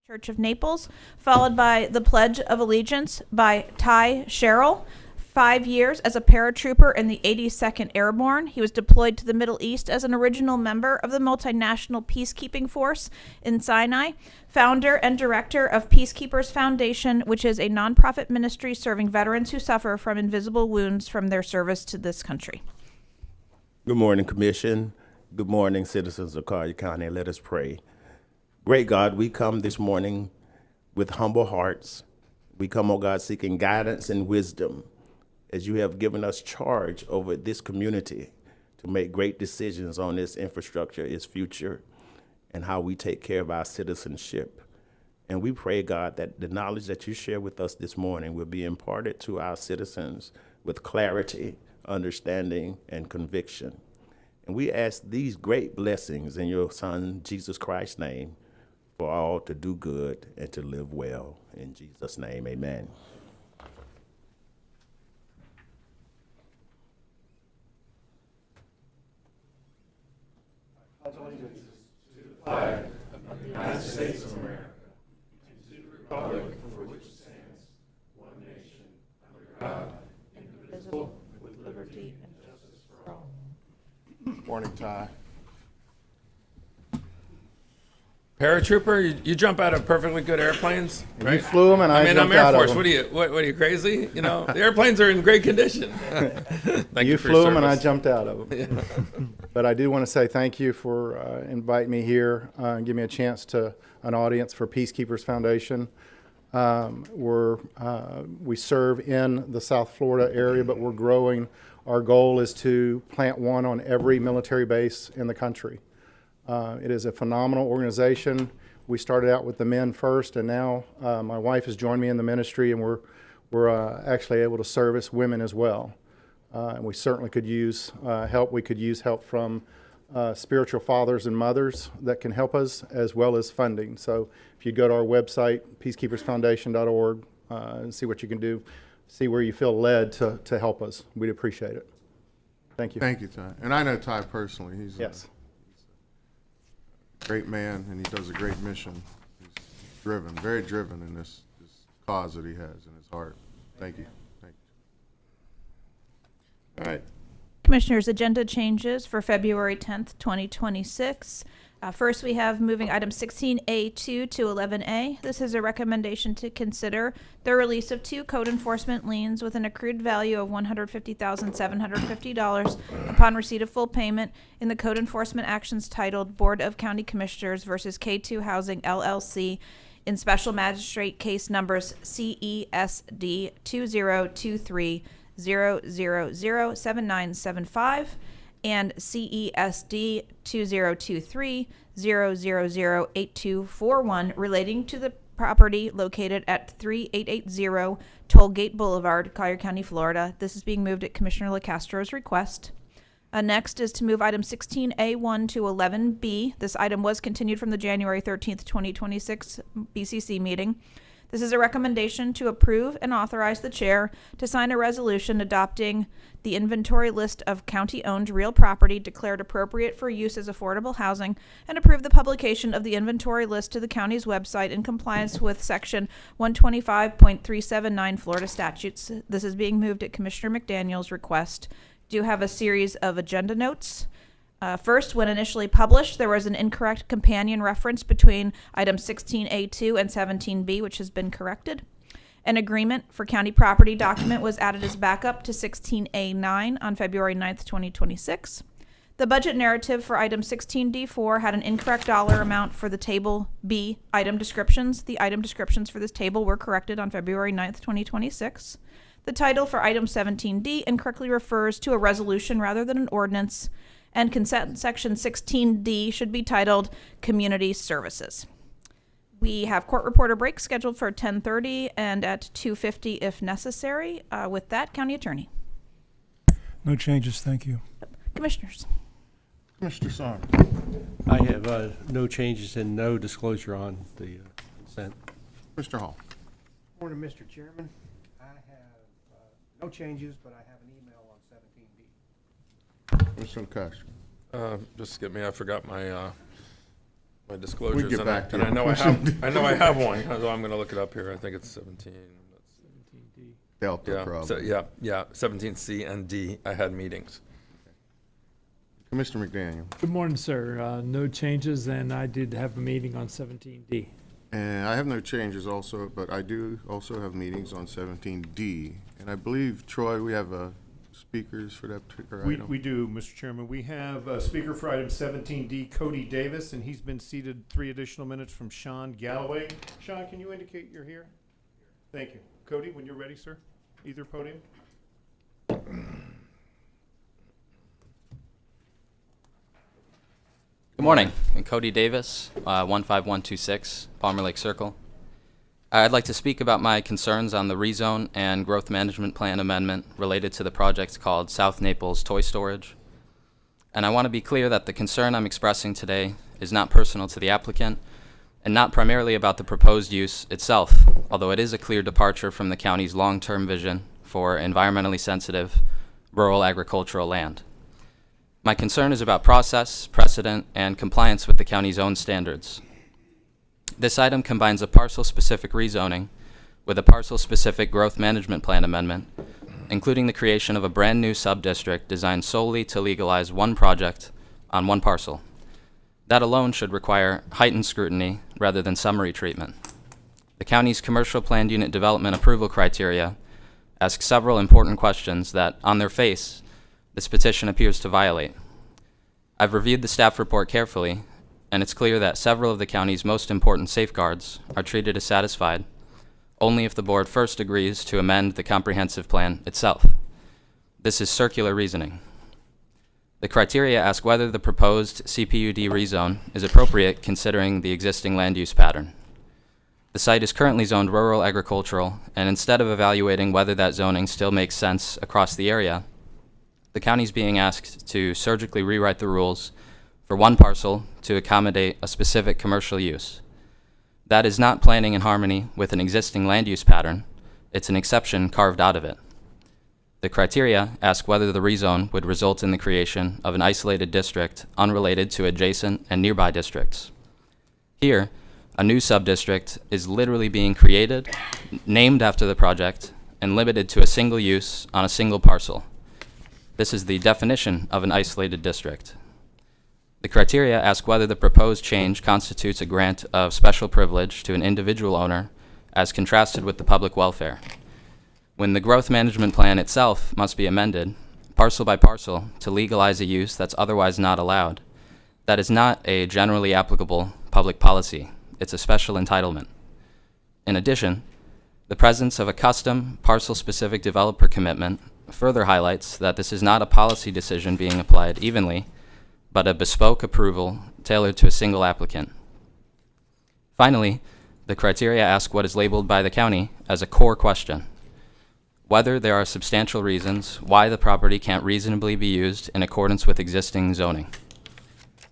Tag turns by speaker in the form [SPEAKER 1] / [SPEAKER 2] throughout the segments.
[SPEAKER 1] Church of Naples, followed by the Pledge of Allegiance by Ty Sherrill. 5 years as a paratrooper in the 82nd Airborne. He was deployed to the Middle East as an original member of the multinational peacekeeping force in Sinai, founder and director of Peacekeepers Foundation, which is a nonprofit ministry serving veterans who suffer from invisible wounds from their service to this country.
[SPEAKER 2] Good morning, Commission. Good morning, citizens of Collier County. Let us pray. Great God, we come this morning with humble hearts. We come, oh God, seeking guidance and wisdom as you have given us charge over this community to make great decisions on its infrastructure, its future, and how we take care of our citizenship. And we pray, God, that the knowledge that you share with us this morning will be imparted to our citizens with clarity, understanding, and conviction. And we ask these great blessings in your Son, Jesus Christ's name, for all to do good and to live well. In Jesus' name, amen.
[SPEAKER 3] I pledge allegiance to the flag of the United States of America and to the republic for which it stands, one nation, under God, indivisible, with liberty and justice for all.
[SPEAKER 4] Morning, Ty. Paratrooper, you jump out of perfectly good airplanes, right?
[SPEAKER 5] You flew them, and I
[SPEAKER 4] mean, I'm
[SPEAKER 5] jumped
[SPEAKER 4] Air
[SPEAKER 5] out
[SPEAKER 4] Force.
[SPEAKER 5] of them.
[SPEAKER 4] What are you crazy? You know, the airplanes are in great condition. Thank
[SPEAKER 5] You
[SPEAKER 4] for your
[SPEAKER 5] flew them, and I
[SPEAKER 4] service.
[SPEAKER 5] jumped out of them. But I do want to say thank you for inviting me here and give me a chance to an audience for Peacekeepers Foundation. We serve in the South Florida area, but we're growing. Our goal is to plant one on every military base in the country. It is a phenomenal organization. We started out with the men first, and now my wife has joined me in the ministry, and we're actually able to service women as well. And we certainly could use help. We could use help from spiritual fathers and mothers that can help us, as well as funding. So if you go to our website, peacekeepersfoundation.org, and see what you can do, see where you feel led to help us. We'd appreciate it. Thank you.
[SPEAKER 6] Thank you, Ty. And I know Ty personally. He's
[SPEAKER 5] Yes.
[SPEAKER 6] a great man, and he does a great mission. He's driven, very driven in this cause that he has in his heart. Thank you. Thank you. All right.
[SPEAKER 1] Commissioners, agenda changes for February 10th, 2026. First, we have moving item 16A2 to 11A. This is a recommendation to consider the release of 2 code enforcement liens with an accrued value of $150,750 upon receipt of full payment in the code enforcement actions titled Board of County Commissioners versus K2 Housing LLC in special magistrate case numbers CESD 2023 0007975 and CESD 2023-0008241 relating to the property located at 3880 Tollgate Boulevard, Collier County, Florida. This is being moved at Commissioner LaCastro's request. Next is to move item 16A1 to 11B. This item was continued from the January 13th, 2026 BCC meeting. This is a recommendation to approve and authorize the chair to sign a resolution adopting the inventory list of county-owned real property declared appropriate for use as affordable housing and approve the publication of the inventory list to the county's website in compliance with Section 125.379 Florida statutes. This is being moved at Commissioner McDaniel's request. Do have a series of agenda notes. First, when initially published, there was an incorrect companion reference between item 16A2 and 17B, which has been corrected. An agreement for county property document was added as backup to 16A9 on February 9th, 2026. The budget narrative for item 16D4 had an incorrect dollar amount for the table B item descriptions. The item descriptions for this table were corrected on February 9th, 2026. The title for item 17D incorrectly refers to a resolution rather than an ordinance, and consent section 16D should be titled Community Services. We have court reporter break scheduled for 10:30 and at 2:50 if necessary. With that, County Attorney.
[SPEAKER 7] No changes, thank you.
[SPEAKER 5] Mr.
[SPEAKER 6] Commissioner Song.
[SPEAKER 8] I have no changes and no disclosure on the consent.
[SPEAKER 6] Mr. Hall.
[SPEAKER 9] Morning, Mr. Chairman. I have no changes, but I have an email on 17B.
[SPEAKER 6] Mr. Castro.
[SPEAKER 4] Just skip me. I forgot my My disclosures.
[SPEAKER 6] get
[SPEAKER 4] and
[SPEAKER 6] back to
[SPEAKER 4] and
[SPEAKER 6] you.
[SPEAKER 4] I know I have one, so I'm gonna look it up here. I think it's 17.
[SPEAKER 6] Delta
[SPEAKER 4] Yeah,
[SPEAKER 6] problem.
[SPEAKER 4] so, yeah, 17C and D. I had meetings.
[SPEAKER 6] Commissioner McDaniel.
[SPEAKER 3] Good morning, sir. No changes, and I did have a meeting on 17D.
[SPEAKER 6] And I have no changes also, but I do also have meetings on 17D. And I believe, Troy, we have speakers for that particular item.
[SPEAKER 10] We do, Mr. Chairman. We have a speaker for item 17D, Cody Davis, and he's been seated 3 additional minutes from Sean Galloway. Sean, can you indicate you're here? Thank you. Cody, when you're ready, sir, either podium.
[SPEAKER 11] Good morning. I'm Cody Davis, 15126 Palmer Lake Circle. I'd like to speak about my concerns on the rezone and growth management plan amendment related to the project called South Naples Toy Storage. And I want to be clear that the concern I'm expressing today is not personal to the applicant and not primarily about the proposed use itself, although it is a clear departure from the county's long-term vision for environmentally sensitive rural agricultural land. My concern is about process, precedent, and compliance with the county's own standards. This item combines a parcel-specific rezoning with a parcel-specific growth management plan amendment, including the creation of a brand-new sub-district designed solely to legalize one project on one parcel. That alone should require heightened scrutiny rather than summary treatment. The county's commercial planned unit development approval criteria ask several important questions that, on their face, this petition appears to violate. I've reviewed the staff report carefully, and it's clear that several of the county's most important safeguards are treated as satisfied only if the board first agrees to amend the comprehensive plan itself. This is circular reasoning. The criteria ask whether the proposed CPUD rezone is appropriate considering the existing land use pattern. The site is currently zoned rural agricultural, and instead of evaluating whether that zoning still makes sense across the area, the county is being asked to surgically rewrite the rules for one parcel to accommodate a specific commercial use. That is not planning in harmony with an existing land use pattern. It's an exception carved out of it. The criteria ask whether the rezone would result in the creation of an isolated district unrelated to adjacent and nearby districts. Here, a new sub-district is literally being created, named after the project, and limited to a single use on a single parcel. This is the definition of an isolated district. The criteria ask whether the proposed change constitutes a grant of special privilege to an individual owner as contrasted with the public welfare. When the growth management plan itself must be amended, parcel by parcel, to legalize a use that's otherwise not allowed, that is not a generally applicable public policy. It's a special entitlement. In addition, the presence of a custom parcel-specific developer commitment further highlights that this is not a policy decision being applied evenly, but a bespoke approval tailored to a single applicant. Finally, the criteria ask what is labeled by the county as a core question: whether there are substantial reasons why the property can't reasonably be used in accordance with existing zoning.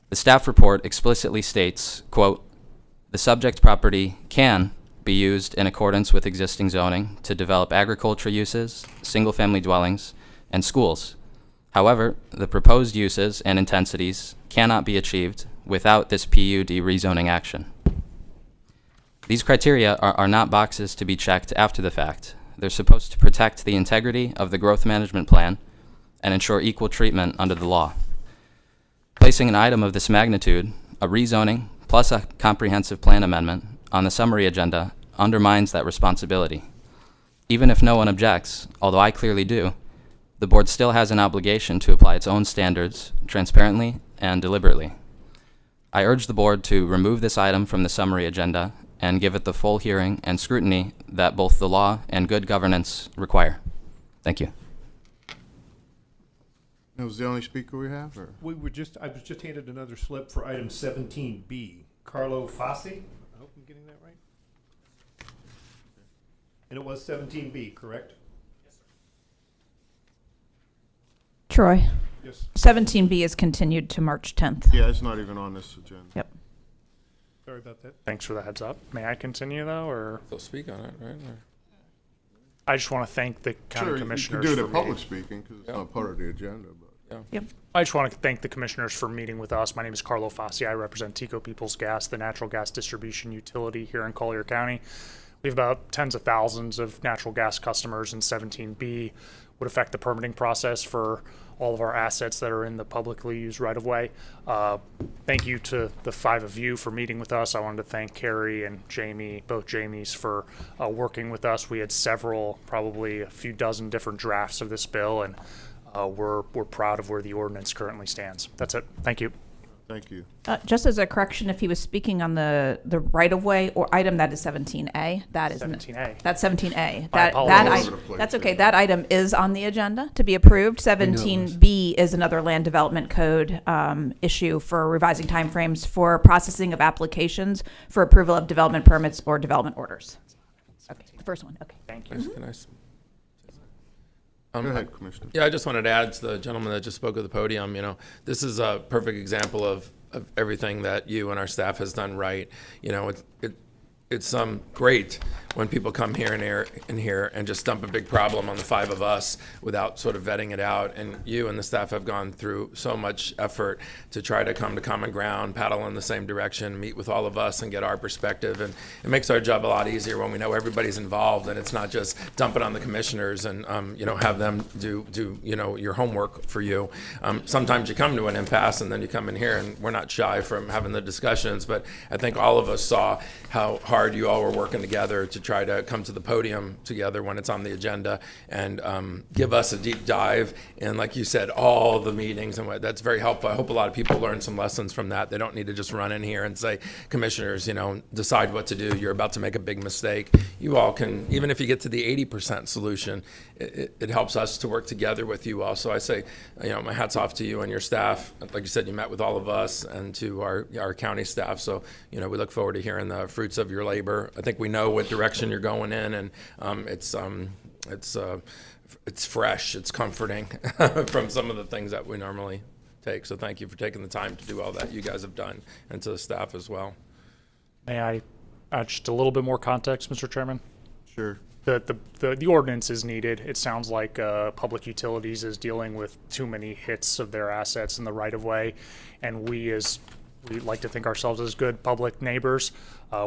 [SPEAKER 11] The staff report explicitly states, quote, "The subject property can be used in accordance with existing zoning to develop agriculture uses, single-family dwellings, and schools. However, the proposed uses and intensities cannot be achieved without this PUD rezoning action." These criteria are not boxes to be checked after the fact. They're supposed to protect the integrity of the growth management plan and ensure equal treatment under the law. Placing an item of this magnitude, a rezoning plus a comprehensive plan amendment, on the summary agenda undermines that responsibility. Even if no one objects, although I clearly do, the board still has an obligation to apply its own standards transparently and deliberately. I urge the board to remove this item from the summary agenda and give it the full hearing and scrutiny that both the law and good governance require. Thank you.
[SPEAKER 6] That was the only speaker we have, or?
[SPEAKER 10] I was just handed another slip for item 17B, Carlo Fassi. I hope I'm getting that right. And it was 17B, correct?
[SPEAKER 1] Troy,
[SPEAKER 10] Yes.
[SPEAKER 1] 17B is continued to March 10th.
[SPEAKER 6] Yeah, it's not even on this agenda.
[SPEAKER 1] Yep.
[SPEAKER 10] Sorry about that.
[SPEAKER 12] Thanks for the heads up. May I continue though, or
[SPEAKER 4] So speak on it, right? Or-
[SPEAKER 12] I just want to thank the county
[SPEAKER 6] Sure, you
[SPEAKER 12] commissioners
[SPEAKER 6] can do it
[SPEAKER 12] for
[SPEAKER 6] at public
[SPEAKER 12] meeting.
[SPEAKER 6] speaking, because it's
[SPEAKER 4] Yeah.
[SPEAKER 6] not part of the agenda, but.
[SPEAKER 4] Yeah.
[SPEAKER 1] Yep.
[SPEAKER 12] I just want to thank the commissioners for meeting with us. My name is Carlo Fassi. I represent Tico Peoples Gas, the natural gas distribution utility here in Collier County. We have about tens of thousands of natural gas customers, and 17B would affect the permitting process for all of our assets that are in the publicly used right-of-way. Thank you to the 5 of you for meeting with us. I wanted to thank Carrie and Jamie, both Jamies, for working with us. We had several, probably a few dozen different drafts of this bill, and we're proud of where the ordinance currently stands. That's it. Thank you.
[SPEAKER 6] Thank you.
[SPEAKER 1] Just as a correction, if he was speaking on the right-of-way or item, that is 17A. That is
[SPEAKER 12] 17A.
[SPEAKER 1] That's 17A.
[SPEAKER 12] I apologize.
[SPEAKER 1] That's okay. That item is on the agenda to be approved. 17B is another land development code issue for revising timeframes for processing of applications for approval of development permits or development orders. Okay, the first one. Okay.
[SPEAKER 12] Thank you.
[SPEAKER 4] Can I
[SPEAKER 6] Go ahead, Commissioner.
[SPEAKER 4] Yeah, I just wanted to add to the gentleman that just spoke at the podium, this is a perfect example of everything that you and our staff has done right. It's great when people come here and just dump a big problem on the 5 of us without sort of vetting it out. And you and the staff have gone through so much effort to try to come to common ground, paddle in the same direction, meet with all of us and get our perspective. And it makes our job a lot easier when we know everybody's involved and it's not just dump it on the commissioners and, have them do your homework for you. Sometimes you come to an impasse and then you come in here, and we're not shy from having the discussions, but I think all of us saw how hard you all were working together to try to come to the podium together when it's on the agenda and give us a deep dive. And like you said, all the meetings, and that's very helpful. I hope a lot of people learn some lessons from that. They don't need to just run in here and say, commissioners, decide what to do. You're about to make a big mistake. You all can, even if you get to the 80% solution, it helps us to work together with you all. So I say, my hat's off to you and your staff. Like you said, you met with all of us and to our county staff. So, we look forward to hearing the fruits of your labor. I think we know what direction you're going in, and it's fresh, it's comforting from some of the things that we normally take. So thank you for taking the time to do all that you guys have done, and to the staff as well.
[SPEAKER 12] May I add just a little bit more context, Mr. Chairman?
[SPEAKER 6] Sure.
[SPEAKER 12] The ordinance is needed. It sounds like Public Utilities is dealing with too many hits of their assets in the right-of-way, and we like to think ourselves as good public neighbors.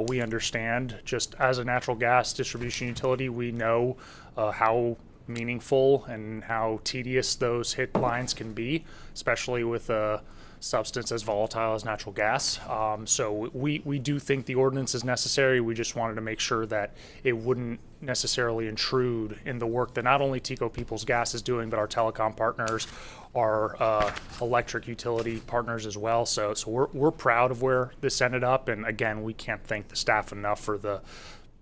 [SPEAKER 12] We understand, just as a natural gas distribution utility, we know how meaningful and how tedious those hit lines can be, especially with a substance as volatile as natural gas. So we do think the ordinance is necessary. We just wanted to make sure that it wouldn't necessarily intrude in the work that not only Tico Peoples Gas is doing, but our telecom partners, our electric utility partners as well. So we're proud of where this ended up. And again, we can't thank the staff enough for the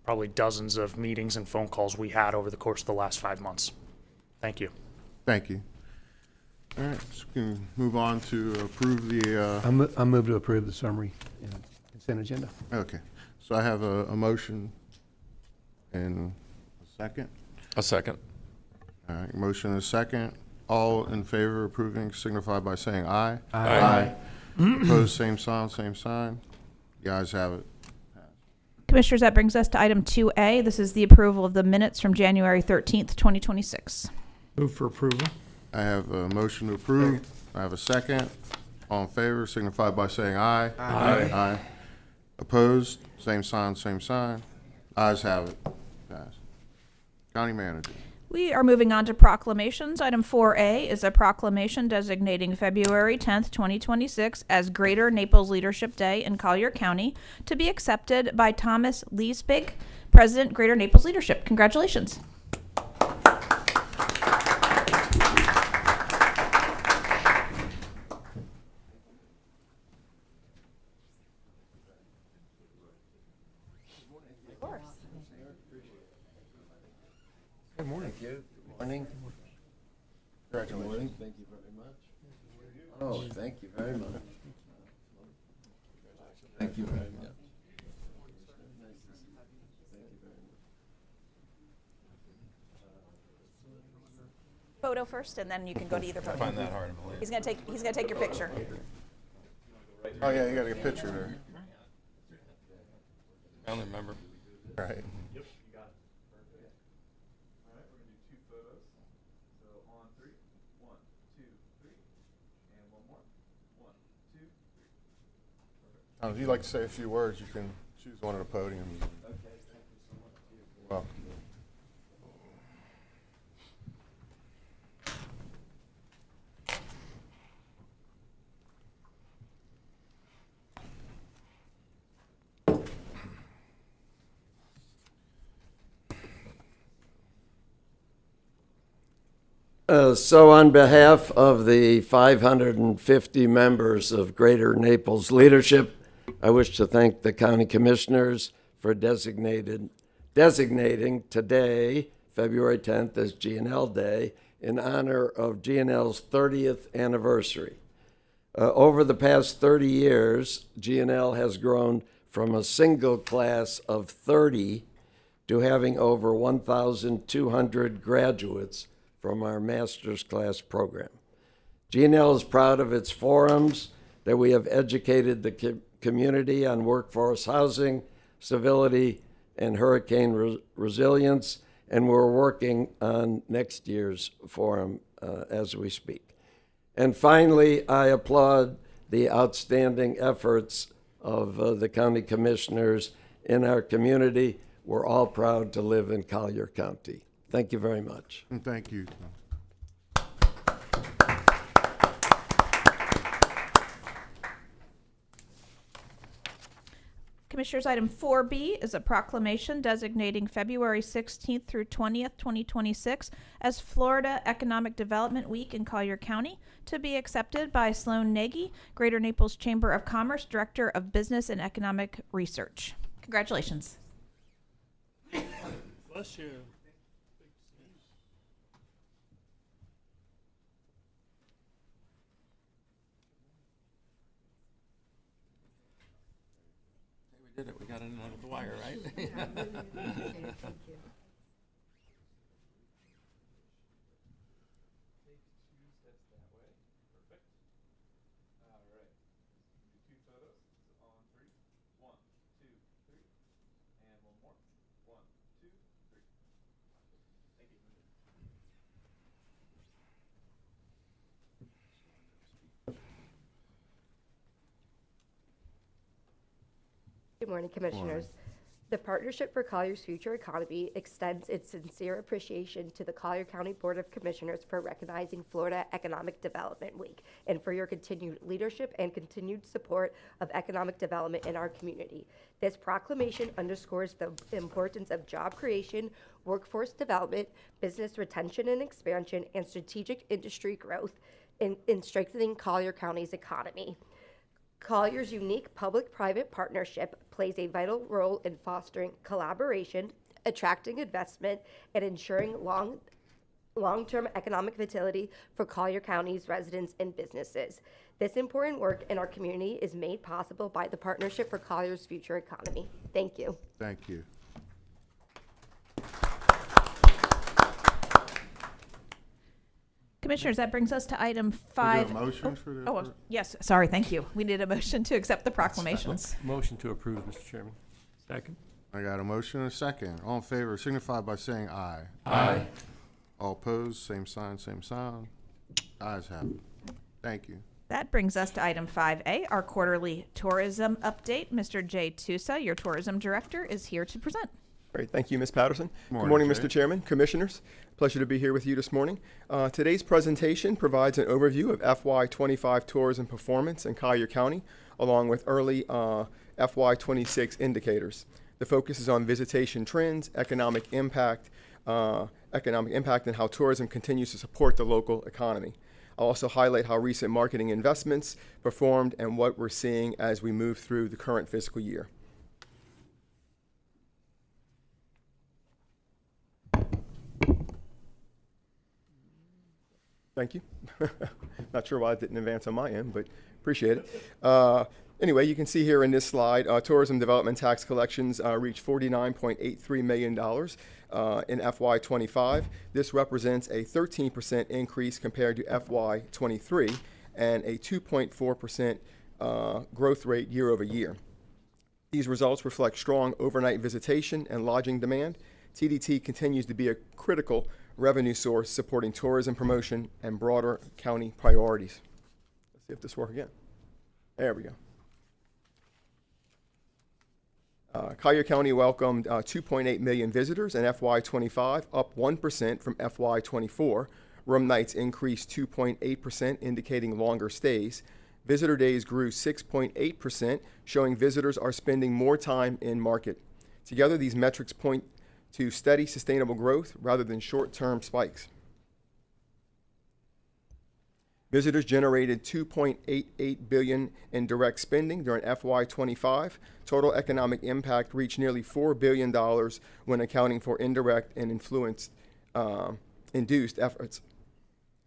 [SPEAKER 12] probably dozens of meetings and phone calls we had over the course of the last 5 months. Thank you.
[SPEAKER 6] Thank you. All right, so we can move on to approve the,
[SPEAKER 9] I move to approve the summary and consent agenda.
[SPEAKER 6] okay. So I have a motion and a second.
[SPEAKER 4] A second.
[SPEAKER 6] All right, motion and a second. All in favor of approving signify by saying aye.
[SPEAKER 4] Aye.
[SPEAKER 6] Opposed, same sign, same sign. The ayes have it.
[SPEAKER 1] Commissioners, that brings us to item 2A. This is the approval of the minutes from January 13th, 2026.
[SPEAKER 10] Move for approval.
[SPEAKER 6] I have a motion to approve. I have a second. All in favor signify by saying aye.
[SPEAKER 4] Aye.
[SPEAKER 6] Aye. Opposed, same sign, same sign. Ayes have it. Passed. County Manager.
[SPEAKER 1] We are moving on to proclamations. Item 4A is a proclamation designating February 10th, 2026 as Greater Naples Leadership Day in Collier County, to be accepted by Thomas Leesbig, President, Greater Naples Leadership. Congratulations.
[SPEAKER 6] Good morning.
[SPEAKER 13] Thank you. Good morning. Congratulations. Thank you very much. Oh, thank you very much. Thank you very much.
[SPEAKER 1] Photo first, and then you can go to either photo.
[SPEAKER 4] I find that hard to believe.
[SPEAKER 1] He's gonna take your picture.
[SPEAKER 6] Oh, yeah, you got to get a picture there.
[SPEAKER 4] I only remember.
[SPEAKER 6] Right. If you'd like to say a few words, you can choose one of the podiums.
[SPEAKER 13] Okay, thank you so much.
[SPEAKER 6] You're welcome.
[SPEAKER 13] So on behalf of the 550 members of Greater Naples leadership, I wish to thank the county commissioners for designating today, February 10th, as G&L Day in honor of G&L's 30th anniversary. Over the past 30 years, G&L has grown from a single class of 30 to having over 1,200 graduates from our master's class program. G&L is proud of its forums that we have educated the community on workforce housing, civility, and hurricane resilience, and we're working on next year's forum as we speak. And finally, I applaud the outstanding efforts of the county commissioners in our community. We're all proud to live in Collier County. Thank you very much.
[SPEAKER 6] And thank you.
[SPEAKER 1] Commissioners, item 4B is a proclamation designating February 16th through 20th, 2026 as Florida Economic Development Week in Collier County, to be accepted by Sloan Nagy, Greater Naples Chamber of Commerce, Director of Business and Economic Research. Congratulations.
[SPEAKER 8] Bless you.
[SPEAKER 4] We did it. We got it in under the wire, right?
[SPEAKER 14] Thank you. Good morning, Commissioners. The Partnership for Collier's Future Economy extends its sincere appreciation to the Collier County Board of Commissioners for recognizing Florida Economic Development Week and for your continued leadership and continued support of economic development in our community. This proclamation underscores the importance of job creation, workforce development, business retention and expansion, and strategic industry growth in strengthening Collier County's economy. Collier's unique public-private partnership plays a vital role in fostering collaboration, attracting investment, and ensuring long-term economic vitality for Collier County's residents and businesses. This important work in our community is made possible by the Partnership for Collier's Future Economy. Thank you.
[SPEAKER 6] Thank you.
[SPEAKER 1] Commissioners, that brings us to item 5.
[SPEAKER 6] Motions for the.
[SPEAKER 1] Yes, sorry, thank you. We need a motion to accept the proclamations.
[SPEAKER 8] Motion to approve, Mr. Chairman.
[SPEAKER 7] Second.
[SPEAKER 6] I got a motion and a second. All in favor signify by saying aye.
[SPEAKER 7] Aye.
[SPEAKER 6] All opposed, same sign, same sign. Ayes have it. Thank you.
[SPEAKER 1] That brings us to item 5A, our quarterly tourism update. Mr. Jay Tusa, your tourism director, is here to present.
[SPEAKER 15] Great. Thank you, Ms. Patterson.
[SPEAKER 6] Morning,
[SPEAKER 15] Good morning,
[SPEAKER 6] Jay.
[SPEAKER 15] Mr. Chairman, Commissioners. Pleasure to be here with you this morning. Today's presentation provides an overview of FY25 tourism performance in Collier County, along with early FY26 indicators. The focus is on visitation trends, economic impact, and how tourism continues to support the local economy. I'll also highlight how recent marketing investments performed and what we're seeing as we move through the current fiscal year. Thank you. Not sure why it didn't advance on my end, but appreciate it. Anyway, you can see here in this slide, tourism development tax collections reached $49.83 million in FY25. This represents a 13% increase compared to FY23 and a 2.4% growth rate year over year. These results reflect strong overnight visitation and lodging demand. TDT continues to be a critical revenue source supporting tourism promotion and broader county priorities. Let's see if this works again. There we go. Collier County welcomed 2.8 million visitors in FY25, up 1% from FY24. Room nights increased 2.8%, indicating longer stays. Visitor days grew 6.8%, showing visitors are spending more time in market. Together, these metrics point to steady, sustainable growth rather than short-term spikes. Visitors generated $2.88 billion in direct spending during FY25. Total economic impact reached nearly $4 billion when accounting for indirect and induced efforts.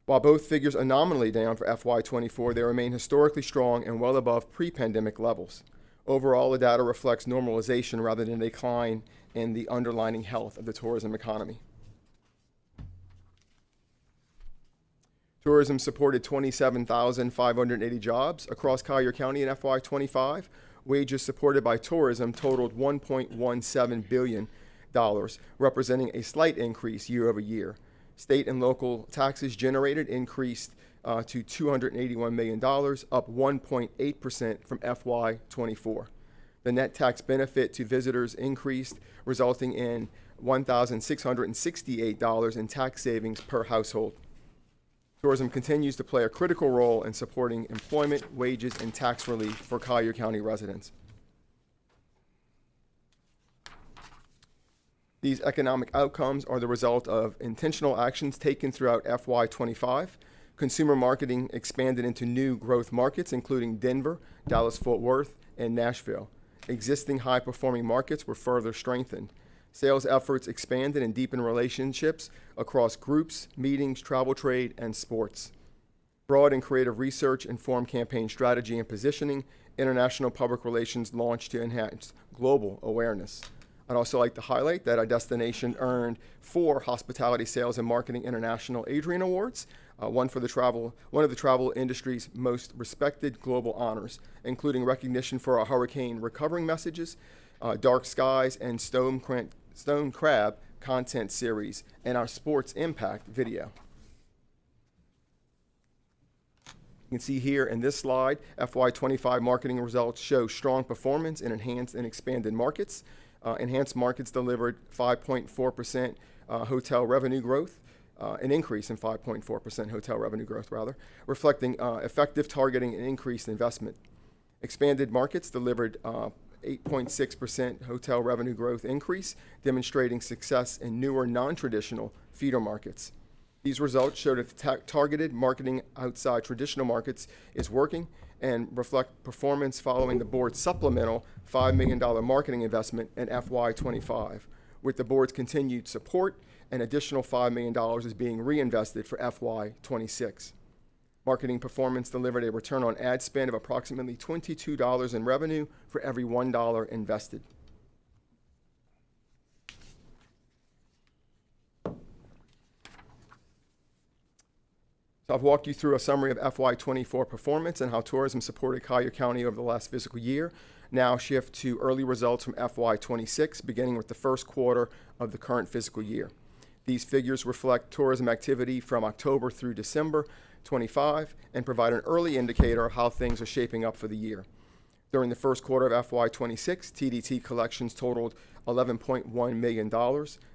[SPEAKER 15] While both figures are nominally down for FY24, they remain historically strong and well above pre-pandemic levels. Overall, the data reflects normalization rather than a decline in the underlying health of the tourism economy. Tourism supported 27,580 jobs across Collier County in FY25. Wages supported by tourism totaled $1.17 billion, representing a slight increase year over year. State and local taxes generated increased to $281 million, up 1.8% from FY24. The net tax benefit to visitors increased, resulting in $1,668 in tax savings per household. Tourism continues to play a critical role in supporting employment, wages, and tax relief for Collier County residents. These economic outcomes are the result of intentional actions taken throughout FY25. Consumer marketing expanded into new growth markets, including Denver, Dallas-Fort Worth, and Nashville. Existing high-performing markets were further strengthened. Sales efforts expanded and deepened relationships across groups, meetings, travel trade, and sports. Broad and creative research informed campaign strategy and positioning. International public relations launched to enhance global awareness. I'd also like to highlight that our destination earned 4 Hospitality Sales and Marketing International Adrian Awards, one of the travel industry's most respected global honors, including recognition for our hurricane recovering messages, dark skies, and stone crab content series, and our sports impact video. You can see here in this slide, FY25 marketing results show strong performance in enhanced and expanded markets. Enhanced markets delivered 5.4% hotel revenue growth, an increase in 5.4% hotel revenue growth, reflecting effective targeting and increased investment. Expanded markets delivered 8.6% hotel revenue growth increase, demonstrating success in newer non-traditional feeder markets. These results show that targeted marketing outside traditional markets is working and reflect performance following the board's supplemental $5 million marketing investment in FY25. With the board's continued support, an additional $5 million is being reinvested for FY26. Marketing performance delivered a return on ad spend of approximately $22 in revenue for every $1 invested. So I've walked you through a summary of FY24 performance and how tourism supported Collier County over the last fiscal year. Now shift to early results from FY26, beginning with the first quarter of the current fiscal year. These figures reflect tourism activity from October through December 25 and provide an early indicator of how things are shaping up for the year. During the first quarter of FY26, TDT collections totaled $11.1 million.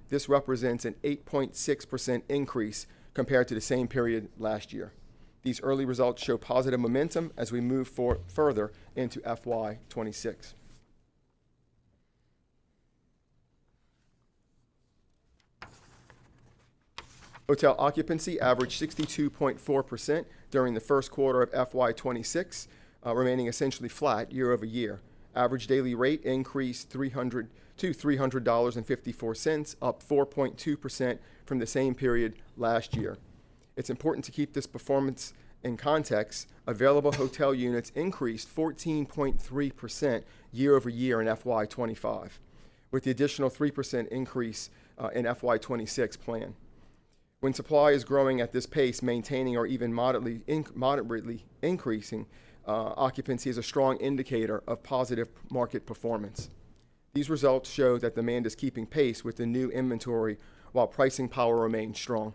[SPEAKER 15] This represents an 8.6% increase compared to the same period last year. These early results show positive momentum as we move further into FY26. Hotel occupancy averaged 62.4% during the first quarter of FY26, remaining essentially flat year over year. Average daily rate increased to $300.54, up 4.2% from the same period last year. It's important to keep this performance in context. Available hotel units increased 14.3% year over year in FY25, with the additional 3% increase in FY26 plan. When supply is growing at this pace, maintaining or even moderately increasing occupancy is a strong indicator of positive market performance. These results show that demand is keeping pace with the new inventory while pricing power remains strong.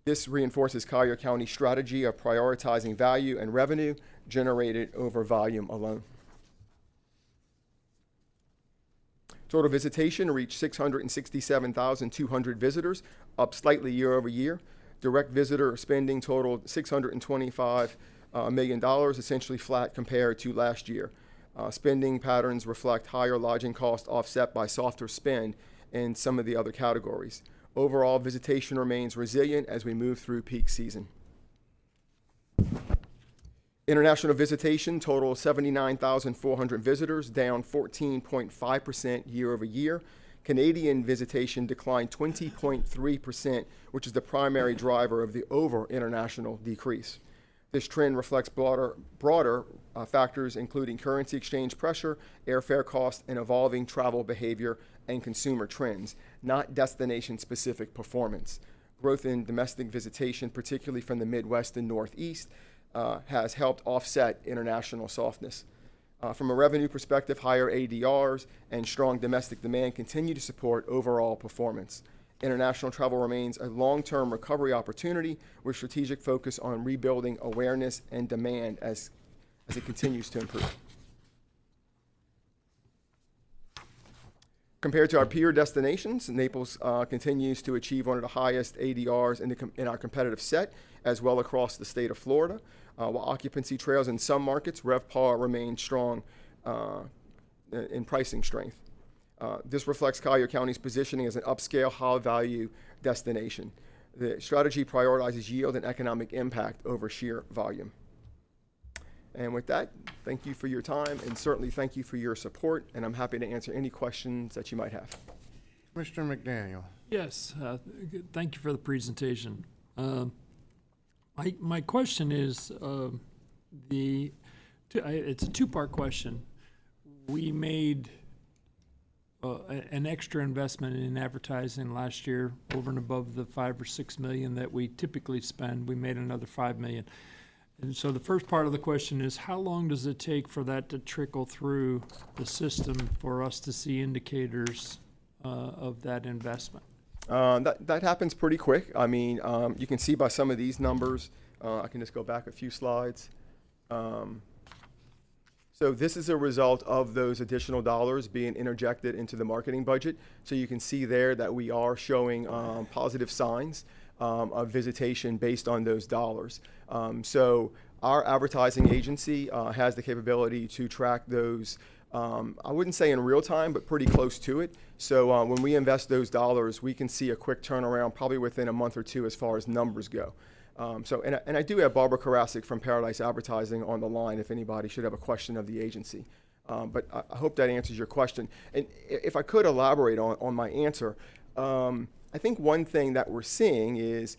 [SPEAKER 15] This reinforces Collier County's strategy of prioritizing value and revenue generated over volume alone. Total visitation reached 667,200 visitors, up slightly year over year. Direct visitor spending totaled $625 million, essentially flat compared to last year. Spending patterns reflect higher lodging costs offset by softer spend in some of the other categories. Overall, visitation remains resilient as we move through peak season. International visitation totaled 79,400 visitors, down 14.5% year over year. Canadian visitation declined 20.3%, which is the primary driver of the international decrease. This trend reflects broader factors, including currency exchange pressure, airfare costs, and evolving travel behavior and consumer trends, not destination-specific performance. Growth in domestic visitation, particularly from the Midwest and Northeast, has helped offset international softness. From a revenue perspective, higher ADRs and strong domestic demand continue to support overall performance. International travel remains a long-term recovery opportunity with strategic focus on rebuilding awareness and demand as it continues to improve. Compared to our peer destinations, Naples continues to achieve one of the highest ADRs in our competitive set, as well across the state of Florida. While occupancy trails in some markets, RevPAR remains strong in pricing strength. This reflects Collier County's positioning as an upscale, high-value destination. The strategy prioritizes yield and economic impact over sheer volume. And with that, thank you for your time, and certainly thank you for your support, and I'm happy to answer any questions that you might have.
[SPEAKER 6] Mr. McDaniel.
[SPEAKER 16] Yes, thank you for the presentation. My question is, it's a two-part question. We made an extra investment in advertising last year over and above the $5 or $6 million that we typically spend. We made another $5 million. And so the first part of the question is, how long does it take for that to trickle through the system for us to see indicators of that investment?
[SPEAKER 15] That happens pretty quick. I mean, you can see by some of these numbers. I can just go back a few slides. So this is a result of those additional dollars being interjected into the marketing budget. So you can see there that we are showing positive signs of visitation based on those dollars. So our advertising agency has the capability to track those, I wouldn't say in real time, but pretty close to it. So when we invest those dollars, we can see a quick turnaround probably within a month or two as far as numbers go. And I do have Barbara Karasik from Paradise Advertising on the line if anybody should have a question of the agency. But I hope that answers your question. And if I could elaborate on my answer, I think one thing that we're seeing is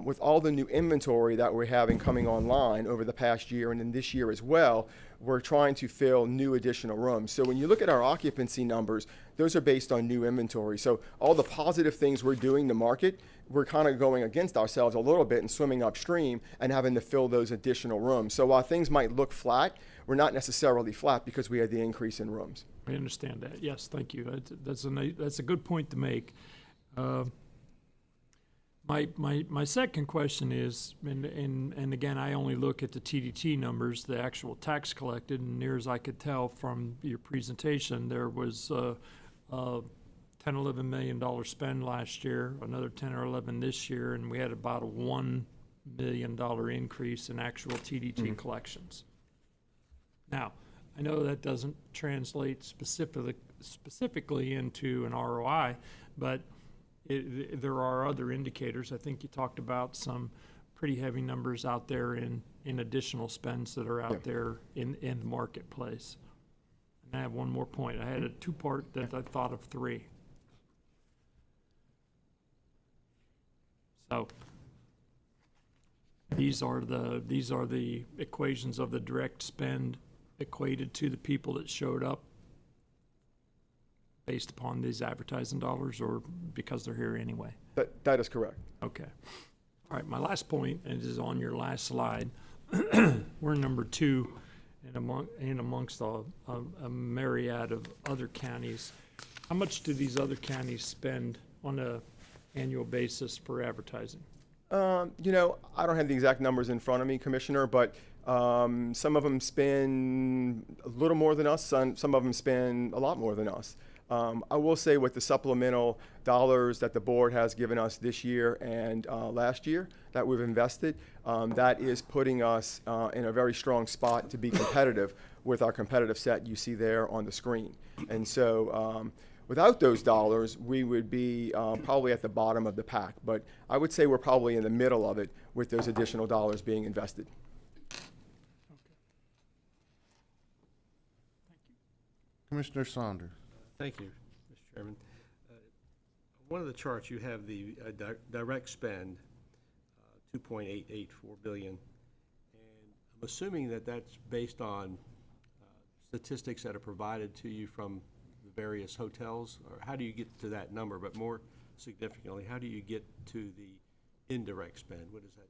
[SPEAKER 15] with all the new inventory that we're having coming online over the past year and in this year as well, we're trying to fill new additional rooms. So when you look at our occupancy numbers, those are based on new inventory. So all the positive things we're doing to market, we're kind of going against ourselves a little bit and swimming upstream and having to fill those additional rooms. So while things might look flat, we're not necessarily flat because we had the increase in rooms.
[SPEAKER 16] I understand that. Yes, thank you. That's a good point to make. My second question is, and again, I only look at the TDT numbers, the actual tax collected, and near as I could tell from your presentation, there was $10-11 million spend last year, another 10 or 11 this year, and we had about a $1 million increase in actual TDT collections. Now, I know that doesn't translate specifically into an ROI, but there are other indicators. I think you talked about some pretty heavy numbers out there in additional spends that are out there in the marketplace. And I have one more point. I had a two-part that I thought of three. So these are the equations of the direct spend equated to the people that showed up based upon these advertising dollars, or because they're here anyway?
[SPEAKER 15] That is correct.
[SPEAKER 16] Okay. All right, my last point, and it is on your last slide. We're number 2 amongst a myriad of other counties. How much do these other counties spend on an annual basis for advertising?
[SPEAKER 15] You know, I don't have the exact numbers in front of me, Commissioner, but some of them spend a little more than us. Some of them spend a lot more than us. I will say with the supplemental dollars that the board has given us this year and last year that we've invested, that is putting us in a very strong spot to be competitive with our competitive set you see there on the screen. And so without those dollars, we would be probably at the bottom of the pack. But I would say we're probably in the middle of it with those additional dollars being invested.
[SPEAKER 6] Commissioner Saunders.
[SPEAKER 8] Thank you, Mr. Chairman. One of the charts, you have the direct spend, 2.884 billion. And I'm assuming that that's based on statistics that are provided to you from the various hotels, or how do you get to that number? But more significantly, how do you get to the indirect spend? What is that?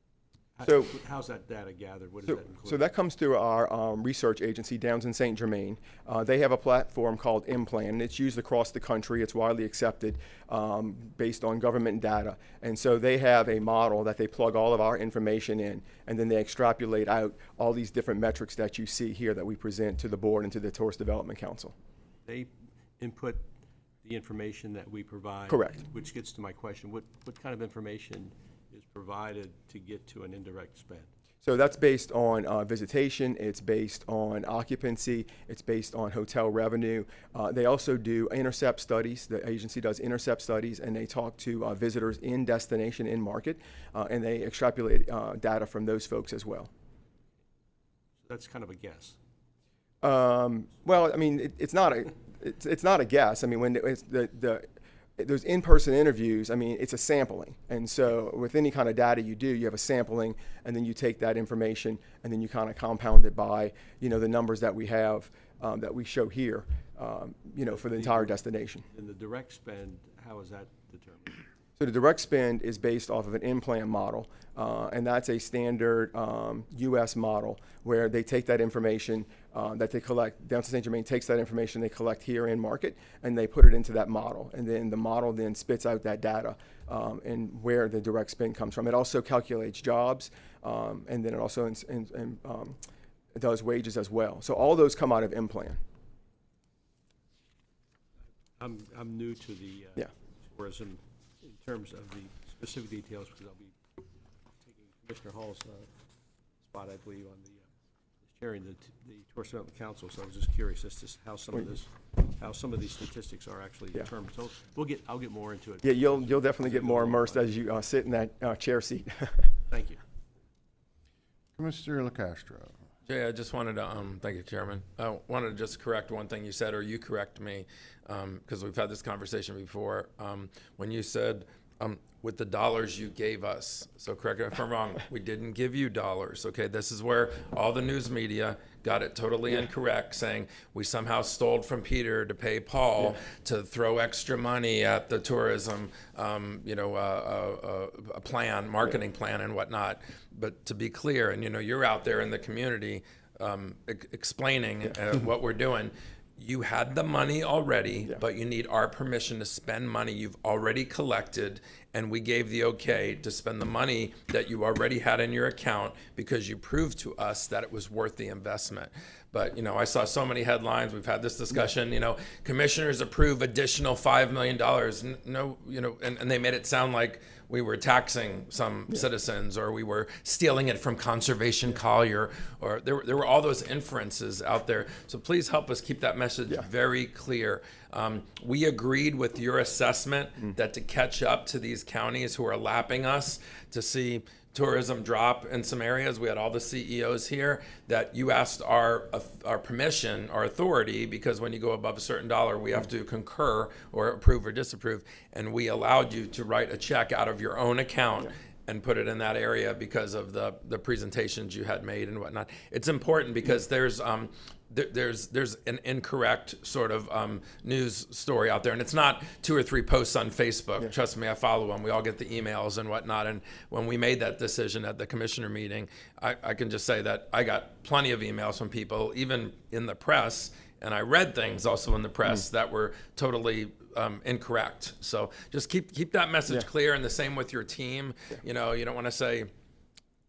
[SPEAKER 15] So,
[SPEAKER 8] how's that data gathered? What does that include?
[SPEAKER 15] So that comes through our research agency, Downs and St. Germain. They have a platform called Implan, and it's used across the country. It's widely accepted based on government data. And so they have a model that they plug all of our information in, and then they extrapolate out all these different metrics that you see here that we present to the board and to the Tourist Development Council.
[SPEAKER 8] They input the information that we provide.
[SPEAKER 15] Correct.
[SPEAKER 8] Which gets to my question, what kind of information is provided to get to an indirect spend?
[SPEAKER 15] So that's based on visitation, it's based on occupancy, it's based on hotel revenue. They also do intercept studies. The agency does intercept studies, and they talk to visitors in destination, in market, and they extrapolate data from those folks as well.
[SPEAKER 8] That's kind of a guess.
[SPEAKER 15] Well, I mean, it's not a guess. I mean, when it's those in-person interviews, I mean, it's a sampling. And so with any kind of data you do, you have a sampling, and then you take that information, and then you kind of compound it by, the numbers that we have, that we show here, for the entire destination.
[SPEAKER 8] And the direct spend, how is that determined?
[SPEAKER 15] So the direct spend is based off of an in-plan model, and that's a standard U.S. model where they take that information that they collect. Down to St. Germain takes that information they collect here in market, and they put it into that model. And then the model then spits out that data and where the direct spend comes from. It also calculates jobs, and then it also it does wages as well. So all those come out of in-plan.
[SPEAKER 8] I'm new to the tourism in terms of the specific details, because I'll be taking Commissioner Hall's spot, I believe, on the chairing the Tourist Development Council. So I was just curious as to how some of these statistics are actually determined. So I'll get more into it.
[SPEAKER 15] Yeah, you'll definitely get more immersed as you sit in that chair seat.
[SPEAKER 8] Thank you.
[SPEAKER 6] Commissioner LaCastro.
[SPEAKER 4] Jay, I just wanted to, thank you, Chairman. I wanted to just correct one thing you said, or you correct me, because we've had this conversation before. When you said, with the dollars you gave us, so correct me if I'm wrong, we didn't give you dollars, okay? This is where all the news media got it totally incorrect, saying we somehow stole from Peter to pay Paul to throw extra money at the tourism, a plan, marketing plan and whatnot. But to be clear, and you're out there in the community explaining what we're doing. You had the money already, but you need our permission to spend money you've already collected, and we gave the okay to spend the money that you already had in your account because you proved to us that it was worth the investment. But, I saw so many headlines. We've had this discussion, commissioners approve additional $5 million. No, and they made it sound like we were taxing some citizens, or we were stealing it from Conservation Collier, or there were all those inferences out there. So please help us keep that message very clear. We agreed with your assessment that to catch up to these counties who are lapping us, to see tourism drop in some areas. We had all the CEOs here, that you asked our permission, our authority, because when you go above a certain dollar, we have to concur or approve or disapprove. And we allowed you to write a check out of your own account and put it in that area because of the presentations you had made and whatnot. It's important because there's an incorrect sort of news story out there, and it's not 2 or 3 posts on Facebook. Trust me, I follow them. We all get the emails and whatnot. And when we made that decision at the commissioner meeting, I can just say that I got plenty of emails from people, even in the press, and I read things also in the press that were totally incorrect. So just keep that message clear, and the same with your team. You don't want to say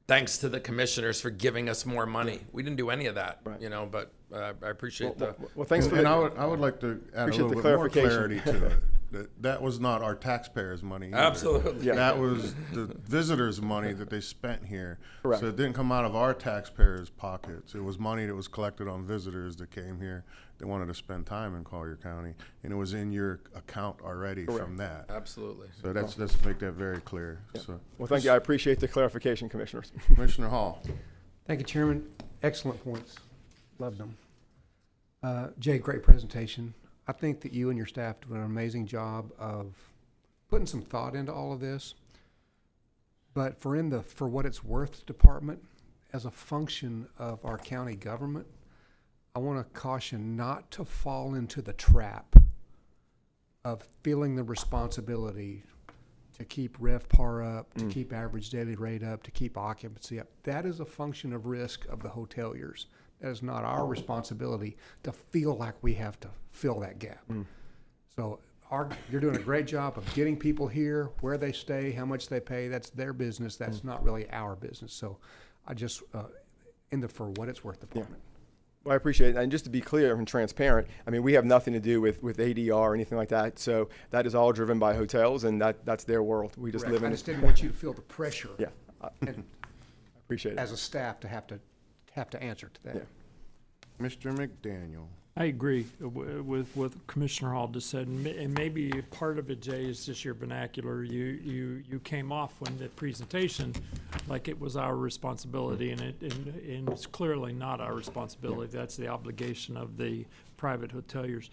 [SPEAKER 4] thanks to the commissioners for giving us more money. We didn't do any of that, but I appreciate the.
[SPEAKER 5] Well, thanks for
[SPEAKER 6] And
[SPEAKER 5] the,
[SPEAKER 6] I would like to add a
[SPEAKER 5] appreciate
[SPEAKER 6] little
[SPEAKER 5] the
[SPEAKER 6] bit more
[SPEAKER 5] clarification.
[SPEAKER 6] clarity to it. That was not our taxpayers' money either.
[SPEAKER 4] Absolutely.
[SPEAKER 5] Yeah.
[SPEAKER 6] That was the visitors' money that they spent here.
[SPEAKER 5] Correct.
[SPEAKER 6] So it didn't come out of our taxpayers' pockets. It was money that was collected on visitors that came here that wanted to spend time in Collier County, and it was in your account already from that.
[SPEAKER 4] Absolutely.
[SPEAKER 6] So let's make that very clear. So,
[SPEAKER 5] well, thank you. I appreciate the clarification, Commissioners.
[SPEAKER 6] Commissioner Hall.
[SPEAKER 9] Thank you, Chairman. Excellent points. Loved them. Jay, great presentation. I think that you and your staff do an amazing job of putting some thought into all of this. But for what it's worth department, as a function of our county government, I want to caution not to fall into the trap of feeling the responsibility to keep RevPAR up, to keep average daily rate up, to keep occupancy up. That is a function of risk of the hoteliers. That is not our responsibility to feel like we have to fill that gap. So you're doing a great job of getting people here, where they stay, how much they pay. That's their business. That's not really our business. So I just, for what it's worth department.
[SPEAKER 5] Well, I appreciate it. And just to be clear and transparent, I mean, we have nothing to do with ADR or anything like that. So that is all driven by hotels, and that's their world. We just live in
[SPEAKER 9] I
[SPEAKER 5] it.
[SPEAKER 9] just didn't want you to feel the pressure.
[SPEAKER 5] Yeah, I
[SPEAKER 9] and
[SPEAKER 5] appreciate it.
[SPEAKER 9] as a staff to have to answer to that.
[SPEAKER 5] Yeah.
[SPEAKER 6] Mr. McDaniel.
[SPEAKER 16] I agree with what Commissioner Hall just said, and maybe part of it, Jay, is just your vernacular. You came off when the presentation like it was our responsibility, and it's clearly not our responsibility. That's the obligation of the private hoteliers.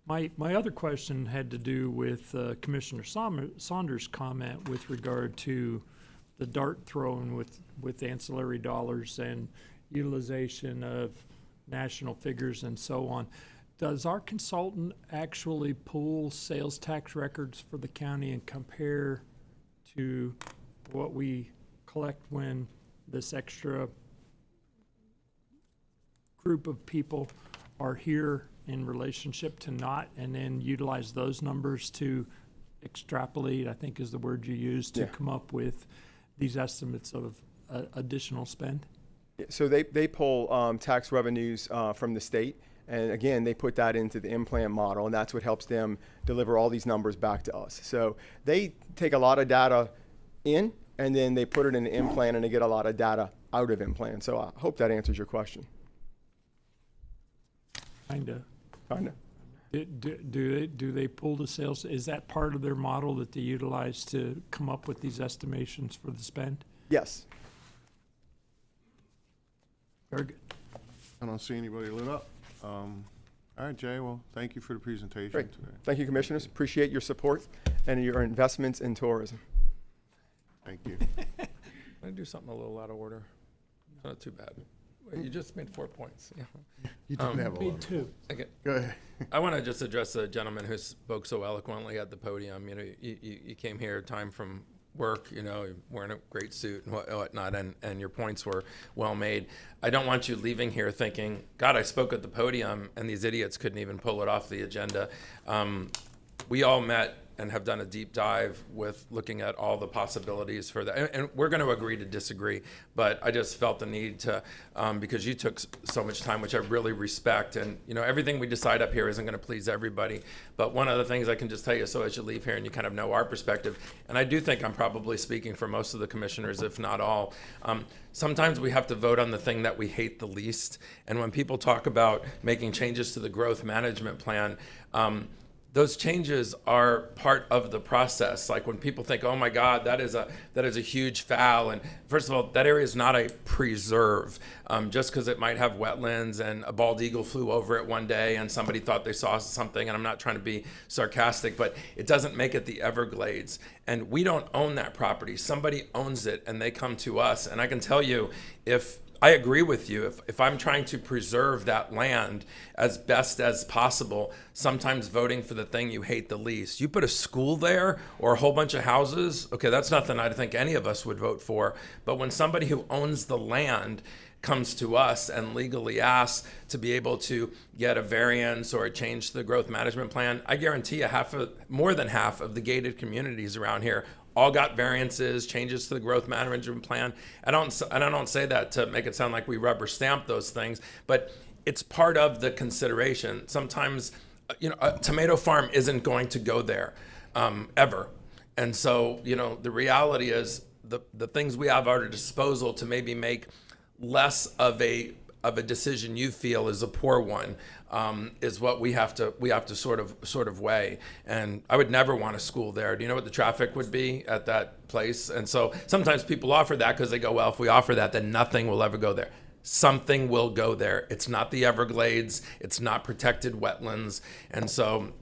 [SPEAKER 16] My other question had to do with Commissioner Saunders' comment with regard to the dart throwing with ancillary dollars and utilization of national figures and so on. Does our consultant actually pull sales tax records for the county and compare to what we collect when this extra group of people are here in relationship to not, and then utilize those numbers to extrapolate, I think is the word you used, to come up with these estimates of additional spend?
[SPEAKER 5] So they pull tax revenues from the state, and again, they put that into the implant model, and that's what helps them deliver all these numbers back to us. So they take a lot of data in, and then they put it in the implant, and they get a lot of data out of implant. So I hope that answers your question.
[SPEAKER 16] Kinda.
[SPEAKER 5] Kinda.
[SPEAKER 16] Do they pull the sales? Is that part of their model that they utilize to come up with these estimations for the spend?
[SPEAKER 5] Yes.
[SPEAKER 16] Very good.
[SPEAKER 6] I don't see anybody lit up. All right, Jay, well, thank you for the presentation
[SPEAKER 5] Great.
[SPEAKER 6] today.
[SPEAKER 5] Thank you, Commissioners. Appreciate your support and your investments in tourism.
[SPEAKER 6] Thank you.
[SPEAKER 4] Can I do something a little out of order? Not too bad. Wait, you just made 4 points. Yeah.
[SPEAKER 6] You didn't have a
[SPEAKER 16] Me
[SPEAKER 6] lot.
[SPEAKER 16] too.
[SPEAKER 4] Okay.
[SPEAKER 6] Go ahead.
[SPEAKER 4] I want to just address the gentleman who spoke so eloquently at the podium. You know, you came here time from work, you know, wearing a great suit and whatnot, and your points were well made. I don't want you leaving here thinking, God, I spoke at the podium and these idiots couldn't even pull it off the agenda. We all met and have done a deep dive with looking at all the possibilities for that. And we're going to agree to disagree, but I just felt the need to, because you took so much time, which I really respect. And, you know, everything we decide up here isn't going to please everybody. But one of the things I can just tell you, so as you leave here and you kind of know our perspective, and I do think I'm probably speaking for most of the commissioners, if not all, sometimes we have to vote on the thing that we hate the least. And when people talk about making changes to the growth management plan, those changes are part of the process. Like when people think, oh my God, that is a huge foul. And first of all, that area is not a preserve. Just because it might have wetlands and a bald eagle flew over it one day and somebody thought they saw something, and I'm not trying to be sarcastic, but it doesn't make it the Everglades. And we don't own that property. Somebody owns it and they come to us. And I can tell you, if I agree with you. If I'm trying to preserve that land as best as possible, sometimes voting for the thing you hate the least. You put a school there or a whole bunch of houses, okay, that's nothing I think any of us would vote for. But when somebody who owns the land comes to us and legally asks to be able to get a variance or a change to the growth management plan, I guarantee you more than half of the gated communities around here all got variances, changes to the growth management plan. I don't say that to make it sound like we rubber stamp those things, but it's part of the consideration. Sometimes, a tomato farm isn't going to go there ever. And so, the reality is the things we have at our disposal to maybe make less of a decision you feel is a poor one, is what we have to sort of weigh. And I would never want a school there. Do you know what the traffic would be at that place? And so sometimes people offer that because they go, well, if we offer that, then nothing will ever go there. Something will go there. It's not the Everglades. It's not protected wetlands. And so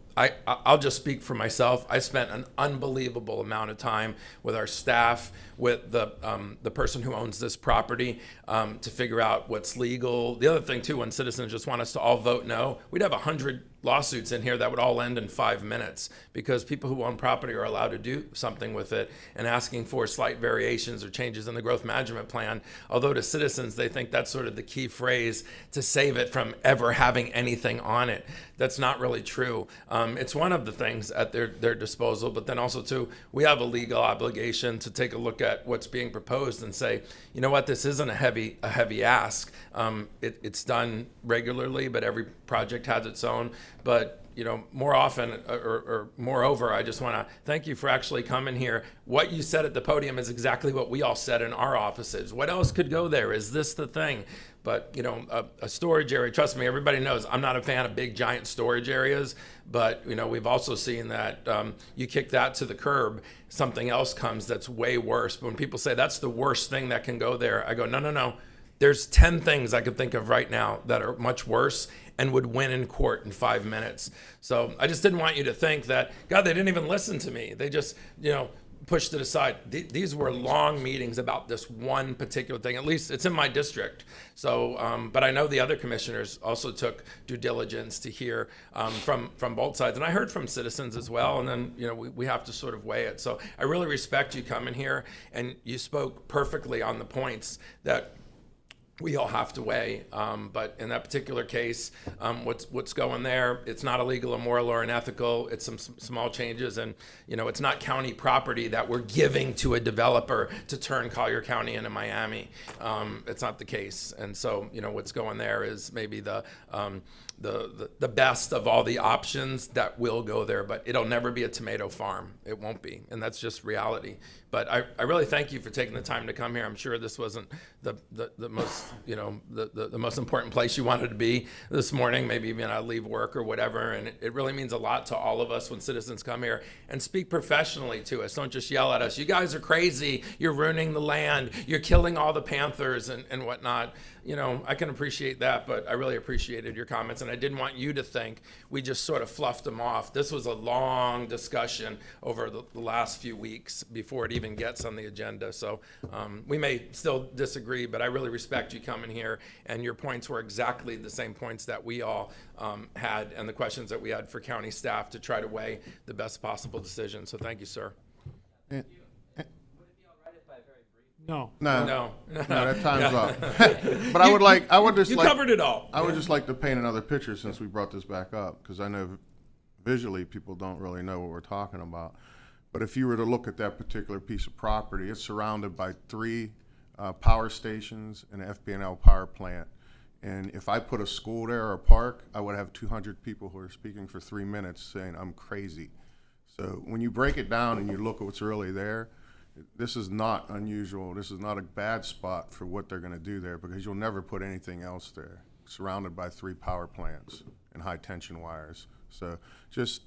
[SPEAKER 4] I'll just speak for myself. I spent an unbelievable amount of time with our staff, with the person who owns this property, to figure out what's legal. The other thing too, when citizens just want us to all vote no, we'd have 100 lawsuits in here that would all end in 5 minutes, because people who own property are allowed to do something with it, and asking for slight variations or changes in the growth management plan, although to citizens they think that's sort of the key phrase to save it from ever having anything on it. That's not really true. It's one of the things at their disposal, but then also too, we have a legal obligation to take a look at what's being proposed and say, you know what, this isn't a heavy ask. It's done regularly, but every project has its own. But more often, or moreover, I just want to thank you for actually coming here. What you said at the podium is exactly what we all said in our offices. What else could go there? Is this the thing? But a storage area, trust me, everybody knows I'm not a fan of big giant storage areas, but we've also seen that you kick that to the curb, something else comes that's way worse. But when people say that's the worst thing that can go there, I go, no. There's 10 things I could think of right now that are much worse and would win in court in 5 minutes. So I just didn't want you to think that, God, they didn't even listen to me. They just, pushed it aside. These were long meetings about this one particular thing. At least it's in my district. So, but I know the other commissioners also took due diligence to hear from both sides. And I heard from citizens as well. And then, we have to sort of weigh it. So I really respect you coming here. And you spoke perfectly on the points that we all have to weigh, but in that particular case, what's going there, it's not illegal, immoral, or unethical. It's some small changes, and it's not county property that we're giving to a developer to turn Collier County into Miami. It's not the case, and so what's going there is maybe the best of all the options that will go there, but it'll never be a tomato farm. It won't be, and that's just reality. But I really thank you for taking the time to come here. I'm sure this wasn't the most the most important place you wanted to be this morning, maybe even leave work or whatever. And it really means a lot to all of us when citizens come here and speak professionally to us. Don't just yell at us. You guys are crazy. You're ruining the land. You're killing all the panthers and whatnot. I can appreciate that, but I really appreciated your comments, and I didn't want you to think we just sort of fluffed them off. This was a long discussion over the last few weeks before it even gets on the agenda. So we may still disagree, but I really respect you coming here, and your points were exactly the same points that we all had, and the questions that we had for county staff to try to weigh the best possible decision. So thank you, sir.
[SPEAKER 16] No.
[SPEAKER 6] That time's up. But I would just
[SPEAKER 4] you
[SPEAKER 6] like,
[SPEAKER 4] covered it all.
[SPEAKER 6] I would just like to paint another picture since we brought this back up, because I know visually people don't really know what we're talking about. But if you were to look at that particular piece of property, it's surrounded by 3 power stations and an FPNL power plant. And if I put a school there or a park, I would have 200 people who are speaking for 3 minutes saying I'm crazy. So when you break it down and you look at what's really there, this is not unusual. This is not a bad spot for what they're going to do there, because you'll never put anything else there, surrounded by 3 power plants and high tension wires. So just,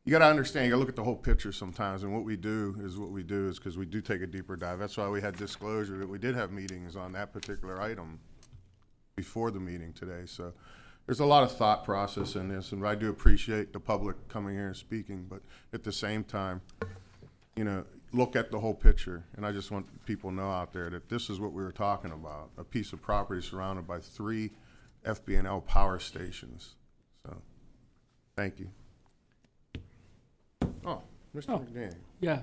[SPEAKER 6] you got to understand, you got to look at the whole picture sometimes. And what we do is because we do take a deeper dive. That's why we had disclosure that we did have meetings on that particular item before the meeting today. So there's a lot of thought process in this, and I do appreciate the public coming here and speaking, but at the same time, look at the whole picture. And I just want people to know out there that this is what we were talking about, a piece of property surrounded by 3 FBNL power stations. So, thank you. Oh, Mr. McDaniel.
[SPEAKER 16] Yeah,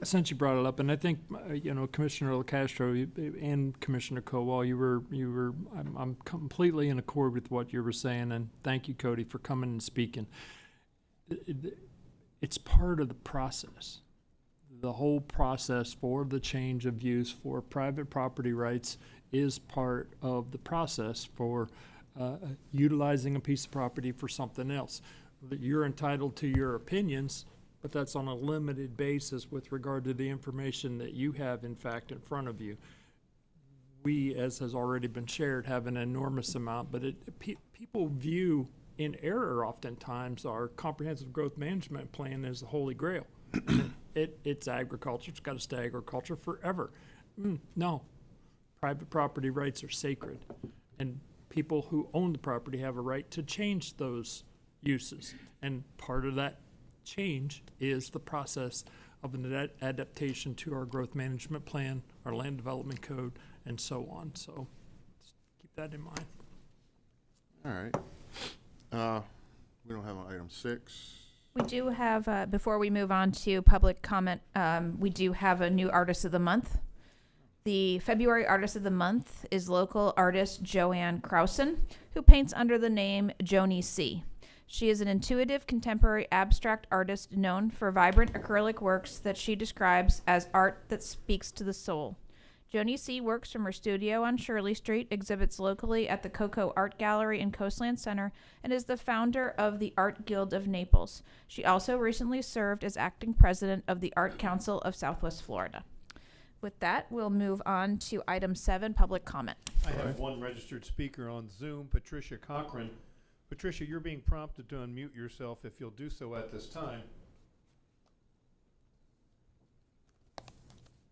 [SPEAKER 16] since you brought it up, and I think Commissioner LaCastro and Commissioner Kowal, I'm completely in accord with what you were saying, and thank you, Cody, for coming and speaking. It's part of the process. the whole process for the change of use for private property rights is part of the process for utilizing a piece of property for something else. That you're entitled to your opinions, but that's on a limited basis with regard to the information that you have, in fact, in front of you. We, as has already been shared, have an enormous amount, but people view in error oftentimes our comprehensive growth management plan as the holy grail. It's agriculture. It's got to stay agriculture forever. No. Private property rights are sacred, and people who own the property have a right to change those uses. And part of that change is the process of an adaptation to our growth management plan, our land development code, and so on. So just keep that in mind.
[SPEAKER 6] All right. We don't have an item 6.
[SPEAKER 1] We do have, before we move on to public comment, we do have a new Artist of the Month. The February Artist of the Month is local artist Joanne Krausen, who paints under the name Joni C. She is an intuitive contemporary abstract artist known for vibrant acrylic works that she describes as art that speaks to the soul. Joni C. works from her studio on Shirley Street, exhibits locally at the Coco Art Gallery and Coastland Center, and is the founder of the Art Guild of Naples. She also recently served as acting president of the Art Council of Southwest Florida. With that, we'll move on to item 7, public comment.
[SPEAKER 10] I have one registered speaker on Zoom, Patricia Cochran. Patricia, you're being prompted to unmute yourself if you'll do so at this time.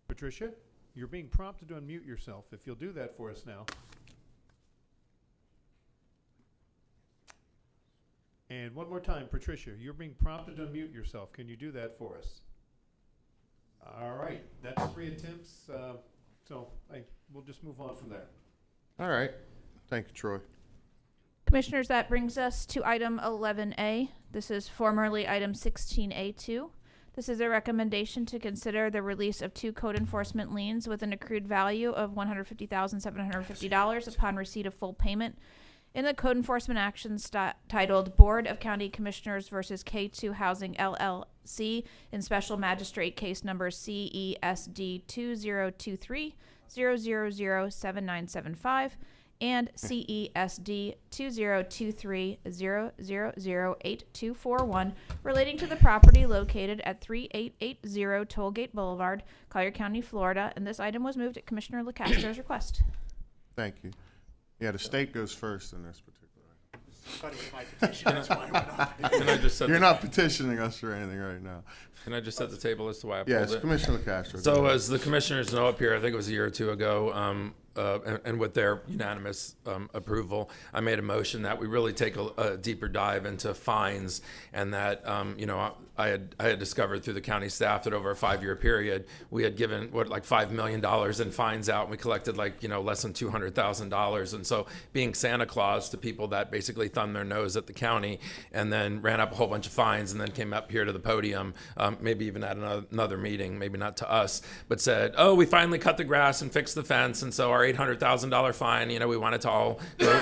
[SPEAKER 10] Patricia, you're being prompted to unmute yourself if you'll do that for us now. And one more time, Patricia, you're being prompted to unmute yourself. Can you do that for us? All right, that's 3 attempts, so we'll just move on from there.
[SPEAKER 6] All right. Thank you, Troy.
[SPEAKER 1] Commissioners, that brings us to item 11A. This is formerly item 16A2. This is a recommendation to consider the release of 2 code enforcement liens with an accrued value of $150,750 upon receipt of full payment. In the code enforcement action titled Board of County Commissioners versus K2 Housing LLC in Special Magistrate Case Number CESD 2023-000-7975 and CESD 2023-000-8241 relating to the property located at 3880 Tollgate Boulevard, Collier County, Florida. And this item was moved at Commissioner LaCastro's request.
[SPEAKER 6] Thank you. Yeah, the state goes first in this particular. You're not petitioning us for anything right now.
[SPEAKER 4] Can I just set the table as to why I pulled
[SPEAKER 6] Yes,
[SPEAKER 4] it?
[SPEAKER 6] Commissioner LaCastro.
[SPEAKER 4] So as the commissioners know up here, I think it was a year or two ago, and with their unanimous approval, I made a motion that we really take a deeper dive into fines, and that I had discovered through the county staff that over a 5-year period we had given like $5 million in fines out, and we collected less than $200,000. And so being Santa Claus to people that basically thumbed their nose at the county and then ran up a whole bunch of fines and then came up here to the podium, maybe even at another meeting, maybe not to us, but said, "Oh, we finally cut the grass and fixed the fence, and so our $800,000 fine, we want it to all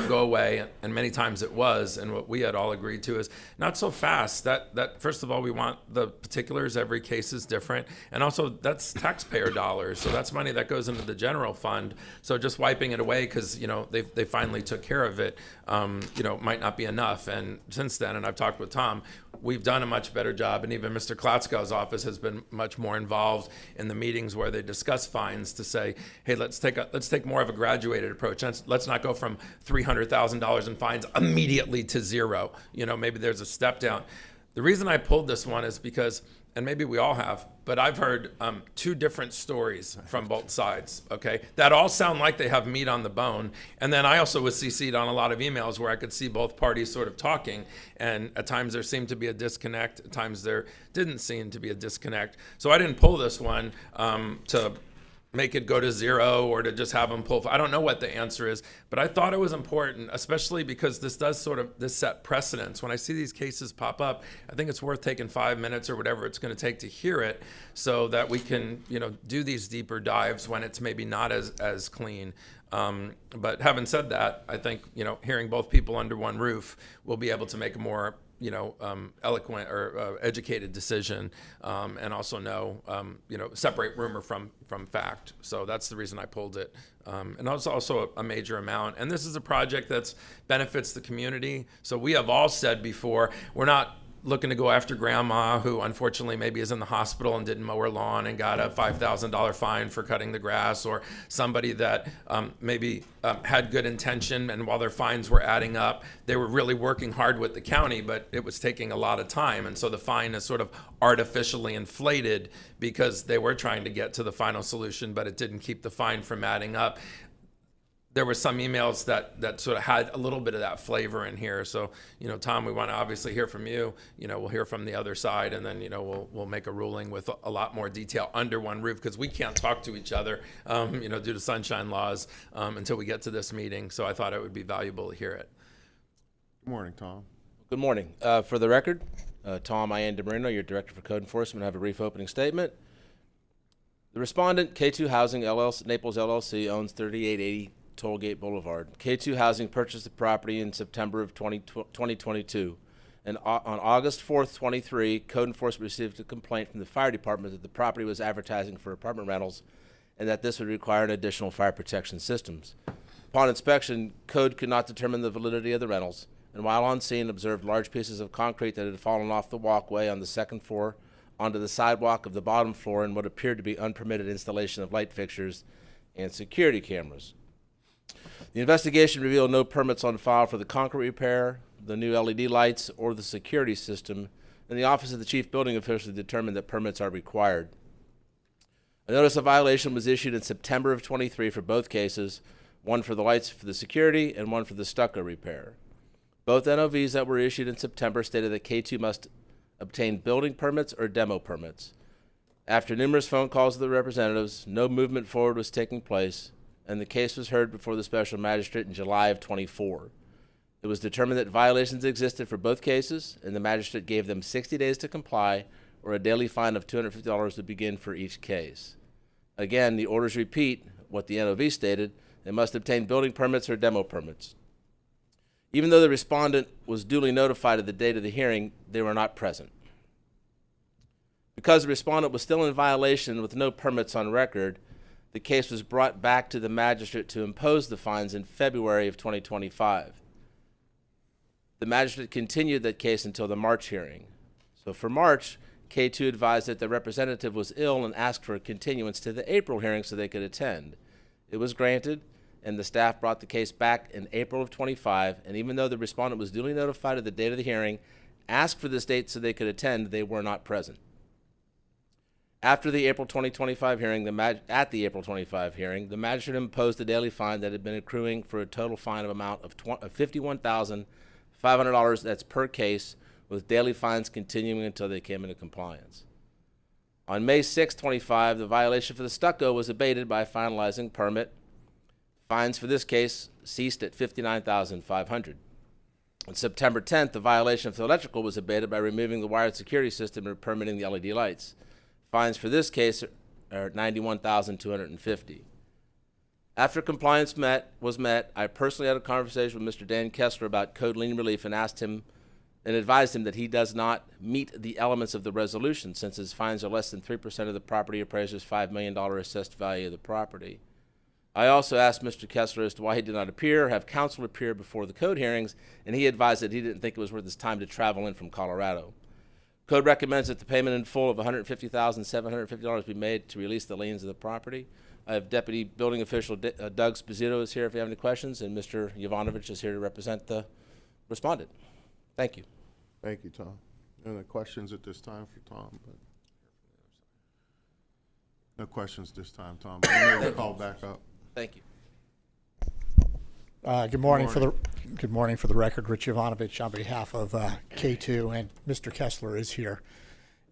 [SPEAKER 4] go away." And many times it was. And what we had all agreed to is not so fast. That first of all, we want the particulars. Every case is different, and also that's taxpayer dollars, so that's money that goes into the general fund. So just wiping it away because they finally took care of it, might not be enough. And since then, and I've talked with Tom, we've done a much better job, and even Mr. Klotzkow's office has been much more involved in the meetings where they discuss fines to say, hey, let's take more of a graduated approach. Let's not go from $300,000 in fines immediately to zero. Maybe there's a step down. The reason I pulled this one is because, and maybe we all have, but I've heard 2 different stories from both sides, okay, that all sound like they have meat on the bone. And then I also was CC'd on a lot of emails where I could see both parties sort of talking, and at times there seemed to be a disconnect, at times there didn't seem to be a disconnect. So I didn't pull this one to make it go to zero or to just have them pull. I don't know what the answer is, but I thought it was important, especially because this does this set precedence. When I see these cases pop up, I think it's worth taking 5 minutes or whatever it's going to take to hear it, so that we can, do these deeper dives when it's maybe not as clean. But having said that, I think, hearing both people under one roof, we'll be able to make a more eloquent or educated decision, and also know, separate rumor from fact. So that's the reason I pulled it. And it's also a major amount. And this is a project that benefits the community. So we have all said before, we're not looking to go after grandma who unfortunately maybe is in the hospital and didn't mow her lawn and got a $5,000 fine for cutting the grass, or somebody that maybe had good intention, and while their fines were adding up, they were really working hard with the county, but it was taking a lot of time, and so the fine is sort of artificially inflated because they were trying to get to the final solution, but it didn't keep the fine from adding up. There were some emails that sort of had a little bit of that flavor in here. So, Tom, we want to obviously hear from you. We'll hear from the other side, and then, we'll make a ruling with a lot more detail under one roof, because we can't talk to each other, due to sunshine laws, until we get to this meeting. So I thought it would be valuable to hear it.
[SPEAKER 6] Good morning, Tom.
[SPEAKER 17] Good morning. For the record, Tom Ian DeMarino, your Director for Code Enforcement, I have a brief opening statement. The respondent, K2 Housing LLC, Naples LLC, owns 3880 Tollgate Boulevard. K2 Housing purchased the property in September of 2022. And on August 4th, 23, Code Enforcement received a complaint from the fire department that the property was advertising for apartment rentals and that this would require an additional fire protection systems. Upon inspection, Code could not determine the validity of the rentals, and while on scene, observed large pieces of concrete that had fallen off the walkway on the second floor onto the sidewalk of the bottom floor, and what appeared to be unpermitted installation of light fixtures and security cameras. The investigation revealed no permits on file for the concrete repair, the new LED lights, or the security system, and the Office of the Chief Building Official determined that permits are required. A notice of violation was issued in September of 23 for both cases, one for the lights for the security and one for the stucco repair. Both NOVs that were issued in September stated that K2 must obtain building permits or demo permits. After numerous phone calls to the representatives, no movement forward was taking place, and the case was heard before the special magistrate in July of 24. It was determined that violations existed for both cases, and the magistrate gave them 60 days to comply, or a daily fine of $250 would begin for each case. Again, the orders repeat what the NOV stated: they must obtain building permits or demo permits. Even though the respondent was duly notified of the date of the hearing, they were not present. Because the respondent was still in violation with no permits on record, the case was brought back to the magistrate to impose the fines in February of 2025. The magistrate continued that case until the March hearing. So for March, K2 advised that the representative was ill and asked for a continuance to the April hearing so they could attend. It was granted, and the staff brought the case back in April of 25, and even though the respondent was duly notified of the date of the hearing, asked for this date so they could attend, they were not present. After the April 2025 hearing, the magistrate imposed a daily fine that had been accruing for a total fine of amount of $51,500. That's per case, with daily fines continuing until they came into compliance. On May 6, 25, the violation for the stucco was abated by finalizing permit. Fines for this case ceased at $59,500. On September 10th, the violation for the electrical was abated by removing the wired security system and permitting the LED lights. Fines for this case are $91,250. After compliance was met, I personally had a conversation with Mr. Dan Kessler about code lien relief and advised him that he does not meet the elements of the resolution since his fines are less than 3% of the property appraiser's $5 million assessed value of the property. I also asked Mr. Kessler as to why he did not appear or have counsel appear before the code hearings, and he advised that he didn't think it was worth his time to travel in from Colorado. Code recommends that the payment in full of $150,750 be made to release the liens of the property. I have Deputy Building Official Doug Sposito is here if you have any questions, and Mr. Jovanovic is here to represent the respondent. Thank you.
[SPEAKER 6] Thank you, Tom. Any questions at this time for Tom? But no questions this time, Tom. You may call back up.
[SPEAKER 17] Thank you.
[SPEAKER 18] Good morning. Good morning for the record. Rich Jovanovic on behalf of K2, and Mr. Kessler is here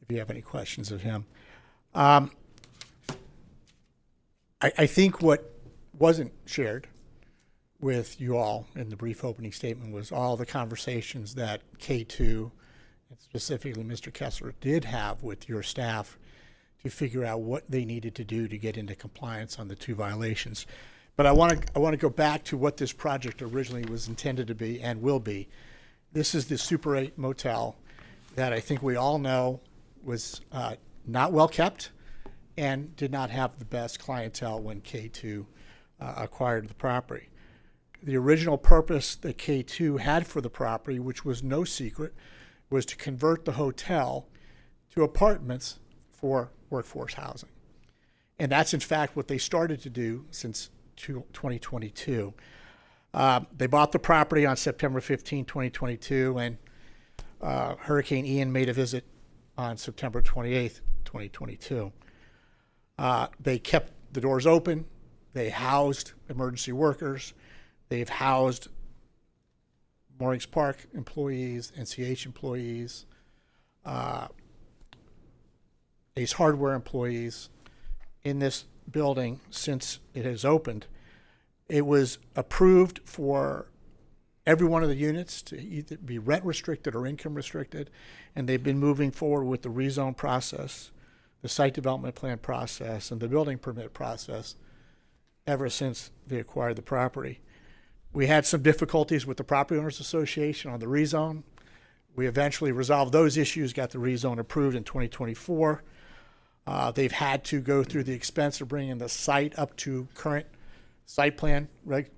[SPEAKER 18] if you have any questions of him. I think what wasn't shared with you all in the brief opening statement was all the conversations that K2, and specifically Mr. Kessler, did have with your staff to figure out what they needed to do to get into compliance on the two violations. But I want to go back to what this project originally was intended to be and will be. This is the Super 8 motel that I think we all know was not well kept and did not have the best clientele when K2 acquired the property. The original purpose that K2 had for the property, which was no secret, was to convert the hotel to apartments for workforce housing. And that's in fact what they started to do since 2022. They bought the property on September 15, 2022, and Hurricane Ian made a visit on September 28th, 2022. They kept the doors open. They housed emergency workers. They've housed Moorings Park employees, NCH employees, Ace Hardware employees in this building since it has opened. It was approved for every one of the units to either be rent restricted or income restricted, and they've been moving forward with the rezone process, the site development plan process, and the building permit process ever since they acquired the property. We had some difficulties with the Property Owners Association on the rezone. We eventually resolved those issues, got the rezone approved in 2024. They've had to go through the expense of bringing the site up to current site plan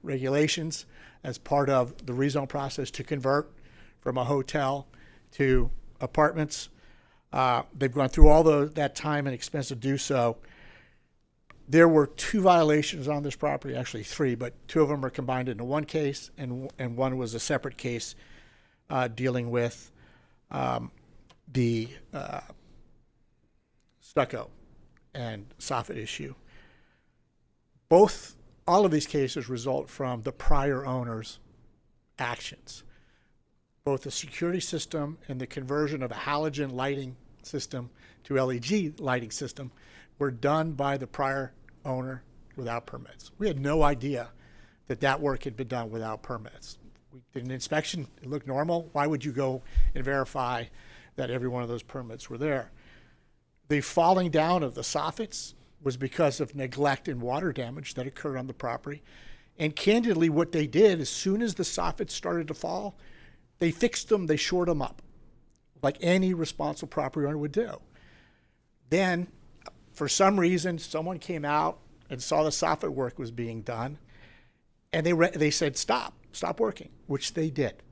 [SPEAKER 18] regulations as part of the rezone process to convert from a hotel to apartments. They've gone through all that time and expense to do so. There were 2 violations on this property, actually 3, but 2 of them are combined into one case, and one was a separate case dealing with the stucco and soffit issue. All of these cases result from the prior owner's actions. Both the security system and the conversion of a halogen lighting system to LED lighting system were done by the prior owner without permits. We had no idea that work had been done without permits. We did an inspection, it looked normal. Why would you go and verify that every one of those permits were there? The falling down of the soffits was because of neglect and water damage that occurred on the property. And candidly, what they did, as soon as the soffits started to fall, they fixed them, they shored them up, like any responsible property owner would do. Then, for some reason, someone came out and saw the soffit work was being done, and they said, stop working, which they did.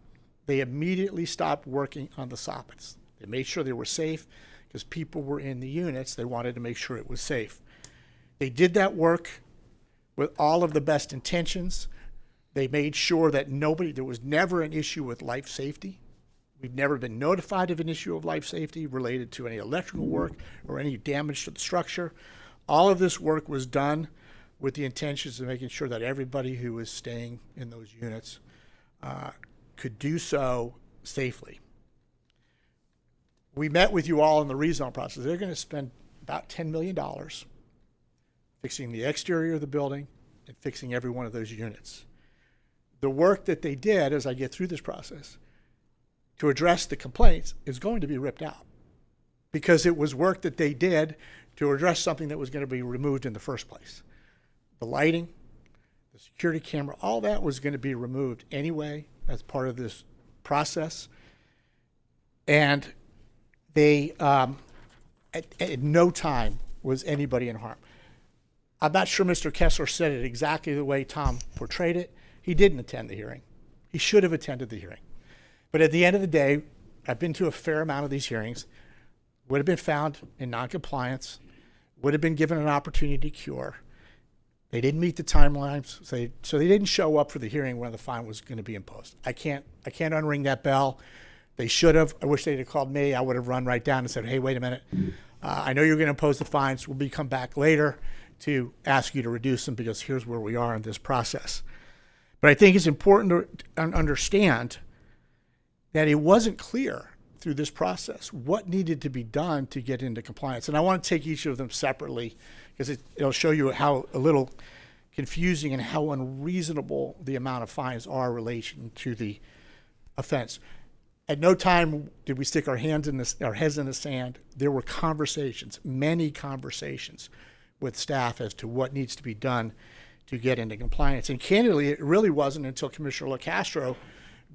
[SPEAKER 18] They immediately stopped working on the soffits. They made sure they were safe because people were in the units. They wanted to make sure it was safe. They did that work with all of the best intentions. They made sure that there was never an issue with life safety. We've never been notified of an issue of life safety related to any electrical work or any damage to the structure. All of this work was done with the intentions of making sure that everybody who was staying in those units could do so safely. We met with you all in the rezone process. They're going to spend about $10 million fixing the exterior of the building and fixing every one of those units. The work that they did, as I get through this process, to address the complaints is going to be ripped out because it was work that they did to address something that was going to be removed in the first place. The lighting, the security camera, all that was going to be removed anyway as part of this process. And they, at no time was anybody in harm. I'm not sure Mr. Kessler said it exactly the way Tom portrayed it. He didn't attend the hearing. He should have attended the hearing. But at the end of the day, I've been to a fair amount of these hearings, would have been found in noncompliance, would have been given an opportunity to cure. They didn't meet the timelines, so they didn't show up for the hearing when the fine was going to be imposed. I can't unring that bell. They should have. I wish they'd have called me. I would have run right down and said, hey, wait a minute. I know you're going to impose the fines. We'll come back later to ask you to reduce them because here's where we are in this process. But I think it's important to understand that it wasn't clear through this process what needed to be done to get into compliance. And I want to take each of them separately because it'll show you how a little confusing and how unreasonable the amount of fines are in relation to the offense. At no time did we stick our heads in the sand. There were conversations, many conversations with staff as to what needs to be done to get into compliance. And candidly, it really wasn't until Commissioner LaCastro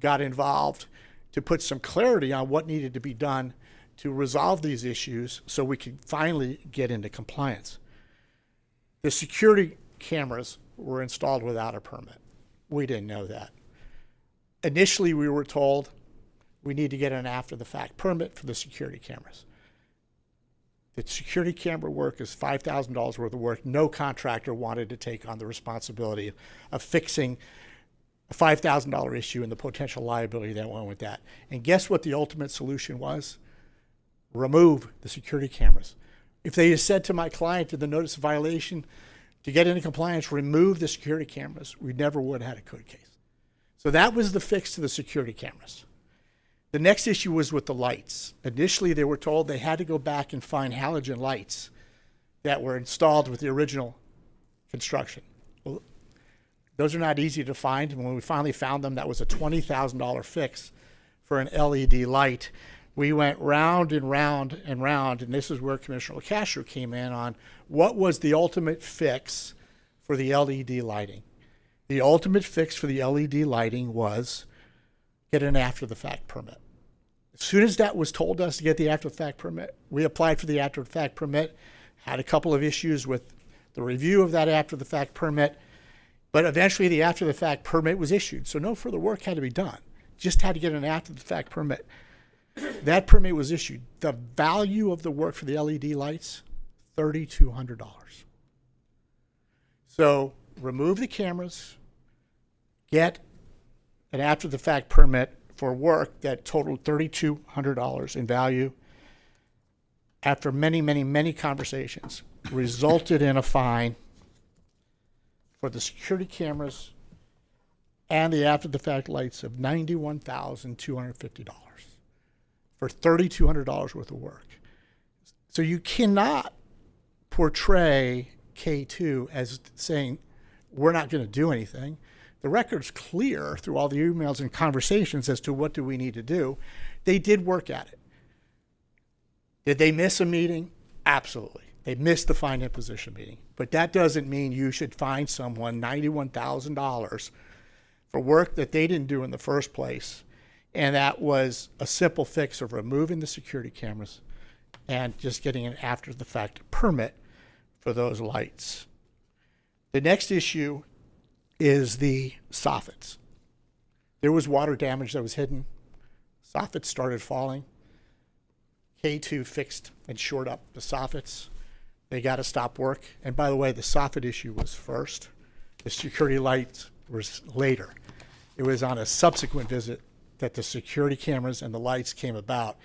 [SPEAKER 18] got involved to put some clarity on what needed to be done to resolve these issues so we could finally get into compliance. The security cameras were installed without a permit. We didn't know that. Initially, we were told we need to get an after-the-fact permit for the security cameras. The security camera work is $5,000 worth of work. No contractor wanted to take on the responsibility of fixing a $5,000 issue and the potential liability that went with that. And guess what the ultimate solution was? Remove the security cameras. If they had said to my client in the notice of violation, to get into compliance, remove the security cameras, we never would have had a code case. So that was the fix to the security cameras. The next issue was with the lights. Initially, they were told they had to go back and find halogen lights that were installed with the original construction. Well, those are not easy to find. And when we finally found them, that was a $20,000 fix for an LED light. We went round and round and round, and this is where Commissioner LeCastro came in on what was the ultimate fix for the LED lighting. The ultimate fix for the LED lighting was get an after-the-fact permit. As soon as that was told us to get the after-the-fact permit, we applied for the after-the-fact permit, had a couple of issues with the review of that after-the-fact permit, but eventually the after-the-fact permit was issued, so no further work had to be done. Just had to get an after-the-fact permit. That permit was issued. The value of the work for the LED lights, $3,200. So remove the cameras, get an after-the-fact permit for work that totaled $3,200 in value. After many, many, many conversations, resulted in a fine for the security cameras and the after-the-fact lights of $91,250 for $3,200 worth of work. So you cannot portray K2 as saying, we're not going to do anything. The record's clear through all the emails and conversations as to what do we need to do. They did work at it. Did they miss a meeting? Absolutely. They missed the fine imposition meeting. But that doesn't mean you should fine someone $91,000 for work that they didn't do in the first place. And that was a simple fix of removing the security cameras and just getting an after-the-fact permit for those lights. The next issue is the soffits. There was water damage that was hidden. Soffits started falling. K2 fixed and shored up the soffits. They got to stop work. And by the way, the soffit issue was first. The security lights was later. It was on a subsequent visit that the security cameras and the lights came about.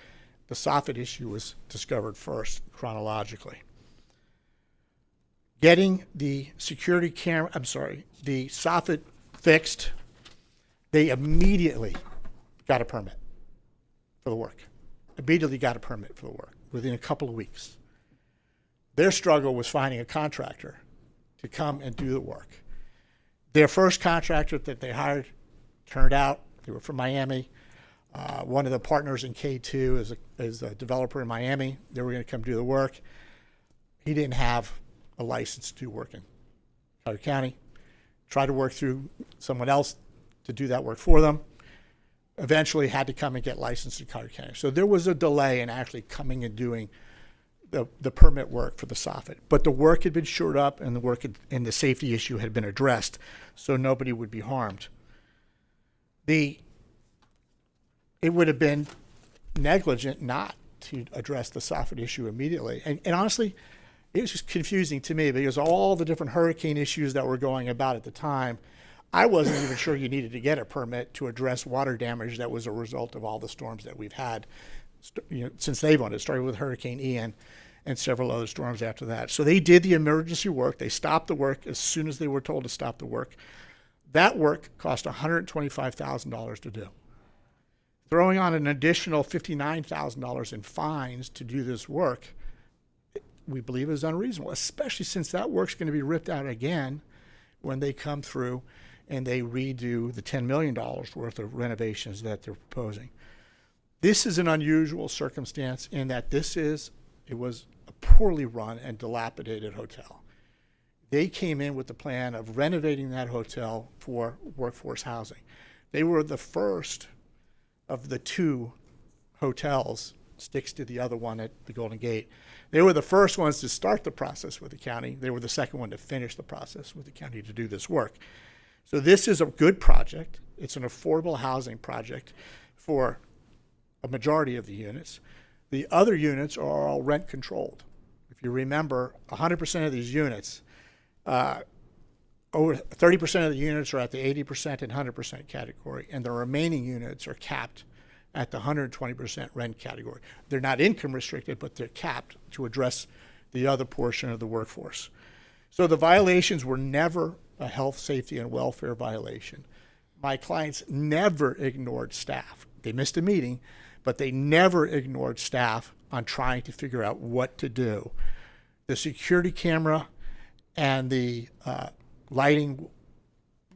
[SPEAKER 18] The soffit issue was discovered first chronologically. Getting the security camera, the soffit fixed, they immediately got a permit for the work. Immediately got a permit for the work within a couple of weeks. Their struggle was finding a contractor to come and do the work. Their first contractor that they hired turned out, they were from Miami. One of the partners in K2 is a developer in Miami. They were going to come do the work. He didn't have a license to do work in Collier County. Tried to work through someone else to do that work for them. Eventually had to come and get licensed in Collier County. So there was a delay in actually coming and doing the permit work for the soffit. But the work had been shored up and and the safety issue had been addressed, so nobody would be harmed. It would have been negligent not to address the soffit issue immediately. And honestly, it was just confusing to me because all the different hurricane issues that were going about at the time, I wasn't even sure you needed to get a permit to address water damage that was a result of all the storms that we've had since they've owned it. It started with Hurricane Ian and several other storms after that. So they did the emergency work. They stopped the work as soon as they were told to stop the work. That work cost $125,000 to do. Throwing on an additional $59,000 in fines to do this work, we believe is unreasonable, especially since that work's going to be ripped out again when they come through and they redo the $10 million worth of renovations that they're proposing. This is an unusual circumstance in that it was a poorly run and dilapidated hotel. They came in with the plan of renovating that hotel for workforce housing. They were the first of the two hotels sticks to the other one at the Golden Gate. They were the first ones to start the process with the county. They were the second one to finish the process with the county to do this work. So this is a good project. It's an affordable housing project for a majority of the units. The other units are all rent controlled. If you remember, 100% of these units, over 30% of the units are at the 80% and 100% category, and the remaining units are capped at the 120% rent category. They're not income restricted, but they're capped to address the other portion of the workforce. So the violations were never a health, safety, and welfare violation. My clients never ignored staff. They missed a meeting, but they never ignored staff on trying to figure out what to do. The security camera and the lighting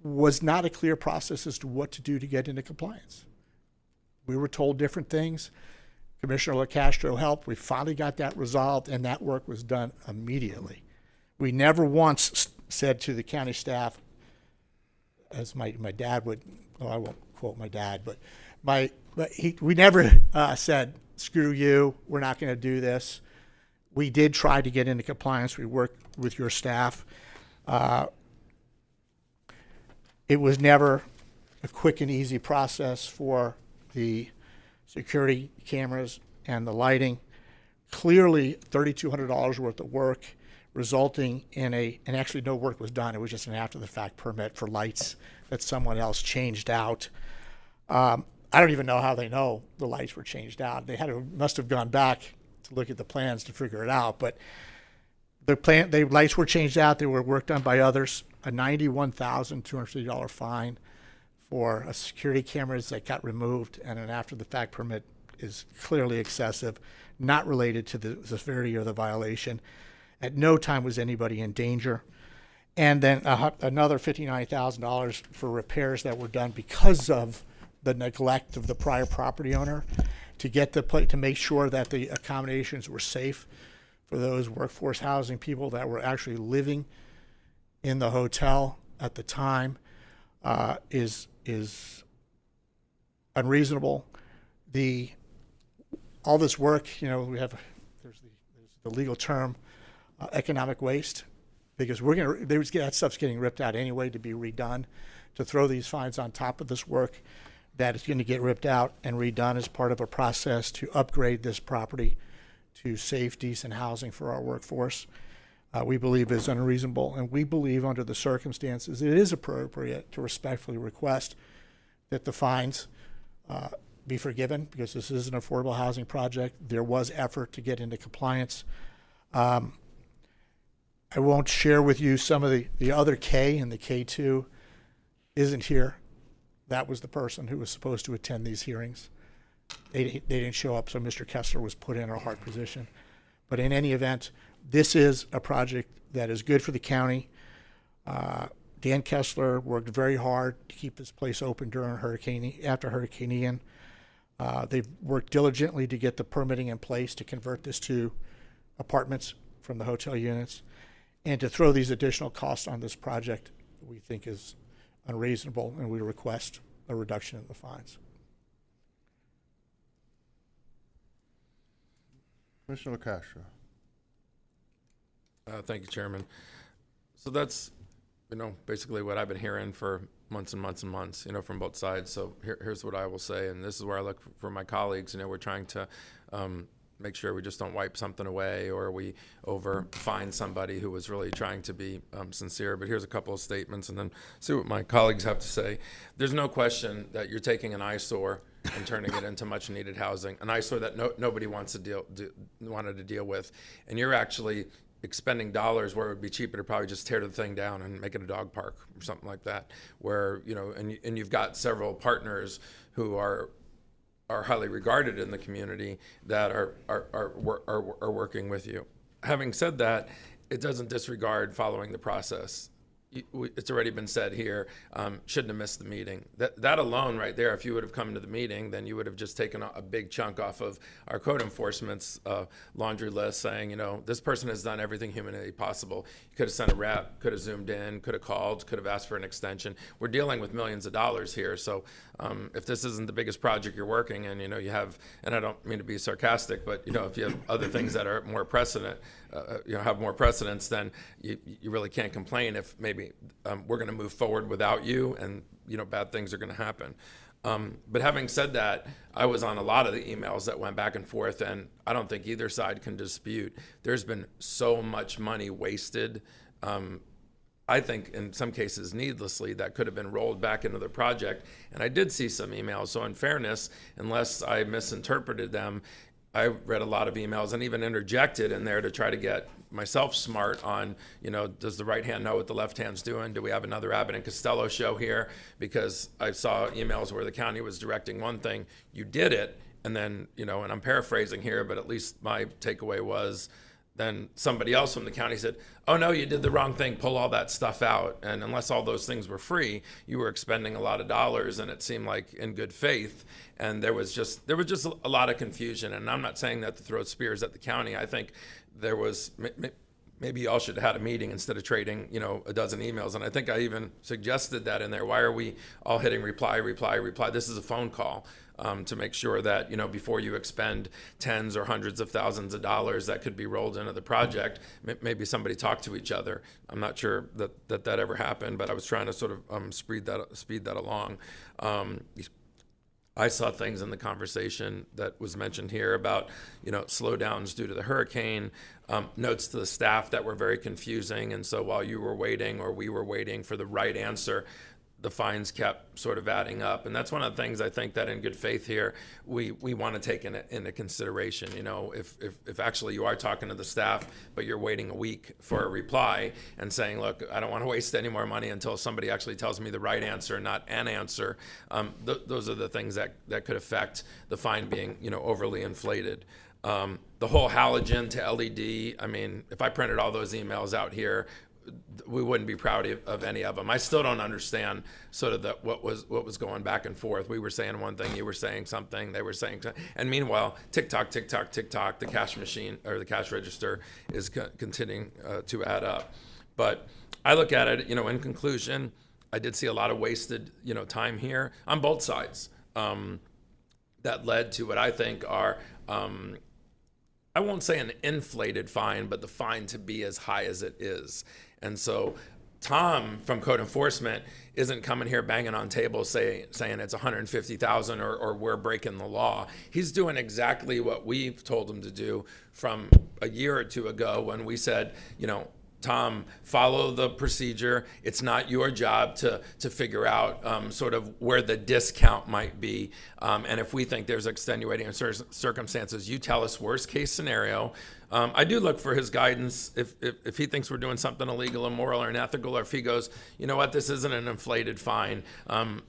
[SPEAKER 18] was not a clear process as to what to do to get into compliance. We were told different things. Commissioner LaCastro helped. We finally got that resolved, and that work was done immediately. We never once said to the county staff, as my dad would, well, I won't quote my dad, but we never said, screw you, we're not going to do this. We did try to get into compliance. We worked with your staff. It was never a quick and easy process for the security cameras and the lighting. Clearly $3,200 worth of work, resulting in and actually no work was done. It was just an after-the-fact permit for lights that someone else changed out. I don't even know how they know the lights were changed out. They must have gone back to look at the plans to figure it out. But the lights were changed out. They were work done by others. A $91,250 fine for a security cameras that got removed, and an after-the-fact permit is clearly excessive, not related to the severity of the violation. At no time was anybody in danger. And then another $59,000 for repairs that were done because of the neglect of the prior property owner to make sure that the accommodations were safe for those workforce housing people that were actually living in the hotel at the time is unreasonable. All this work, there's the legal term, economic waste, because that stuff's getting ripped out anyway to be redone. To throw these fines on top of this work that is going to get ripped out and redone as part of a process to upgrade this property to safe, decent housing for our workforce, we believe is unreasonable. And we believe under the circumstances it is appropriate to respectfully request that the fines be forgiven, because this is an affordable housing project. There was effort to get into compliance. I won't share with you some of the other K, and the K2 isn't here. That was the person who was supposed to attend these hearings. They didn't show up, so Mr. Kessler was put in a hard position. But in any event, this is a project that is good for the county. Dan Kessler worked very hard to keep this place open after Hurricane Ian. They've worked diligently to get the permitting in place to convert this to apartments from the hotel units. And to throw these additional costs on this project, we think is unreasonable, and we request a reduction in the fines.
[SPEAKER 6] Commissioner LaCastro.
[SPEAKER 4] Thank you, Chairman. So that's, basically what I've been hearing for months and months and months, from both sides. So here's what I will say, and this is where I look for my colleagues. We're trying to make sure we just don't wipe something away or we over-fine somebody who was really trying to be sincere. But here's a couple of statements, and then see what my colleagues have to say. There's no question that you're taking an eyesore and turning it into much-needed housing, an eyesore that nobody wanted to deal with, and you're actually expending dollars where it would be cheaper to probably just tear the thing down and make it a dog park or something like that, where and you've got several partners who are highly regarded in the community that are working with you. Having said that, it doesn't disregard following the process. it's already been said here, shouldn't have missed the meeting. That alone right there, if you would have come to the meeting, then you would have just taken a big chunk off of our code enforcement's laundry list saying, you know, this person has done everything humanly possible. You could have sent a rep, could have zoomed in, could have called, could have asked for an extension. We're dealing with millions of dollars here. So if this isn't the biggest project you're working and, you know, you have, and I don't mean to be sarcastic, but, you know, if you have other things that are more precedent, you know, have more precedence, then you really can't complain if maybe we're going to move forward without you, and you know, bad things are going to happen. But having said that, I was on a lot of the emails that went back and forth, and I don't think either side can dispute there's been so much money wasted. I think in some cases needlessly, that could have been rolled back into the project. And I did see some emails. So in fairness, unless I misinterpreted them, I read a lot of emails and even interjected in there to try to get myself smart on, you know, does the right hand know what the left hand's doing? Do we have another Abbott and Costello show here? Because I saw emails where the county was directing one thing, you did it, and then, you know, and I'm paraphrasing here, but at least my takeaway was then somebody else from the county said, oh no, you did the wrong thing, pull all that stuff out. And unless all those things were free, you were expending a lot of dollars, and it seemed like in good faith. And there was just a lot of confusion. And I'm not saying that to throw spears at the county. I think there was, maybe y'all should have had a meeting instead of trading, you know, a dozen emails. And I think I even suggested that in there. Why are we all hitting reply, reply, reply? This is a phone call. To make sure that, you know, before you expend tens or hundreds of thousands of dollars that could be rolled into the project, maybe somebody talk to each other. I'm not sure that ever happened, but I was trying to sort of speed that along. I saw things in the conversation that was mentioned here about, you know, slowdowns due to the hurricane, notes to the staff that were very confusing. And so while you were waiting or we were waiting for the right answer, the fines kept sort of adding up. And that's one of the things I think that in good faith here, we want to take into consideration. You know, if actually you are talking to the staff, but you're waiting a week for a reply and saying, look, I don't want to waste any more money until somebody actually tells me the right answer, not an answer. Those are the things that could affect the fine being, you know, overly inflated. The whole halogen to LED, I mean, if I printed all those emails out here, we wouldn't be proud of any of them. I still don't understand sort of what was going back and forth. We were saying one thing, you were saying something, they were saying something. And meanwhile, tick tock, the cash machine or the cash register is continuing to add up. But I look at it, you know, in conclusion, I did see a lot of wasted, you know, time here on both sides that led to what I think are I won't say an inflated fine, but the fine to be as high as it is. And so Tom from Code Enforcement isn't coming here banging on tables saying it's 150,000 or we're breaking the law. He's doing exactly what we've told him to do from a year or two ago when we said, you know, Tom, follow the procedure. It's not your job to figure out sort of where the discount might be. And if we think there's extenuating circumstances, you tell us worst case scenario. I do look for his guidance if he thinks we're doing something illegal, immoral, or unethical, or if he goes, you know what, this isn't an inflated fine.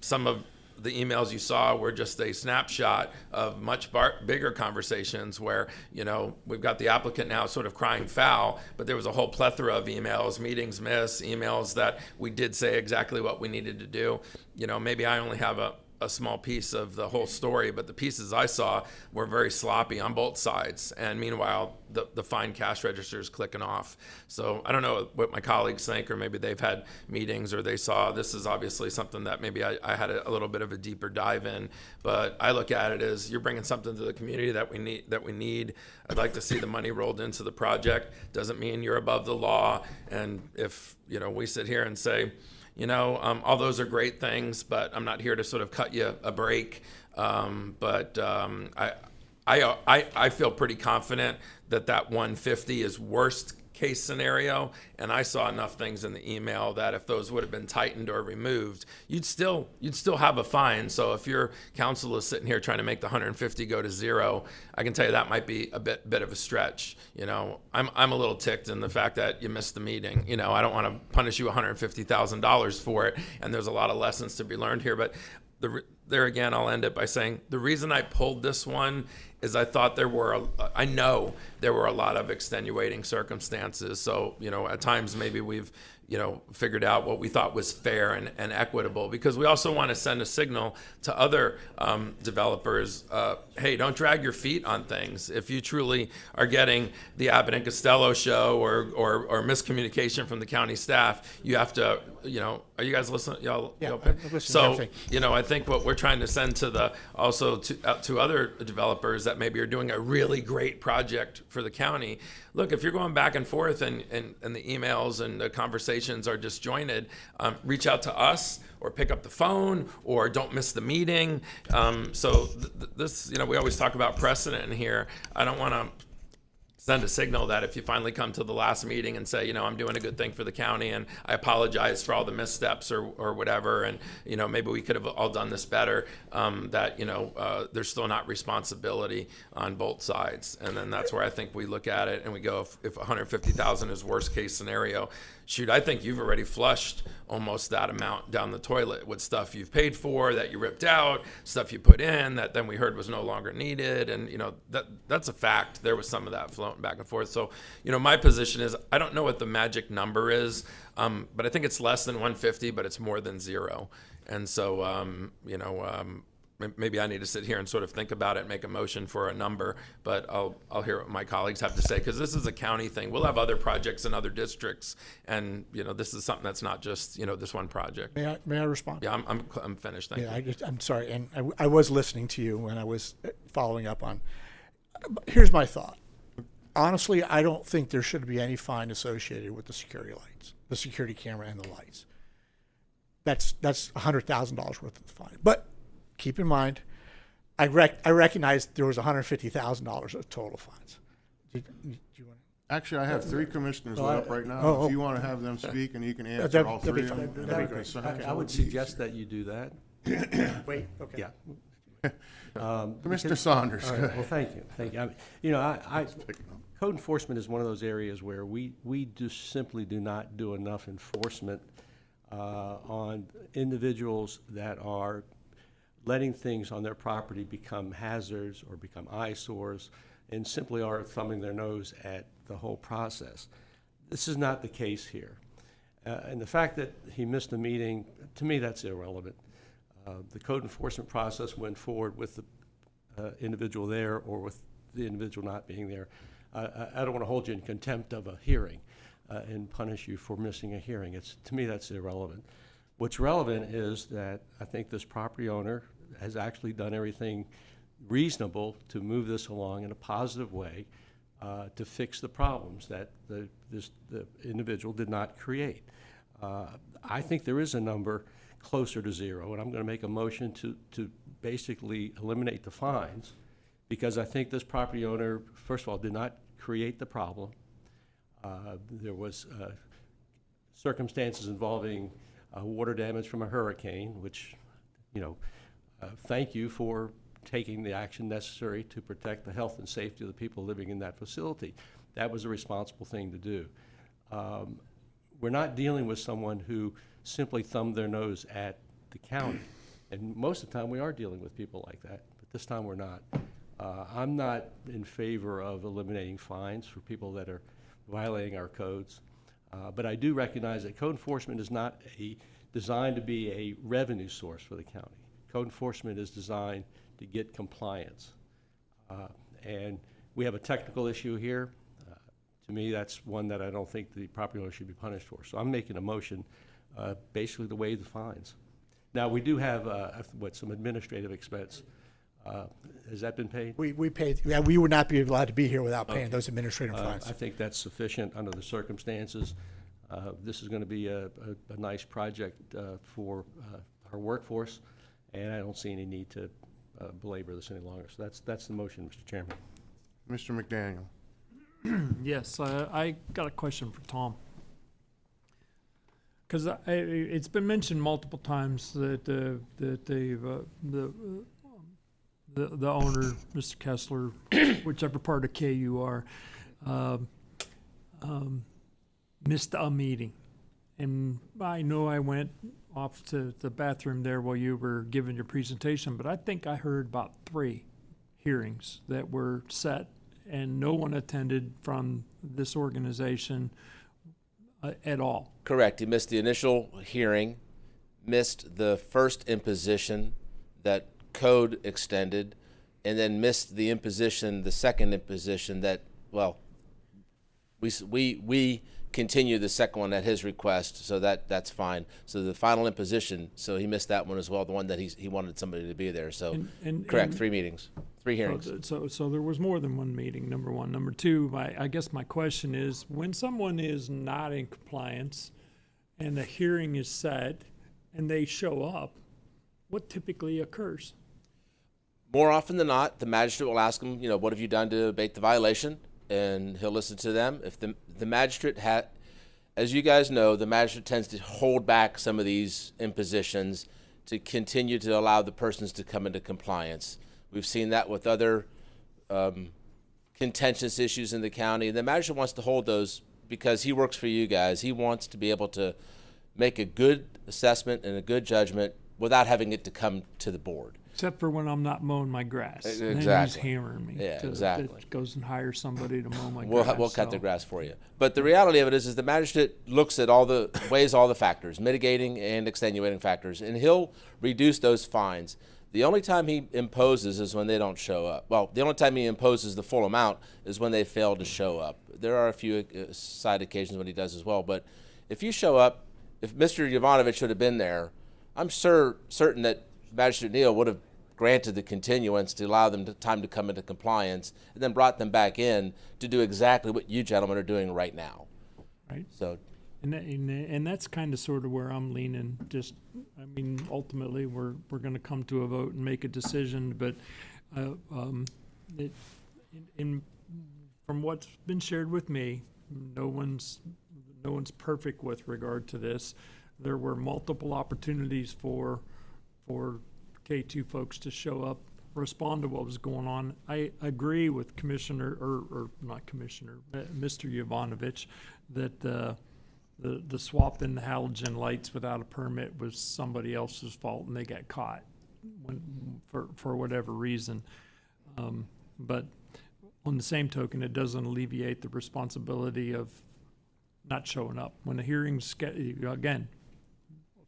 [SPEAKER 4] Some of the emails you saw were just a snapshot of much bigger conversations where, you know, we've got the applicant now sort of crying foul, but there was a whole plethora of emails, meetings missed, emails that we did say exactly what we needed to do. You know, maybe I only have a small piece of the whole story, but the pieces I saw were very sloppy on both sides. And meanwhile, the fine cash register is clicking off. So I don't know what my colleagues think, or maybe they've had meetings or they saw this is obviously something that maybe I had a little bit of a deeper dive in. But I look at it as you're bringing something to the community that we need. I'd like to see the money rolled into the project. Doesn't mean you're above the law. And if, you know, we sit here and say, you know, all those are great things, but I'm not here to sort of cut you a break. I feel pretty confident that 150 is worst case scenario, and I saw enough things in the email that if those would have been tightened or removed, you'd still have a fine. So if your counsel is sitting here trying to make the 150 go to zero, I can tell you that might be a bit of a stretch. You know, I'm a little ticked in the fact that you missed the meeting. You know, I don't want to punish you $150,000 for it, and there's a lot of lessons to be learned here. But there again, I'll end it by saying the reason I pulled this one is I thought I know there were a lot of extenuating circumstances. So, at times maybe we've, figured out what we thought was fair and equitable, because we also want to send a signal to other developers, hey, don't drag your feet on things. If you truly are getting the Abbott and Costello show or miscommunication from the county staff, you have to, are you guys listening? Y'all,
[SPEAKER 18] Yeah,
[SPEAKER 4] okay?
[SPEAKER 18] I'm listening to
[SPEAKER 4] So,
[SPEAKER 18] everything.
[SPEAKER 4] I think what we're trying to send to to other developers that maybe are doing a really great project for the county. Look, if you're going back and forth and the emails and the conversations are disjointed, reach out to us or pick up the phone or don't miss the meeting. This, we always talk about precedent in here. I don't want to send a signal that if you finally come to the last meeting and say, I'm doing a good thing for the county and I apologize for all the missteps or whatever, and maybe we could have all done this better, that there's still not responsibility on both sides. And then that's where I think we look at it and we go, if 150,000 is worst case scenario, shoot, I think you've already flushed almost that amount down the toilet with stuff you've paid for that you ripped out, stuff you put in that then we heard was no longer needed. And, that's a fact. There was some of that floating back and forth. So, my position is I don't know what the magic number is, but I think it's less than 150, but it's more than zero. And so, maybe I need to sit here and sort of think about it, make a motion for a number, but I'll hear what my colleagues have to say, because this is a county thing. We'll have other projects in other districts, and this is something that's not just this one project.
[SPEAKER 18] May I respond?
[SPEAKER 4] Yeah, I'm finished. Thank you.
[SPEAKER 18] I'm sorry, and I was listening to you when I was following up on. Here's my thought. Honestly, I don't think there should be any fine associated with the security lights, the security camera and the lights. That's $100,000 worth of the fine. But keep in mind, I recognize there was $150,000 of total fines. Do you want to?
[SPEAKER 6] Actually, I have three commissioners up right now.
[SPEAKER 18] Oh,
[SPEAKER 6] if you want to have them speak and you can answer
[SPEAKER 18] that'd
[SPEAKER 6] all
[SPEAKER 18] be
[SPEAKER 6] three.
[SPEAKER 18] fine. That'd be great.
[SPEAKER 8] I would suggest that you do that.
[SPEAKER 18] Wait, okay.
[SPEAKER 8] Yeah.
[SPEAKER 6] Mr. Saunders.
[SPEAKER 8] All right, well, thank you. Code enforcement is one of those areas where we just simply do not do enough enforcement on individuals that are letting things on their property become hazards or become eyesores and simply are thumbing their nose at the whole process. This is not the case here. And the fact that he missed a meeting, to me, that's irrelevant. The code enforcement process went forward with the individual there or with the individual not being there. I don't want to hold you in contempt of a hearing and punish you for missing a hearing. To me, that's irrelevant. What's relevant is that I think this property owner has actually done everything reasonable to move this along in a positive way to fix the problems that the individual did not create. I think there is a number closer to zero, and I'm going to make a motion to basically eliminate the fines, because I think this property owner, first of all, did not create the problem. There was circumstances involving water damage from a hurricane, which, thank you for taking the action necessary to protect the health and safety of the people living in that facility. That was a responsible thing to do. We're not dealing with someone who simply thumbed their nose at the county. And most of the time we are dealing with people like that, but this time we're not. I'm not in favor of eliminating fines for people that are violating our codes. But I do recognize that code enforcement is not designed to be a revenue source for the county. Code enforcement is designed to get compliance. And we have a technical issue here. To me, that's one that I don't think the property owner should be punished for. So I'm making a motion basically to waive the fines. Now, we do have, some administrative expense. Has that been paid?
[SPEAKER 18] We paid. Yeah, we would not be allowed to be here without paying those administrative fines.
[SPEAKER 8] I think that's sufficient under the circumstances. This is going to be a nice project for our workforce, and I don't see any need to belabor this any longer. So that's the motion, Mr. Chairman.
[SPEAKER 6] Mr. McDaniel.
[SPEAKER 16] Yes, I got a question for Tom. Because it's been mentioned multiple times that the owner, Mr. Kessler, whichever part of K you are, missed a meeting. And I know I went off to the bathroom there while you were giving your presentation, but I think I heard about 3 hearings that were set, and no one attended from this organization at all.
[SPEAKER 17] Correct. He missed the initial hearing, missed the first imposition that code extended, and then missed the imposition, the second imposition that, well, we continue the second one at his request, so that's fine. So the final imposition, so he missed that one as well, the one that he wanted somebody to be there. So correct, 3 meetings, 3 hearings.
[SPEAKER 16] So there was more than one meeting, number one. Number two, I guess my question is, when someone is not in compliance and the hearing is set and they show up, what typically occurs?
[SPEAKER 17] More often than not, the magistrate will ask him, what have you done to abate the violation? And he'll listen to them. If the magistrate as you guys know, the magistrate tends to hold back some of these impositions to continue to allow the persons to come into compliance. We've seen that with other contentious issues in the county. The magistrate wants to hold those because he works for you guys. He wants to be able to make a good assessment and a good judgment without having it to come to the board.
[SPEAKER 16] Except for when I'm not mowing my grass.
[SPEAKER 17] Exactly.
[SPEAKER 16] Then he's hammering me.
[SPEAKER 17] Yeah, exactly.
[SPEAKER 16] Goes and hires somebody to mow my grass.
[SPEAKER 17] We'll cut the grass for you. But the reality of it is the magistrate looks at weighs all the factors, mitigating and extenuating factors, and he'll reduce those fines. The only time he imposes is when they don't show up. Well, the only time he imposes the full amount is when they fail to show up. There are a few side occasions when he does as well. But if you show up, if Mr. Jovanovich should have been there, I'm certain that Magistrate Neal would have granted the continuance to allow them time to come into compliance, and then brought them back in to do exactly what you gentlemen are doing right now.
[SPEAKER 16] Right.
[SPEAKER 17] So,
[SPEAKER 16] and that's kind of sort of where I'm leaning. Ultimately, we're going to come to a vote and make a decision. But from what's been shared with me, no one's perfect with regard to this. There were multiple opportunities for K2 folks to show up, respond to what was going on. I agree with Mr. Jovanovich that the swap in the halogen lights without a permit was somebody else's fault and they got caught for whatever reason. But on the same token, it doesn't alleviate the responsibility of not showing up. When the hearing's, again,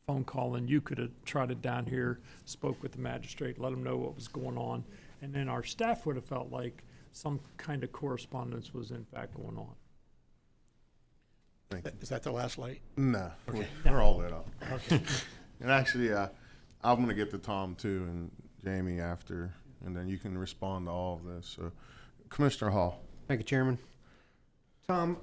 [SPEAKER 16] phone call, and you could have trotted down here, spoke with the magistrate, let them know what was going on, and then our staff would have felt like some kind of correspondence was in fact going on.
[SPEAKER 18] Is that the last light?
[SPEAKER 6] No,
[SPEAKER 18] Okay.
[SPEAKER 6] we're all lit up.
[SPEAKER 18] Okay.
[SPEAKER 6] And actually, I'm going to get to Tom too and Jamie after, and then you can respond to all of this. So, Commissioner Hall.
[SPEAKER 9] Thank you, Chairman. Tom,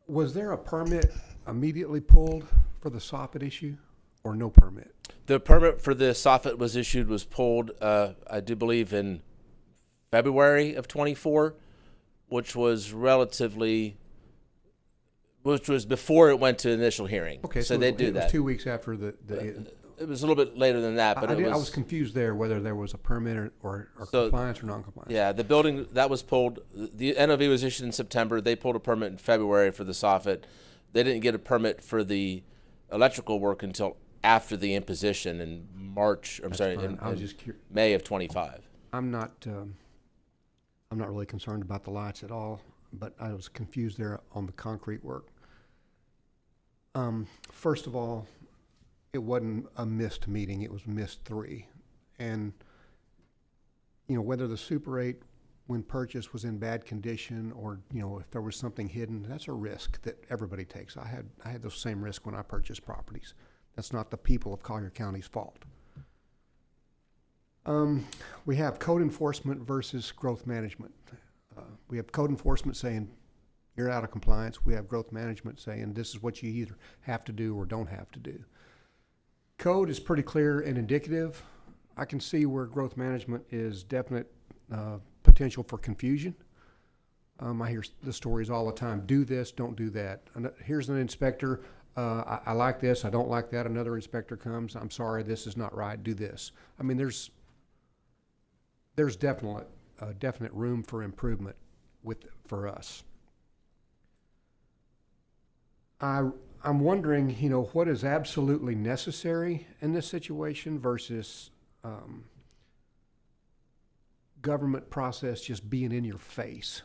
[SPEAKER 9] was there a permit immediately pulled for the soffit issue, or no permit?
[SPEAKER 17] The permit for the soffit was pulled, I do believe, in February of 24, which was before it went to initial hearing.
[SPEAKER 9] Okay,
[SPEAKER 17] so they do
[SPEAKER 9] it
[SPEAKER 17] that.
[SPEAKER 9] was 2 weeks after the
[SPEAKER 17] it was a little bit later than that, but
[SPEAKER 9] I was confused there whether there was a permit or compliance or non-compliance.
[SPEAKER 17] Yeah, the building that was pulled, the NOV was issued in September. They pulled a permit in February for the soffit. They didn't get a permit for the electrical work until after the imposition in March. I'm sorry, in May of 25.
[SPEAKER 9] I'm not really concerned about the lights at all, but I was confused there on the concrete work. First of all, it wasn't a missed meeting, it was missed 3. And, whether the Super 8, when purchased, was in bad condition or, if there was something hidden, that's a risk that everybody takes. I had those same risks when I purchased properties. That's not the people of Collier County's fault. We have code enforcement versus growth management. We have code enforcement saying you're out of compliance. We have growth management saying this is what you either have to do or don't have to do. Code is pretty clear and indicative. I can see where growth management is definite potential for confusion. I hear the stories all the time. Do this, don't do that. And here's an inspector. I like this. I don't like that. Another inspector comes. I'm sorry, this is not right. Do this. I mean, there's definite room for improvement for us. I'm wondering, what is absolutely necessary in this situation versus government process just being in your face.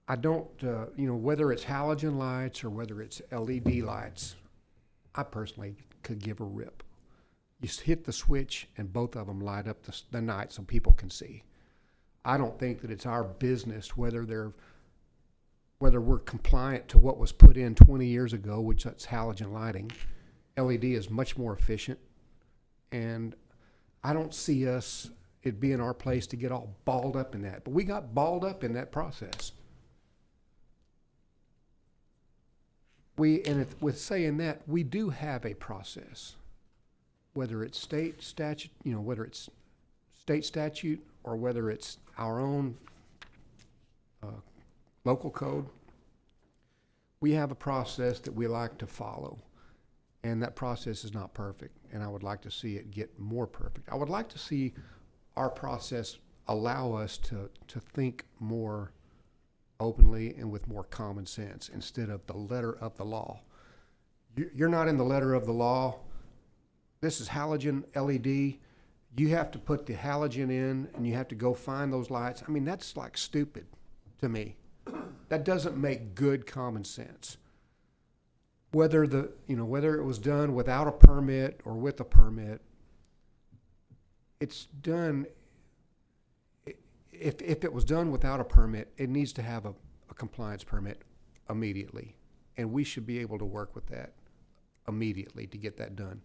[SPEAKER 9] I don't, whether it's halogen lights or whether it's LED lights, I personally could give a rip. You hit the switch and both of them light up the night so people can see. I don't think that it's our business whether we're compliant to what was put in 20 years ago, which that's halogen lighting. LED is much more efficient, and I don't see it being our place to get all balled up in that. But we got balled up in that process. With saying that, we do have a process, whether it's state statute, whether it's state statute or whether it's our own local code. We have a process that we like to follow, and that process is not perfect, and I would like to see it get more perfect. I would like to see our process allow us to think more openly and with more common sense instead of the letter of the law. You're not in the letter of the law. This is halogen LED. You have to put the halogen in and you have to go find those lights. I mean, that's like stupid to me. That doesn't make good common sense. Whether it was done without a permit or with a permit, it's done. If it was done without a permit, it needs to have a compliance permit immediately. And we should be able to work with that immediately to get that done.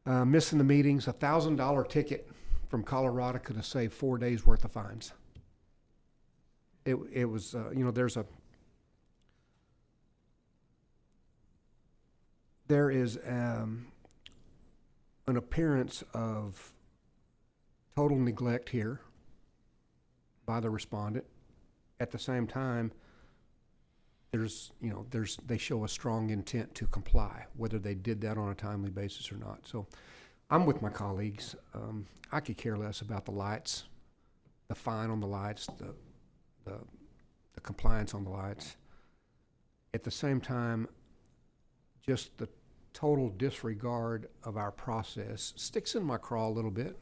[SPEAKER 9] Missing the meetings, a $1,000 ticket from Colorado could have saved 4 days worth of fines. It was, there is an appearance of total neglect here by the respondent. At the same time, they show a strong intent to comply, whether they did that on a timely basis or not. So I'm with my colleagues. I could care less about the lights, the fine on the lights, the compliance on the lights. At the same time, just the total disregard of our process sticks in my craw a little bit.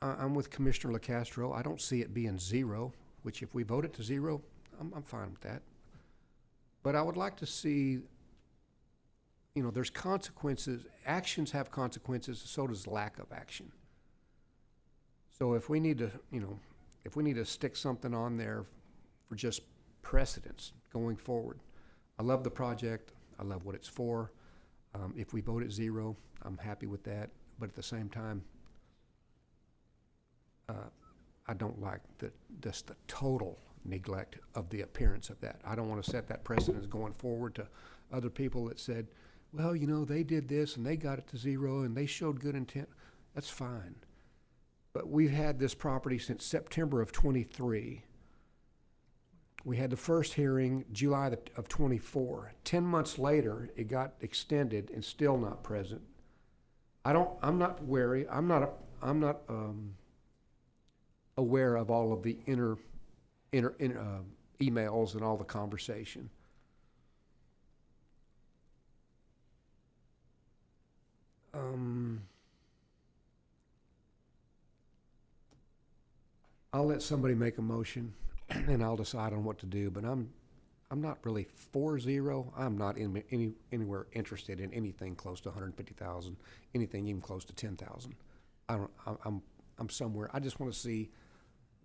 [SPEAKER 9] I'm with Commissioner LaCastro. I don't see it being zero, which if we vote it to zero, I'm fine with that. But I would like to see, there's consequences. Actions have consequences, so does lack of action. So if we need to stick something on there for just precedence going forward, I love the project. I love what it's for. If we vote at zero, I'm happy with that. But at the same time, I don't like the total neglect of the appearance of that. I don't want to set that precedence going forward to other people that said, well, they did this and they got it to zero and they showed good intent. That's fine. But we've had this property since September of 23. We had the first hearing July of 24. 10 months later, it got extended and still not present. I'm not wary. I'm not aware of all of the inner emails and all the conversation. I'll let somebody make a motion, and I'll decide on what to do. But I'm not really for zero. I'm not anywhere interested in anything close to 150,000, anything even close to 10,000. I'm somewhere. I just want to see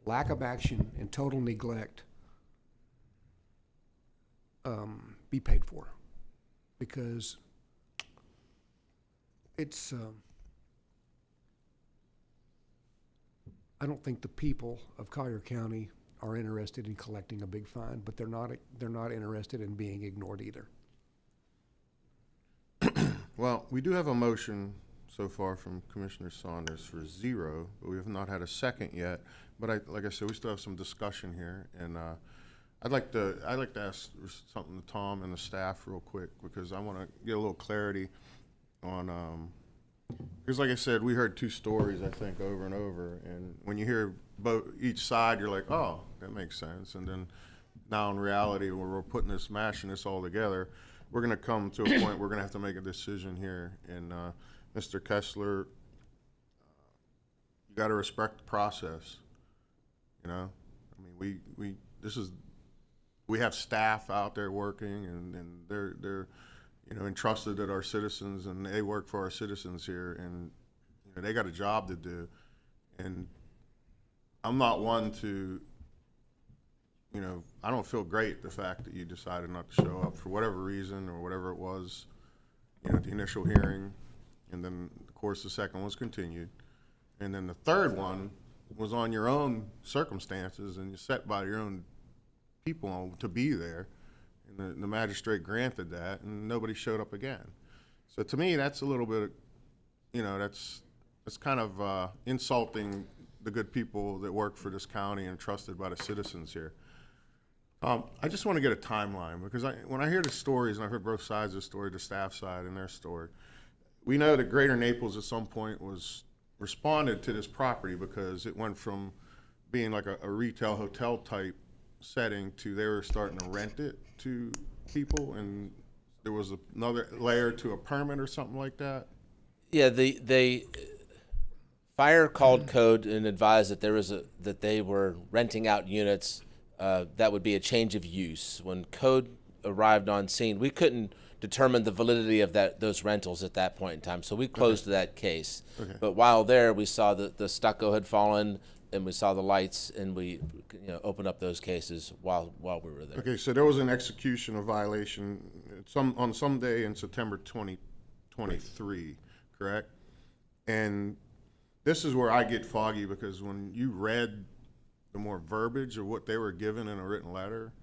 [SPEAKER 9] lack of action and total neglect be paid for, because it's. I don't think the people of Collier County are interested in collecting a big fine, but they're not interested in being ignored either.
[SPEAKER 6] Well, we do have a motion so far from Commissioner Saunders for zero, but we have not had a second yet. But like I said, we still have some discussion here, and I'd like to ask something to Tom and the staff real quick, because I want to get a little clarity on. Because like I said, we heard two stories, I think, over and over, and when you hear each side, you're like, oh, that makes sense. And then now in reality, when we're mashing this all together, we're going to come to a point we're going to have to make a decision here. And Mr. Kessler, you got to respect the process. You know, I mean, we have staff out there working, and they're entrusted at our citizens, and they work for our citizens here, and they got a job to do. And I'm not one to, I don't feel great the fact that you decided not to show up for whatever reason or whatever it was, at the initial hearing, and then of course the second was continued, and then the third one was on your own circumstances, and you set by your own people to be there, and the magistrate granted that, and nobody showed up again. So to me, that's a little bit, that's kind of insulting the good people that work for this county and trusted by the citizens here. I just want to get a timeline, because when I hear the stories, and I've heard both sides of the story, the staff side and their story, we know that Greater Naples at some point responded to this property because it went from being like a retail hotel type setting to they were starting to rent it to people, and there was another layer to a permit or something like that.
[SPEAKER 17] Yeah, they fire called code and advised that that they were renting out units. That would be a change of use. When code arrived on scene, we couldn't determine the validity of those rentals at that point in time, so we closed that case.
[SPEAKER 6] Okay.
[SPEAKER 17] But while there, we saw that the stucco had fallen, and we saw the lights, and we opened up those cases while we were there.
[SPEAKER 6] Okay, so there was an execution of violation on some day in September 2023, correct? And this is where I get foggy, because when you read the more verbiage of what they were given in a written letter,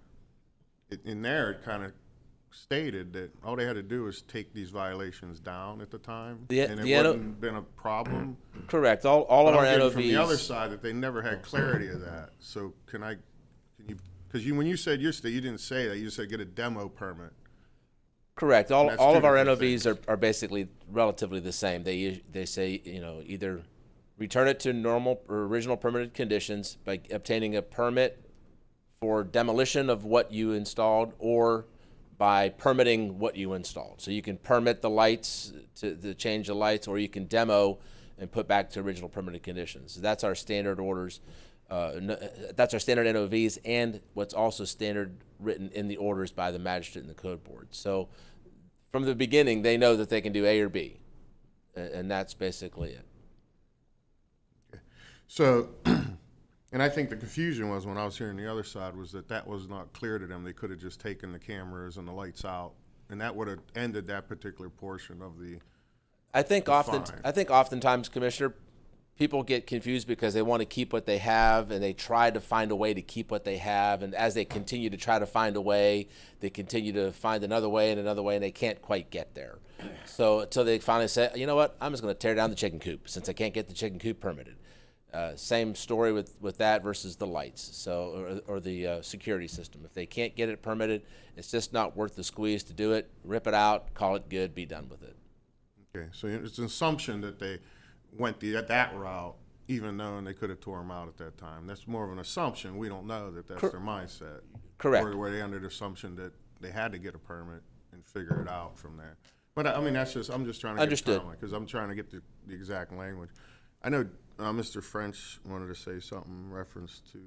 [SPEAKER 6] in there it kind of stated that all they had to do was take these violations down at the time, and it wouldn't been a problem.
[SPEAKER 17] Correct. All of our NOVs.
[SPEAKER 6] From the other side, that they never had clarity of that. So can you, because when you said yesterday, you didn't say that. You said get a demo permit.
[SPEAKER 17] Correct. All of our NOVs are basically relatively the same. They say either return it to normal or original permitted conditions by obtaining a permit for demolition of what you installed, or by permitting what you installed. So you can permit the lights to change the lights, or you can demo and put back to original permitted conditions. So that's our standard orders. That's our standard NOVs, and what's also standard written in the orders by the magistrate and the code board. So from the beginning, they know that they can do A or B, and that's basically it.
[SPEAKER 6] Okay. So, and I think the confusion was, when I was hearing the other side, was that was not clear to them. They could have just taken the cameras and the lights out, and that would have ended that particular portion of the.
[SPEAKER 17] I think oftentimes, Commissioner, people get confused because they want to keep what they have, and they try to find a way to keep what they have. And as they continue to try to find a way, they continue to find another way, and they can't quite get there. So until they finally say, you know what, I'm just going to tear down the chicken coop since I can't get the chicken coop permitted. Same story with that versus the lights, or the security system. If they can't get it permitted, it's just not worth the squeeze to do it. Rip it out, call it good, be done with it.
[SPEAKER 6] Okay, so it's an assumption that they went that route, even though they could have tore them out at that time. That's more of an assumption. We don't know that that's their mindset.
[SPEAKER 17] Correct.
[SPEAKER 6] Or were they under the assumption that they had to get a permit and figure it out from there? But I mean, I'm just trying to
[SPEAKER 17] Understood.
[SPEAKER 6] get because I'm trying to get the exact language. I know Mr. French wanted to say something in reference to.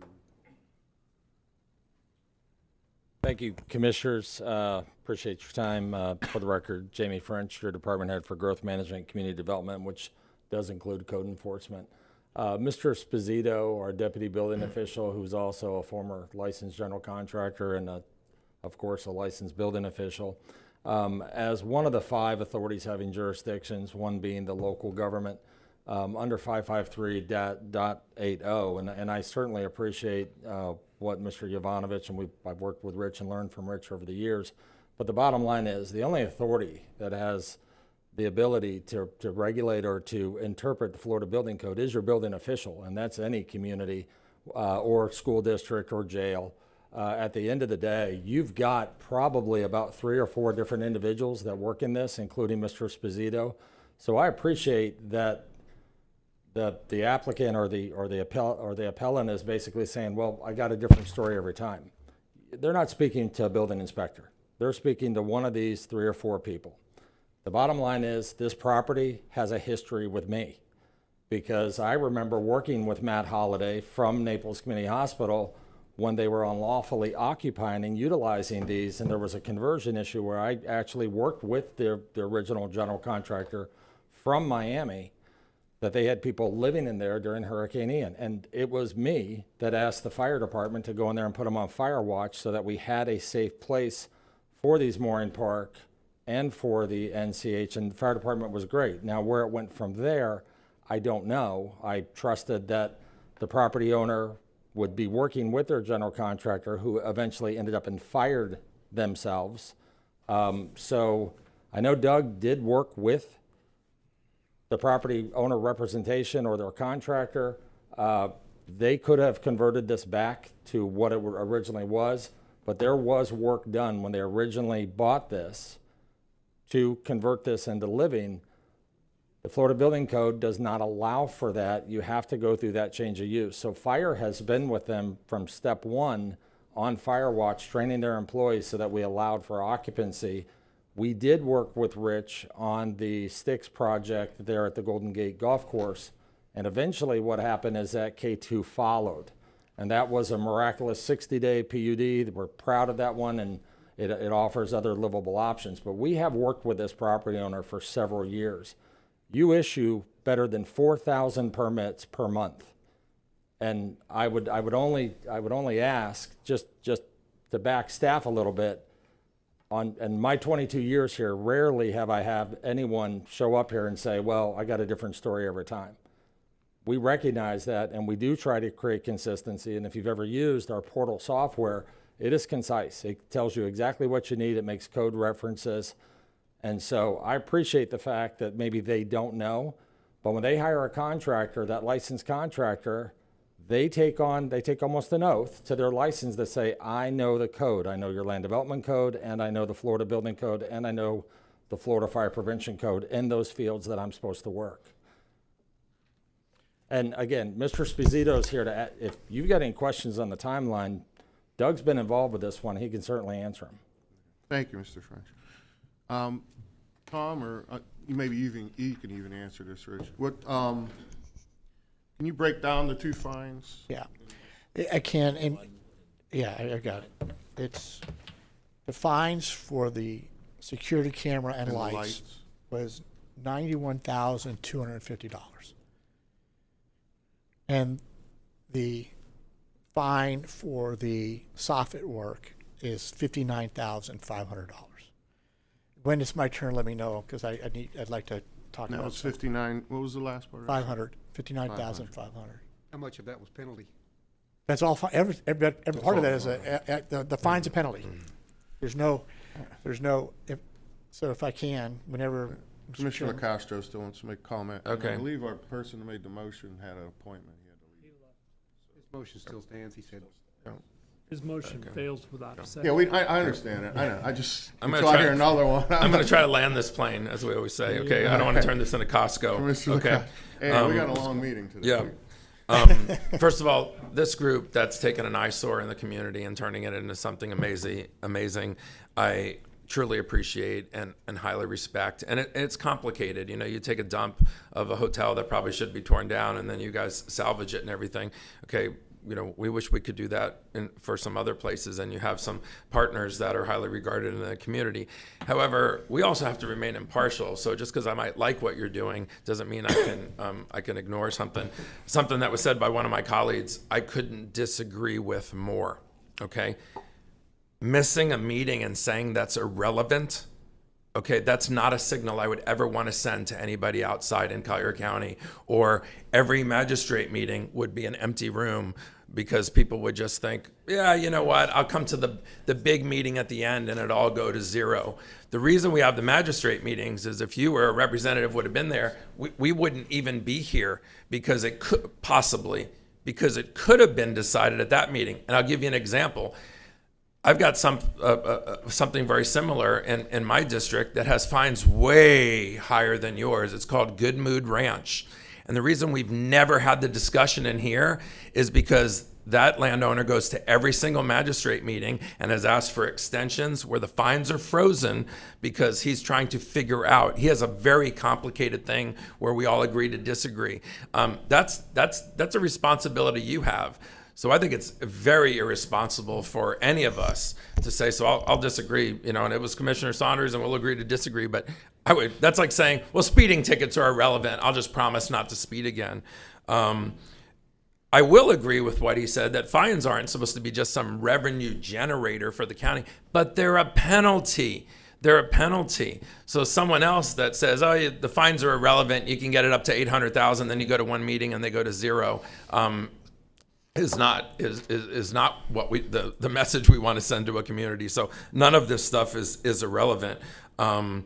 [SPEAKER 19] Thank you, Commissioners. Appreciate your time. For the record, Jamie French, your Department Head for Growth Management and Community Development, which does include code enforcement. Mr. Esposito, our Deputy Building Official, who's also a former licensed general contractor and, of course, a licensed building official, as one of the 5 authorities having jurisdictions, one being the local government, under 553.80, and I certainly appreciate what Mr. Jovanovich, and I've worked with Rich and learned from Rich over the years, but the bottom line is the only authority that has the ability to regulate or to interpret the Florida Building Code is your building official, and that's any community or school district or jail. At the end of the day, you've got probably about 3 or 4 different individuals that work in this, including Mr. Esposito. So I appreciate that the applicant or the appellant is basically saying, well, I got a different story every time. They're not speaking to a building inspector. they're speaking to one of these 3 or 4 people. The bottom line is this property has a history with me, because I remember working with Matt Holliday from Naples Community Hospital when they were unlawfully occupying and utilizing these, and there was a conversion issue where I actually worked with the original general contractor from Miami, that they had people living in there during Hurricane Ian. And it was me that asked the fire department to go in there and put them on fire watch so that we had a safe place for these mooring park and for the NCH, and the fire department was great. Now, where it went from there, I don't know. I trusted that the property owner would be working with their general contractor, who eventually ended up and fired themselves. So I know Doug did work with the property owner representation or their contractor. They could have converted this back to what it originally was, but there was work done when they originally bought this to convert this into living. The Florida Building Code does not allow for that. You have to go through that change of use. So fire has been with them from step one on fire watch, training their employees so that we allowed for occupancy. We did work with Rich on the Styx project there at the Golden Gate Golf Course. And eventually what happened is that K2 followed. And that was a miraculous 60-day PUD. We're proud of that one, and it offers other livable options. But we have worked with this property owner for several years. You issue better than 4,000 permits per month. And I would only ask, just to back staff a little bit, in my 22 years here, rarely have I had anyone show up here and say, well, I got a different story every time. We recognize that, and we do try to create consistency. And if you've ever used our portal software, it is concise. It tells you exactly what you need. It makes code references. And so I appreciate the fact that maybe they don't know, but when they hire a contractor, that licensed contractor, they take almost an oath to their license that say, I know the code. I know your land development code, and I know the Florida Building Code, and I know the Florida Fire Prevention Code in those fields that I'm supposed to work. And again, Mr. Sposito's here to, if you've got any questions on the timeline, Doug's been involved with this one. He can certainly answer them.
[SPEAKER 6] Thank you, Mr. French. Tom, or maybe you can even answer this, Rich. What, can you break down the 2 fines?
[SPEAKER 18] Yeah, I can, and yeah, I got it. It's the fines for the security camera and lights was $91,250, and the fine for the soffit work is $59,500. When it's my turn, let me know, because I'd like to talk about it.
[SPEAKER 6] Now it's 59, what was the last part?
[SPEAKER 18] 59,500.
[SPEAKER 9] How much of that was penalty?
[SPEAKER 18] That's all, every part of that is the fine's a penalty. There's no, so if I can, whenever.
[SPEAKER 6] Commissioner LaCastro still wants to make a comment.
[SPEAKER 4] Okay.
[SPEAKER 6] I believe our person who made the motion had an appointment. He had to leave.
[SPEAKER 9] His motion still stands, he said.
[SPEAKER 16] His motion fails without a second.
[SPEAKER 6] Yeah, I understand it. I know. I just,
[SPEAKER 4] I'm
[SPEAKER 6] until
[SPEAKER 4] gonna
[SPEAKER 6] I hear another one.
[SPEAKER 4] I'm going to try to land this plane, as we always say. Okay, I don't want to turn this into Costco. Okay.
[SPEAKER 6] Hey, we got a long meeting today.
[SPEAKER 4] Yeah. First of all, this group that's taken an eyesore in the community and turning it into something amazing, I truly appreciate and highly respect. And it's complicated. You know, you take a dump of a hotel that probably should be torn down, and then you guys salvage it and everything. Okay, you know, we wish we could do that for some other places, and you have some partners that are highly regarded in the community. However, we also have to remain impartial. So just because I might like what you're doing doesn't mean I can ignore something. Something that was said by one of my colleagues, I couldn't disagree with more. Okay, missing a meeting and saying that's irrelevant. Okay, that's not a signal I would ever want to send to anybody outside in Collier County, or every magistrate meeting would be an empty room because people would just think, yeah, you know what, I'll come to the big meeting at the end and it all go to zero. The reason we have the magistrate meetings is if you were a representative would have been there, we wouldn't even be here because it could have been decided at that meeting. And I'll give you an example. I've got something very similar in my district that has fines way higher than yours. It's called Good Mood Ranch. And the reason we've never had the discussion in here is because that landowner goes to every single magistrate meeting and has asked for extensions where the fines are frozen because he's trying to figure out. He has a very complicated thing where we all agree to disagree. That's a responsibility you have. So I think it's very irresponsible for any of us to say, so I'll disagree, and it was Commissioner Saunders and we'll agree to disagree, but that's like saying, well, speeding tickets are irrelevant. I'll just promise not to speed again. I will agree with what he said, that fines aren't supposed to be just some revenue generator for the county, but they're a penalty. They're a penalty. So someone else that says, oh, the fines are irrelevant, you can get it up to 800,000, then you go to one meeting and they go to zero, is not what the message we want to send to a community. So none of this stuff is irrelevant. But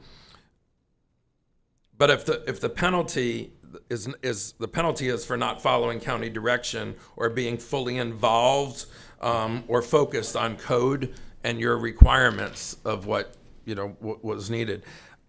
[SPEAKER 4] if the penalty is for not following county direction or being fully involved or focused on code and your requirements of what was needed,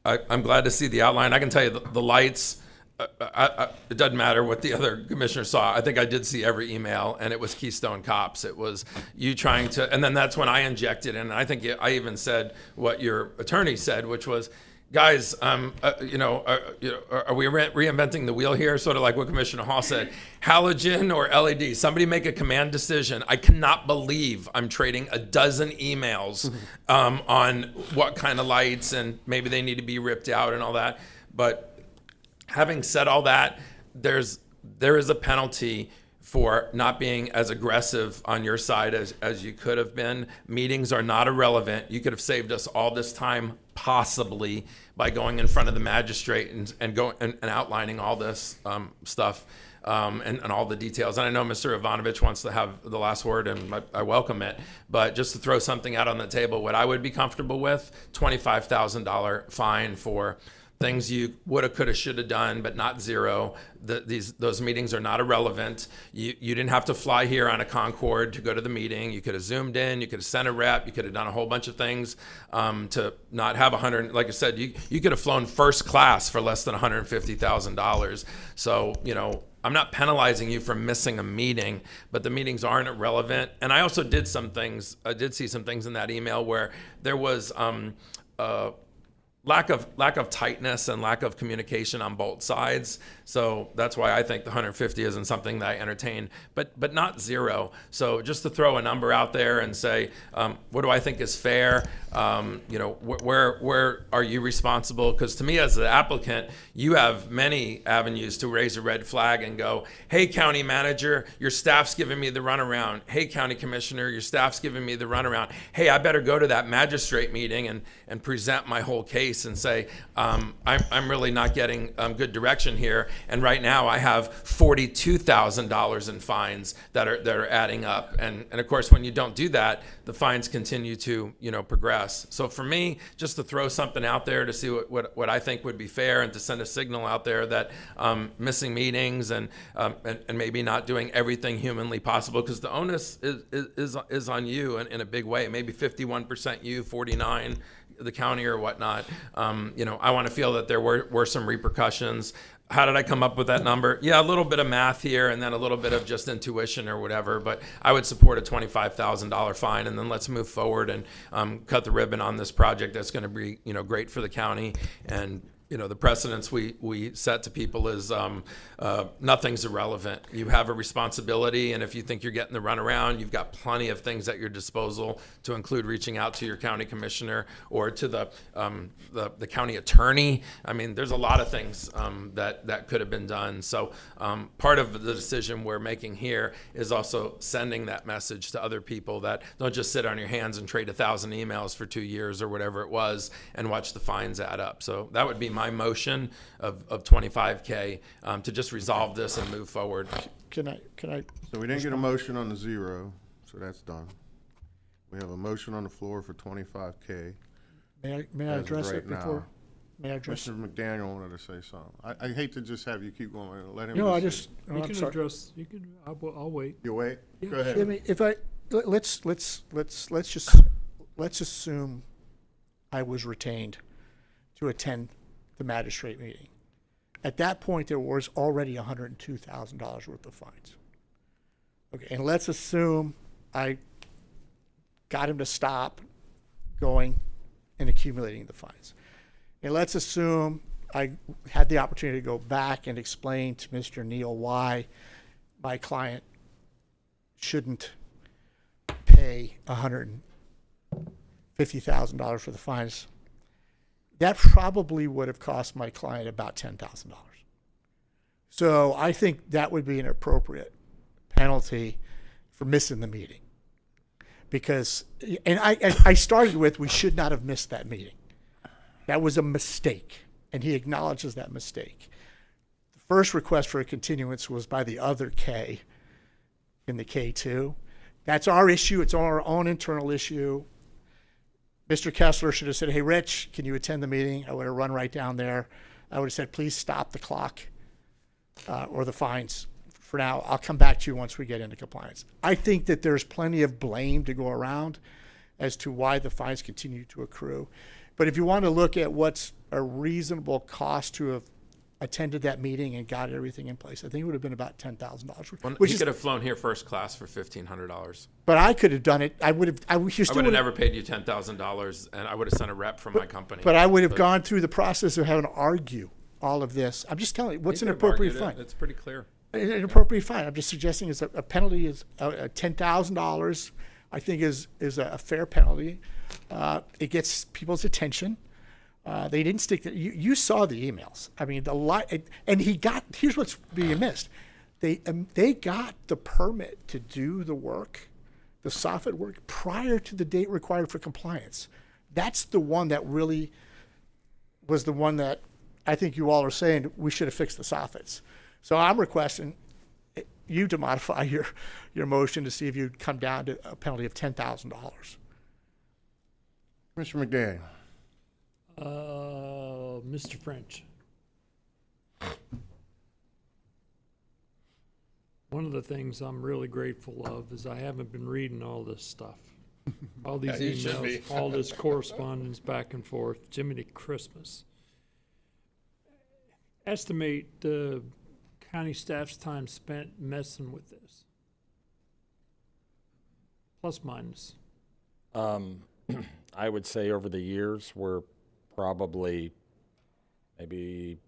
[SPEAKER 4] I'm glad to see the outline. I can tell you the lights. It doesn't matter what the other commissioner saw. I think I did see every email, and it was Keystone Cops. It was you trying to, and then that's when I injected in. And I think I even said what your attorney said, which was, guys, are we reinventing the wheel here? Sort of like what Commissioner Hall said, halogen or LED. Somebody make a command decision. I cannot believe I'm trading a dozen emails on what kind of lights, and maybe they need to be ripped out and all that. But having said all that, there is a penalty for not being as aggressive on your side as you could have been. Meetings are not irrelevant. You could have saved us all this time possibly by going in front of the magistrate and outlining all this stuff and all the details. And I know Mr. Ivanovich wants to have the last word, and I welcome it. But just to throw something out on the table, what I would be comfortable with, $25,000 fine for things you woulda, coulda, shoulda done, but not zero. Those meetings are not irrelevant. You didn't have to fly here on a Concorde to go to the meeting. You could have Zoomed in. You could have sent a rep. You could have done a whole bunch of things to not have 100. Like I said, you could have flown first class for less than $150,000. So I'm not penalizing you for missing a meeting, but the meetings aren't irrelevant. And I also did some things. I did see some things in that email where there was lack of tightness and lack of communication on both sides. So that's why I think the 150 isn't something that I entertain, but not zero. So just to throw a number out there and say, what do I think is fair? Where are you responsible? Because to me, as the applicant, you have many avenues to raise a red flag and go, hey, county manager, your staff's giving me the runaround. Hey, county commissioner, your staff's giving me the runaround. Hey, I better go to that magistrate meeting and present my whole case and say, I'm really not getting good direction here. And right now I have $42,000 in fines that are adding up. And of course, when you don't do that, the fines continue to progress. So for me, just to throw something out there to see what I think would be fair, and to send a signal out there that missing meetings and maybe not doing everything humanly possible, because the onus is on you in a big way. Maybe 51% you, 49% the county or whatnot. I want to feel that there were some repercussions. How did I come up with that number? Yeah, a little bit of math here and then a little bit of just intuition or whatever, but I would support a $25,000 fine, and then let's move forward and cut the ribbon on this project that's going to be great for the county. And the precedents we set to people is nothing's irrelevant. You have a responsibility, and if you think you're getting the runaround, you've got plenty of things at your disposal, to include reaching out to your county commissioner or to the county attorney. I mean, there's a lot of things that could have been done. So part of the decision we're making here is also sending that message to other people, that don't just sit on your hands and trade 1,000 emails for 2 years or whatever it was and watch the fines add up. So that would be my motion of $25K to just resolve this and move forward.
[SPEAKER 18] Can I?
[SPEAKER 6] So we didn't get a motion on the zero, so that's done. We have a motion on the floor for $25K.
[SPEAKER 18] May I address it before?
[SPEAKER 6] Now.
[SPEAKER 18] May I address?
[SPEAKER 6] Mr. McDaniel wanted to say something. I hate to just have you keep going. Let him.
[SPEAKER 18] No,
[SPEAKER 16] You can address. You can. I'll wait.
[SPEAKER 6] You wait.
[SPEAKER 16] Yeah.
[SPEAKER 6] Go ahead.
[SPEAKER 18] I mean, let's assume I was retained to attend the magistrate meeting. At that point, there was already $102,000 worth of fines. Okay, and let's assume I got him to stop going and accumulating the fines. And let's assume I had the opportunity to go back and explain to Mr. Neal why my client shouldn't pay $150,000 for the fines. That probably would have cost my client about $10,000. So I think that would be an appropriate penalty for missing the meeting. Because, and I started with, we should not have missed that meeting. That was a mistake, and he acknowledges that mistake. The first request for a continuance was by the other K in the K2. That's our issue. It's our own internal issue. Mr. Kessler should have said, hey, Rich, can you attend the meeting? I would have run right down there. I would have said, please stop the clock or the fines. For now, I'll come back to you once we get into compliance. I think that there's plenty of blame to go around as to why the fines continue to accrue. But if you want to look at what's a reasonable cost to have attended that meeting and got everything in place, I think it would have been about $10,000.
[SPEAKER 4] Well, he could have flown here first class for $1,500.
[SPEAKER 18] But I could have done it. I would have
[SPEAKER 4] never paid you $10,000, and I would have sent a rep from my company.
[SPEAKER 18] But I would have gone through the process of having to argue all of this. I'm just telling you, what's an appropriate fine?
[SPEAKER 4] It's pretty clear.
[SPEAKER 18] An appropriate fine. I'm just suggesting is a penalty is $10,000. I think is a fair penalty. It gets people's attention. They didn't stick. You saw the emails. I mean, and he got. Here's what's being missed. They got the permit to do the work, the soffit work, prior to the date required for compliance. That's the one that really was the one that I think you all are saying we should have fixed the soffits. So I'm requesting you to modify your motion to see if you'd come down to a penalty of $10,000.
[SPEAKER 6] Mr. McDaniel.
[SPEAKER 16] Mr. French. One of the things I'm really grateful of is I haven't been reading all this stuff. All these emails, all this correspondence back and forth. Jiminy Christmas. Estimate the county staff's time spent messing with this. Plus minus.
[SPEAKER 19] I would say over the years, we're probably maybe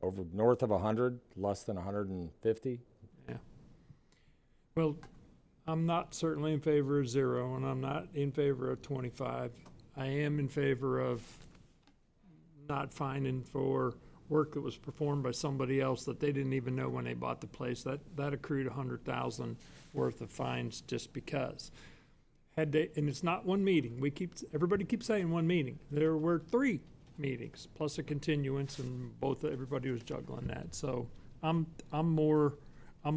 [SPEAKER 19] over north of 100, less than 150.
[SPEAKER 16] Yeah. Well, I'm not certainly in favor of 0, and I'm not in favor of 25. I am in favor of not fining for work that was performed by somebody else that they didn't even know when they bought the place. That accrued $100,000 worth of fines just because. And it's not one meeting. Everybody keeps saying one meeting. There were 3 meetings plus a continuance, and everybody was juggling that. So I'm more. I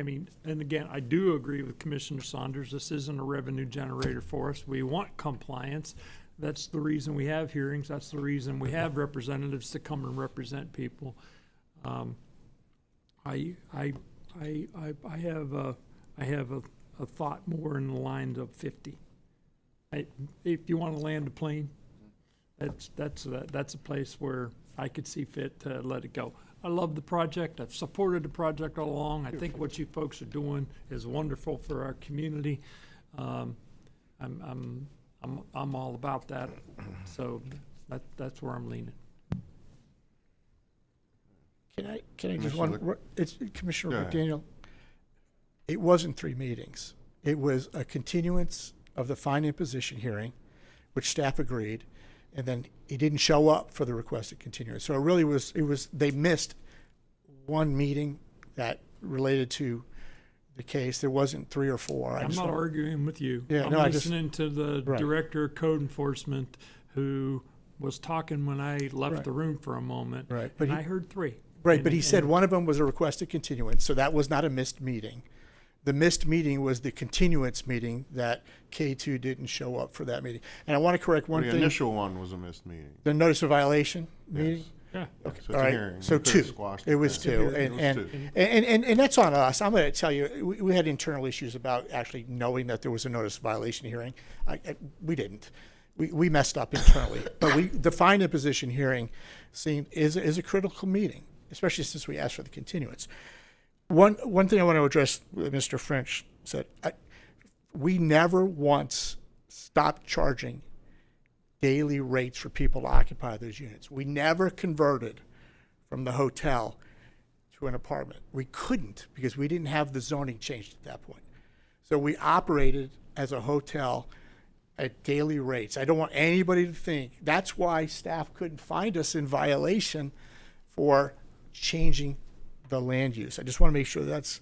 [SPEAKER 16] mean, and again, I do agree with Commissioner Saunders. This isn't a revenue generator for us. We want compliance. That's the reason we have hearings. That's the reason we have representatives to come and represent people. I have a thought more in the lines of 50. If you want to land a plane, that's a place where I could see fit to let it go. I love the project. I've supported the project all along. I think what you folks are doing is wonderful for our community. I'm all about that. So that's where I'm leaning.
[SPEAKER 18] Can I just it's Commissioner McDaniel. It wasn't 3 meetings. It was a continuance of the fine imposition hearing, which staff agreed, and then he didn't show up for the requested continuance. So it really was, they missed one meeting that related to the case. There wasn't 3 or 4.
[SPEAKER 16] I'm not arguing with you.
[SPEAKER 18] Yeah,
[SPEAKER 16] I'm listening to the Director of Code Enforcement who was talking when I left the room for a moment.
[SPEAKER 18] Right.
[SPEAKER 16] But I heard 3.
[SPEAKER 18] Right, but he said one of them was a requested continuance, so that was not a missed meeting. The missed meeting was the continuance meeting that K2 didn't show up for that meeting. And I want to correct one thing.
[SPEAKER 6] The initial one was a missed meeting.
[SPEAKER 18] The notice of violation meeting?
[SPEAKER 16] Yeah.
[SPEAKER 18] Okay.
[SPEAKER 6] So it's
[SPEAKER 18] all
[SPEAKER 6] a
[SPEAKER 18] right.
[SPEAKER 6] hearing.
[SPEAKER 18] So
[SPEAKER 6] You could've
[SPEAKER 18] 2.
[SPEAKER 6] squashed
[SPEAKER 18] It was 2. And that's on us. I'm going to tell you, we had internal issues about actually knowing that there was a notice of violation hearing. We didn't. We messed up internally. But the fine imposition hearing is a critical meeting, especially since we asked for the continuance. One thing I want to address, Mr. French said, we never once stopped charging daily rates for people to occupy those units. We never converted from the hotel to an apartment. We couldn't because we didn't have the zoning changed at that point. So we operated as a hotel at daily rates. I don't want anybody to think, that's why staff couldn't find us in violation for changing the land use. I just want to make sure that's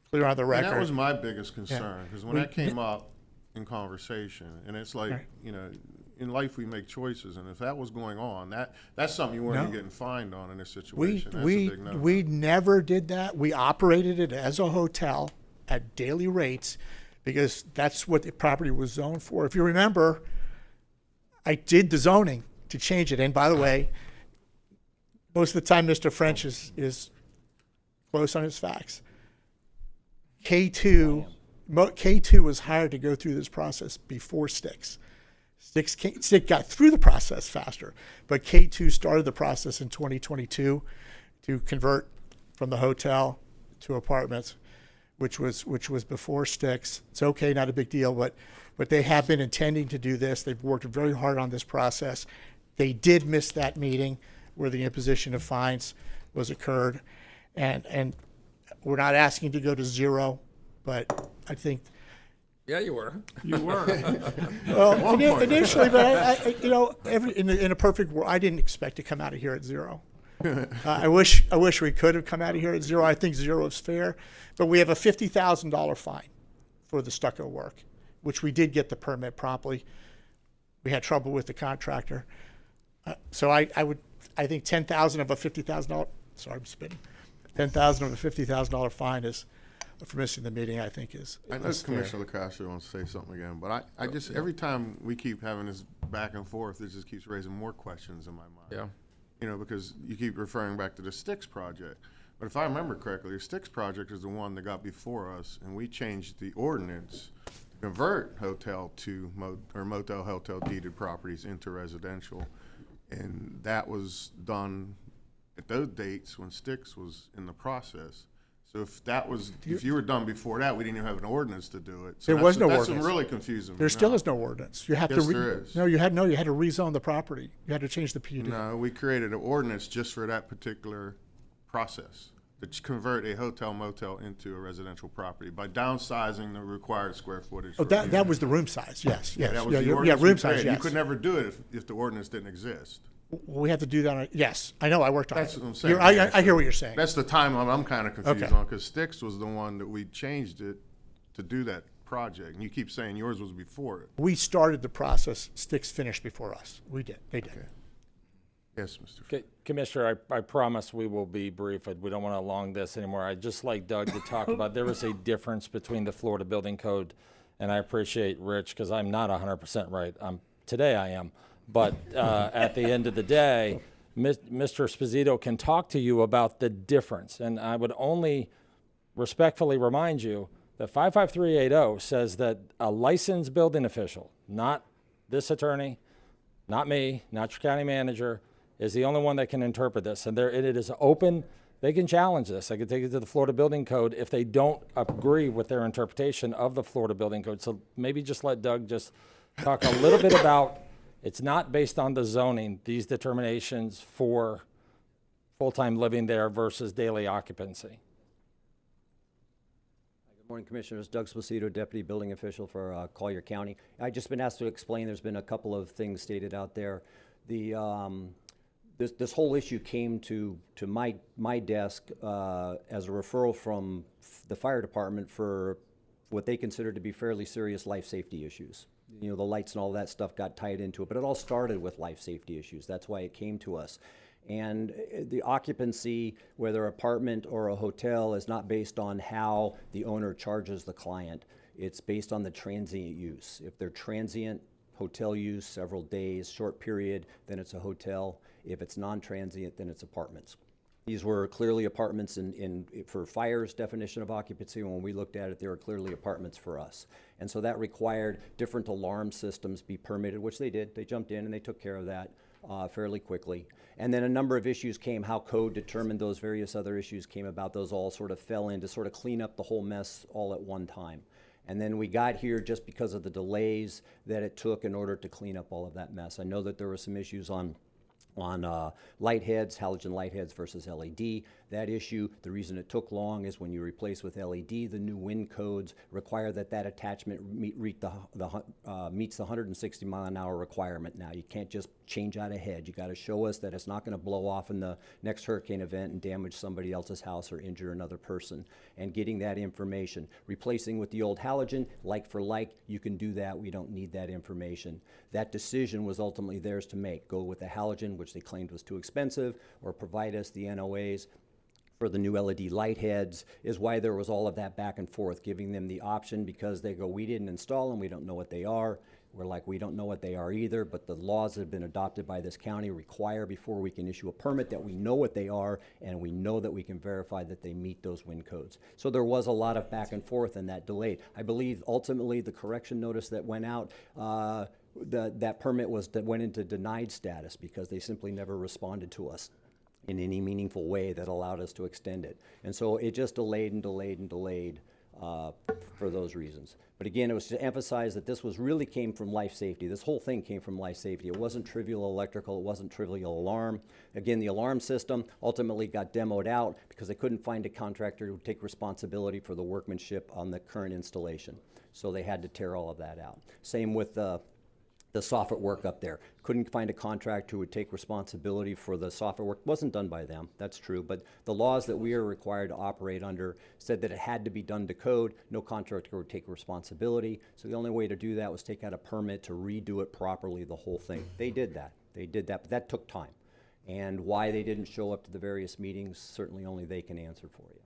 [SPEAKER 18] clear on the record.
[SPEAKER 6] And that was my biggest concern, because when that came up in conversation, and it's like, you know, in life we make choices, and if that was going on, that's something you weren't even getting fined on in this situation. That's a big no.
[SPEAKER 18] We never did that. We operated it as a hotel at daily rates because that's what the property was zoned for. If you remember, I did the zoning to change it. And by the way, most of the time Mr. French is close on his facts. K2 was hired to go through this process before Sticks. Stick got through the process faster, but K2 started the process in 2022 to convert from the hotel to apartments, which was before Sticks. It's okay, not a big deal, but they have been intending to do this. They've worked very hard on this process. They did miss that meeting where the imposition of fines was occurred, and we're not asking to go to zero, but I think.
[SPEAKER 4] Yeah, you were.
[SPEAKER 16] You were.
[SPEAKER 18] Well, initially, but I you know, in a perfect world, I didn't expect to come out of here at zero. I wish we could have come out of here at zero. I think zero is fair, but we have a $50,000 fine for the stucco work, which we did get the permit promptly. We had trouble with the contractor, so I think $10,000 of a $50,000. Sorry, I'm spitting. $10,000 of a $50,000 fine is. For missing the meeting, I think is.
[SPEAKER 6] I know Commissioner LaCastro wants to say something again, but I just every time we keep having this back and forth, it just keeps raising more questions in my mind.
[SPEAKER 4] Yeah.
[SPEAKER 6] You know, because you keep referring back to the Sticks project, but if I remember correctly, the Sticks project is the one that got before us, and we changed the ordinance to convert hotel to motel hotel deeded properties into residential, and that was done at those dates when Sticks was in the process. So if you were done before that, we didn't even have an ordinance to do it. So
[SPEAKER 18] there was no
[SPEAKER 6] ordinance.
[SPEAKER 18] ordinance.
[SPEAKER 6] That's really confusing.
[SPEAKER 18] There still is no ordinance. You have
[SPEAKER 6] yes,
[SPEAKER 18] to.
[SPEAKER 6] There is.
[SPEAKER 18] No, you had to rezone the property. You had to change the PUD.
[SPEAKER 6] No, we created an ordinance just for that particular process to convert a hotel motel into a residential property by downsizing the required square footage.
[SPEAKER 18] Oh, that was the room size. Yes,
[SPEAKER 6] Yeah,
[SPEAKER 18] yes.
[SPEAKER 6] that was the ordinance
[SPEAKER 18] room
[SPEAKER 6] we
[SPEAKER 18] size.
[SPEAKER 6] created.
[SPEAKER 18] Yes.
[SPEAKER 6] You could never do it if the ordinance didn't exist.
[SPEAKER 18] We have to do that. Yes, I know. I worked on
[SPEAKER 6] That's
[SPEAKER 18] it.
[SPEAKER 6] what I'm saying.
[SPEAKER 18] I hear what you're saying.
[SPEAKER 6] That's the timeline I'm kind of confused
[SPEAKER 18] Okay.
[SPEAKER 6] on, because Sticks was the one that we changed it to do that project, and you keep saying yours was before it.
[SPEAKER 18] We started the process. Sticks finished before us. We did. They did.
[SPEAKER 6] Okay. Yes, Mr.
[SPEAKER 19] Commissioner, I promise we will be brief. We don't want to long this anymore. I'd just like Doug to talk about, there was a difference between the Florida Building Code, and I appreciate Rich, because I'm not 100% right. Today I am. But at the end of the day, Mr. Esposito can talk to you about the difference. And I would only respectfully remind you that 55380 says that a licensed building official, not this attorney, not me, not your county manager, is the only one that can interpret this. And it is open. They can challenge this. They can take it to the Florida Building Code if they don't agree with their interpretation of the Florida Building Code. So maybe just let Doug just talk a little bit about. It's not based on the zoning, these determinations for full-time living there versus daily occupancy.
[SPEAKER 20] Good morning, Commissioners. Doug Esposito, Deputy Building Official for Collier County. I've just been asked to explain, there's been a couple of things stated out there. This whole issue came to my desk as a referral from the fire department for what they consider to be fairly serious life safety issues. You know, the lights and all that stuff got tied into it, but it all started with life safety issues. That's why it came to us. And the occupancy, whether apartment or a hotel, is not based on how the owner charges the client. It's based on the transient use. If they're transient hotel use, several days, short period, then it's a hotel. If it's non-transient, then it's apartments. These were clearly apartments for fire's definition of occupancy. When we looked at it, they were clearly apartments for us. And so that required different alarm systems be permitted, which they did. They jumped in and they took care of that. fairly quickly. And then a number of issues came, how code determined those various other issues came about. Those all sort of fell in to sort of clean up the whole mess all at one time. And then we got here just because of the delays that it took in order to clean up all of that mess. I know that there were some issues on light heads, halogen light heads versus LED. That issue, the reason it took long is when you replace with LED, the new wind codes require that that attachment meets the 160 mile an hour requirement now. You can't just change out a head. You got to show us that it's not going to blow off in the next hurricane event and damage somebody else's house or injure another person. And getting that information. Replacing with the old halogen, like for like, you can do that. We don't need that information. That decision was ultimately theirs to make. Go with the halogen, which they claimed was too expensive, or provide us the NOAs for the new LED light heads, is why there was all of that back and forth, giving them the option, because they go, we didn't install them, we don't know what they are. We're like, we don't know what they are either, but the laws that have been adopted by this county require, before we can issue a permit, that we know what they are, and we know that we can verify that they meet those wind codes. So there was a lot of back and forth, and that delayed. I believe ultimately the correction notice that went out, that permit went into denied status because they simply never responded to us in any meaningful way that allowed us to extend it. And so it just delayed and delayed and delayed for those reasons. But again, it was to emphasize that this really came from life safety. This whole thing came from life safety. It wasn't trivial electrical, it wasn't trivial alarm. Again, the alarm system ultimately got demoed out because they couldn't find a contractor who would take responsibility for the workmanship on the current installation. So they had to tear all of that out. Same with the soffit work up there. Couldn't find a contractor who would take responsibility for the soffit work. Wasn't done by them, that's true, but the laws that we are required to operate under said that it had to be done to code. No contractor would take responsibility. So the only way to do that was take out a permit to redo it properly, the whole thing. They did that, but that took time. And why they didn't show up to the various meetings, certainly only they can answer for you.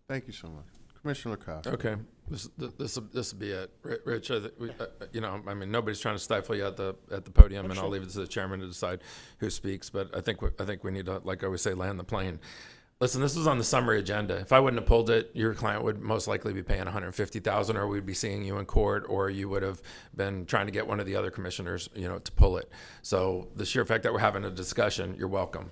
[SPEAKER 6] Thank you so much. Commissioner LaCoste.
[SPEAKER 4] Okay, this will be it. Rich, I mean, nobody's trying to stifle you at the podium, and I'll leave it to the chairman to decide who speaks. But I think we need to, like I always say, land the plane. Listen, this was on the summary agenda. If I wouldn't have pulled it, your client would most likely be paying $150,000, or we'd be seeing you in court, or you would have been trying to get one of the other commissioners, to pull it. So the sheer fact that we're having a discussion, you're welcome.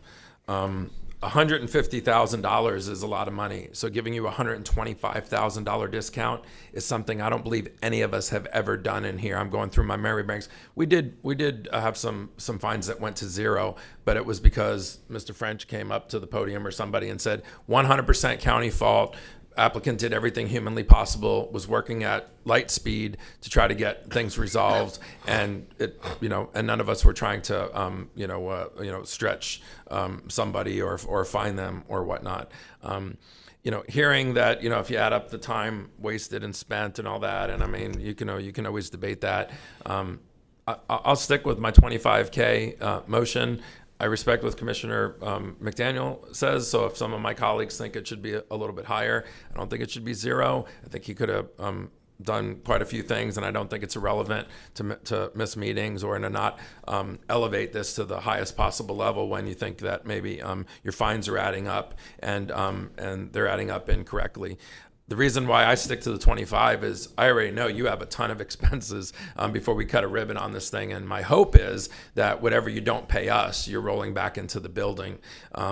[SPEAKER 4] $150,000 is a lot of money. So giving you a $125,000 discount is something I don't believe any of us have ever done in here. I'm going through my memory banks. We did have some fines that went to zero, but it was because Mr. French came up to the podium or somebody and said 100% county fault. Applicant did everything humanly possible, was working at light speed to try to get things resolved, and and none of us were trying to, stretch somebody or fine them or whatnot. Hearing that, if you add up the time wasted and spent and all that, and I mean, you can always debate that. I'll stick with my 25K motion. I respect what Commissioner McDaniel says, so if some of my colleagues think it should be a little bit higher, I don't think it should be zero. I think he could have done quite a few things, and I don't think it's irrelevant to miss meetings or to not elevate this to the highest possible level when you think that maybe your fines are adding up and they're adding up incorrectly. The reason why I stick to the 25 is I already know you have a ton of expenses before we cut a ribbon on this thing. And my hope is that whatever you don't pay us, you're rolling back into the building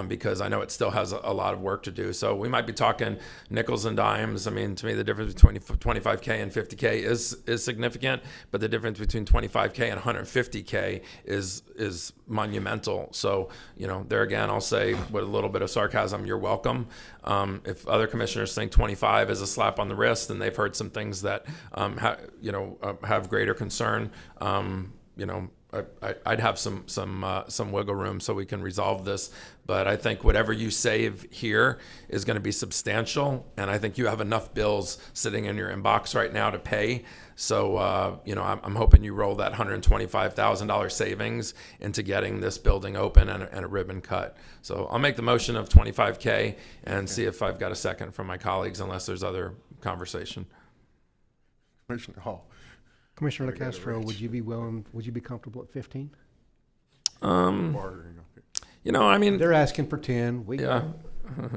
[SPEAKER 4] because I know it still has a lot of work to do. So we might be talking nickels and dimes. I mean, to me, the difference between 25K and 50K is significant, but the difference between 25K and 150K is monumental. So, there again, I'll say with a little bit of sarcasm, you're welcome. If other commissioners think 25 is a slap on the wrist, and they've heard some things that have greater concern, I'd have some wiggle room so we can resolve this. But I think whatever you save here is going to be substantial, and I think you have enough bills sitting in your inbox right now to pay. So I'm hoping you roll that $125,000 savings into getting this building open and a ribbon cut. So I'll make the motion of 25K and see if I've got a second from my colleagues, unless there's other conversation.
[SPEAKER 6] Commissioner Hall.
[SPEAKER 9] Commissioner LaCastro, would you be comfortable at 15?
[SPEAKER 4] I mean,
[SPEAKER 9] they're asking for 10.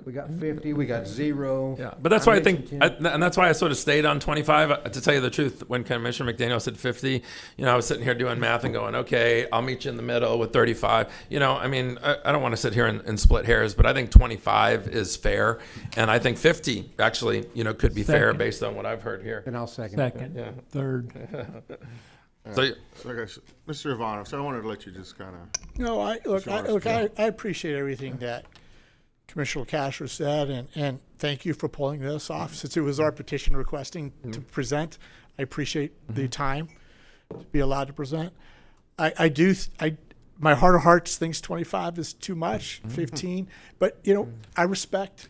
[SPEAKER 9] we got 50, we got 0.
[SPEAKER 4] Yeah, but that's why I think,
[SPEAKER 9] mentioned 10.
[SPEAKER 4] and that's why I sort of stayed on 25. To tell you the truth, when Commissioner McDaniel said 50, I was sitting here doing math and going, okay, I'll meet you in the middle with 35. I mean, I don't want to sit here and split hairs, but I think 25 is fair, and I think 50 actually, could be fair
[SPEAKER 16] Second.
[SPEAKER 4] based on what I've heard here.
[SPEAKER 9] And I'll second.
[SPEAKER 16] Second,
[SPEAKER 4] Yeah.
[SPEAKER 16] third.
[SPEAKER 6] So I guess, Mr. Ivanov, so I wanted to let you just kind of.
[SPEAKER 18] No,
[SPEAKER 6] Sure.
[SPEAKER 18] I appreciate everything that Commissioner Castro said, and thank you for pulling this off. Since it was our petition requesting to present, I appreciate the time to be allowed to present. My heart of hearts thinks 25 is too much, 15, but I respect,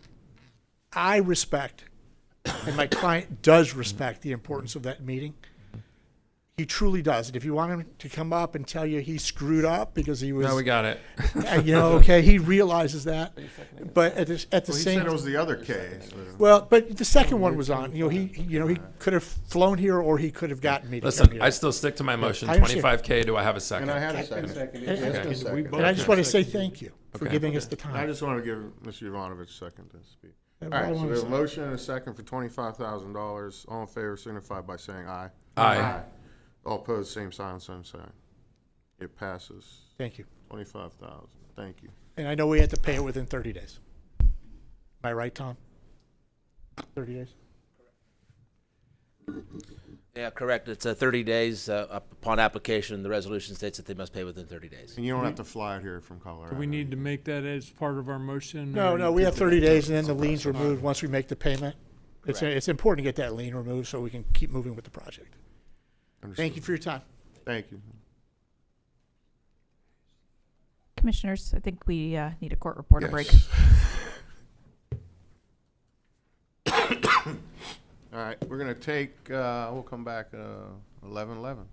[SPEAKER 18] and my client does respect the importance of that meeting. He truly does. And if you want him to come up and tell you he screwed up because he was,
[SPEAKER 4] No, we got it.
[SPEAKER 18] Okay, he realizes that. But at the
[SPEAKER 6] He
[SPEAKER 18] same,
[SPEAKER 6] said it was the other case.
[SPEAKER 18] well, but the second one was on. He could have flown here, or he could have gotten me. To come
[SPEAKER 4] Listen,
[SPEAKER 18] here.
[SPEAKER 4] I still stick to my motion.
[SPEAKER 18] I understand.
[SPEAKER 4] 25K. Do I have a second?
[SPEAKER 6] And I had a second.
[SPEAKER 18] And I just want to say thank you for
[SPEAKER 4] Okay.
[SPEAKER 18] giving us the time.
[SPEAKER 6] I just want to give Mr. Ivanovich a second to speak.
[SPEAKER 18] That's
[SPEAKER 6] All
[SPEAKER 18] all I
[SPEAKER 6] right, so
[SPEAKER 18] wanna
[SPEAKER 6] we have a
[SPEAKER 18] say.
[SPEAKER 6] motion and a second for $25,000. All in favor signify by saying aye.
[SPEAKER 4] Aye.
[SPEAKER 6] All opposed, same sign, same sign. It passes.
[SPEAKER 18] Thank you.
[SPEAKER 6] 25,000. Thank you.
[SPEAKER 18] And I know we had to pay it within 30 days. Am I right, Tom? 30 days?
[SPEAKER 17] Yeah, correct. It's 30 days upon application. The resolution states that they must pay within 30 days.
[SPEAKER 6] And you don't have to fly it here from Colorado.
[SPEAKER 16] Do we need to make that as part of our motion?
[SPEAKER 18] No, we have 30 days, and then the lien's removed once we make the payment. It's important to get that lien removed so we can keep moving with the project. Thank you for your time.
[SPEAKER 6] Thank you.
[SPEAKER 1] Commissioners, I think we need a court reporter break.
[SPEAKER 6] All right, we're going to take, we'll come back 11:11.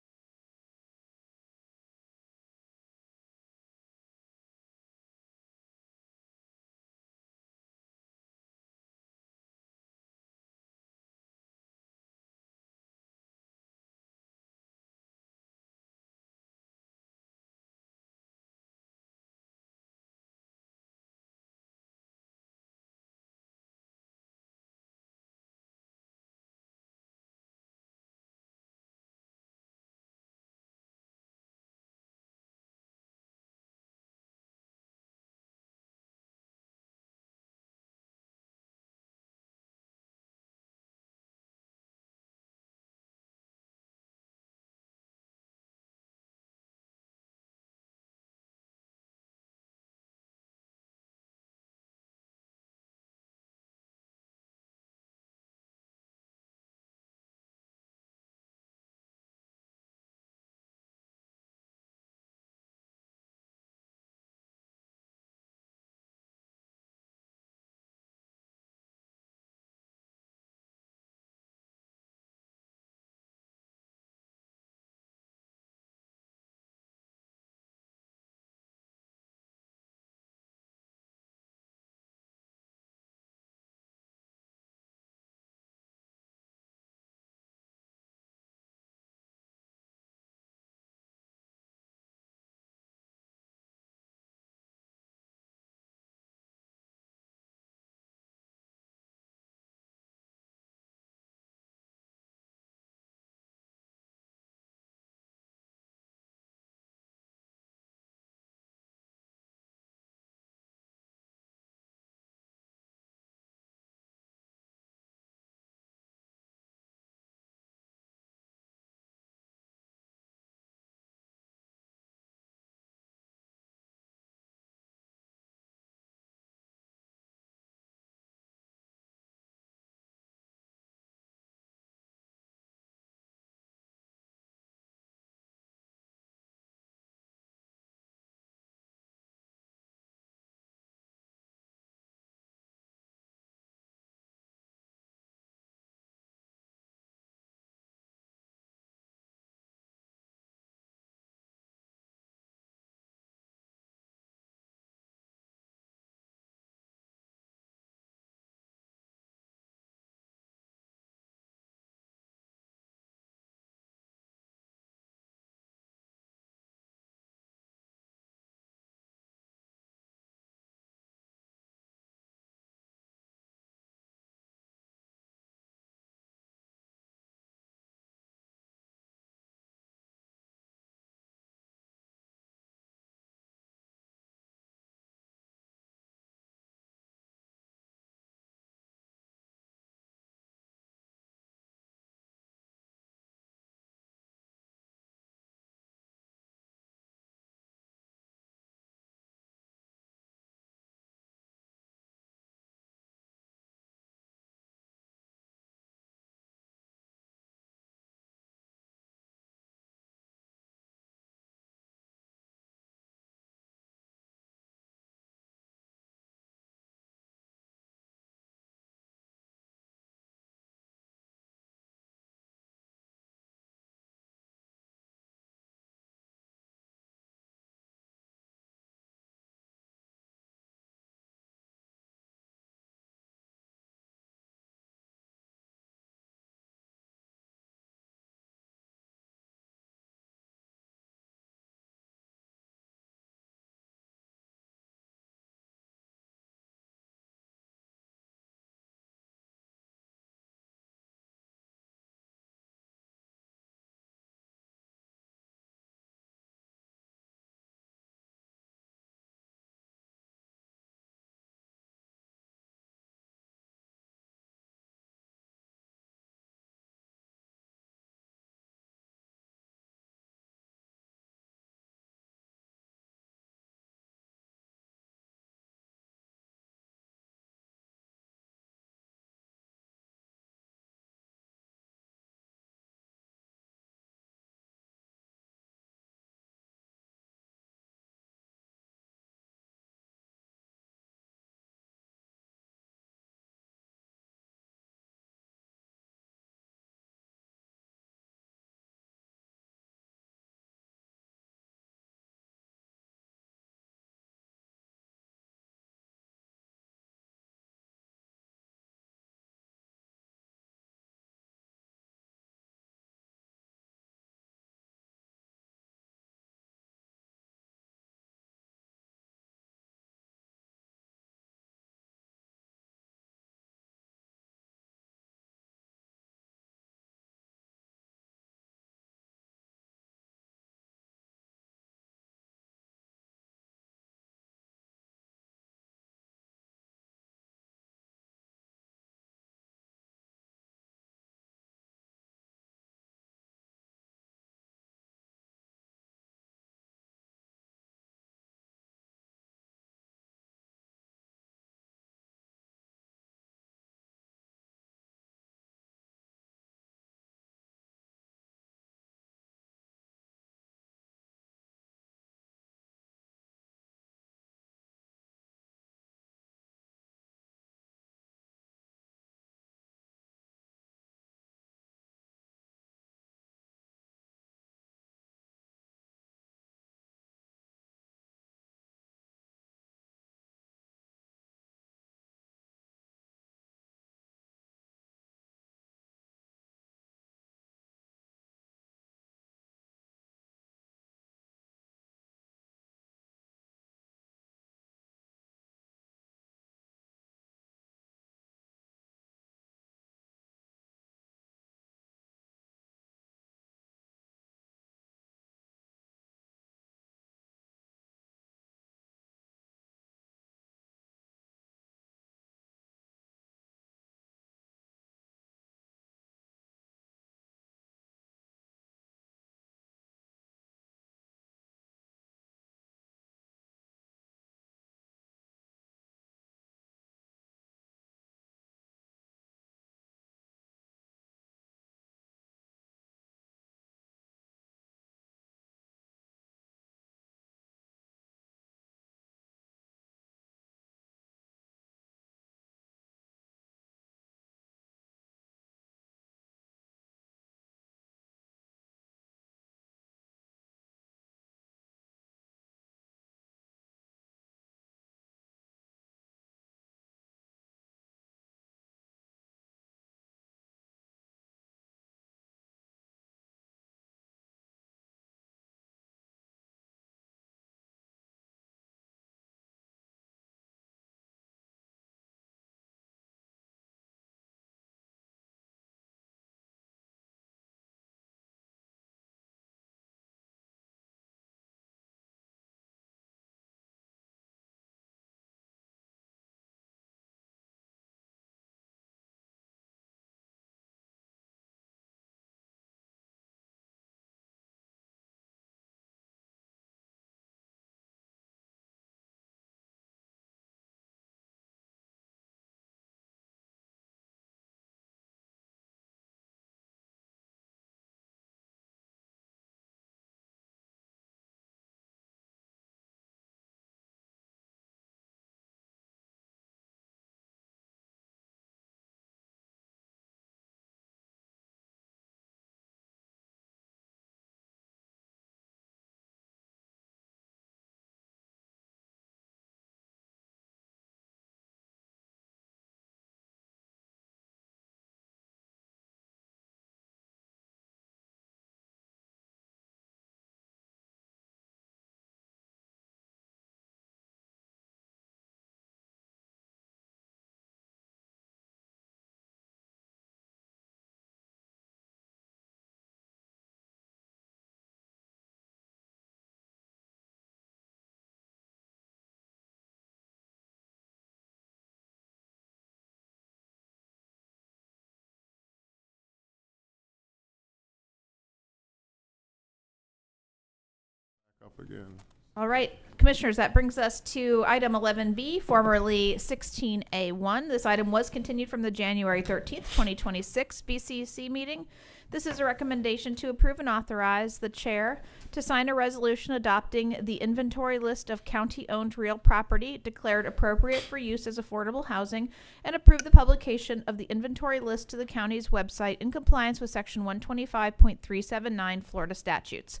[SPEAKER 6] Up again.
[SPEAKER 1] All right, Commissioners, that brings us to item 11B, formerly 16A1. This item was continued from the January 13th, 2026 BCC meeting. This is a recommendation to approve and authorize the chair to sign a resolution adopting the inventory list of county-owned real property declared appropriate for use as affordable housing and approve the publication of the inventory list to the county's website in compliance with Section 125.379 Florida statutes.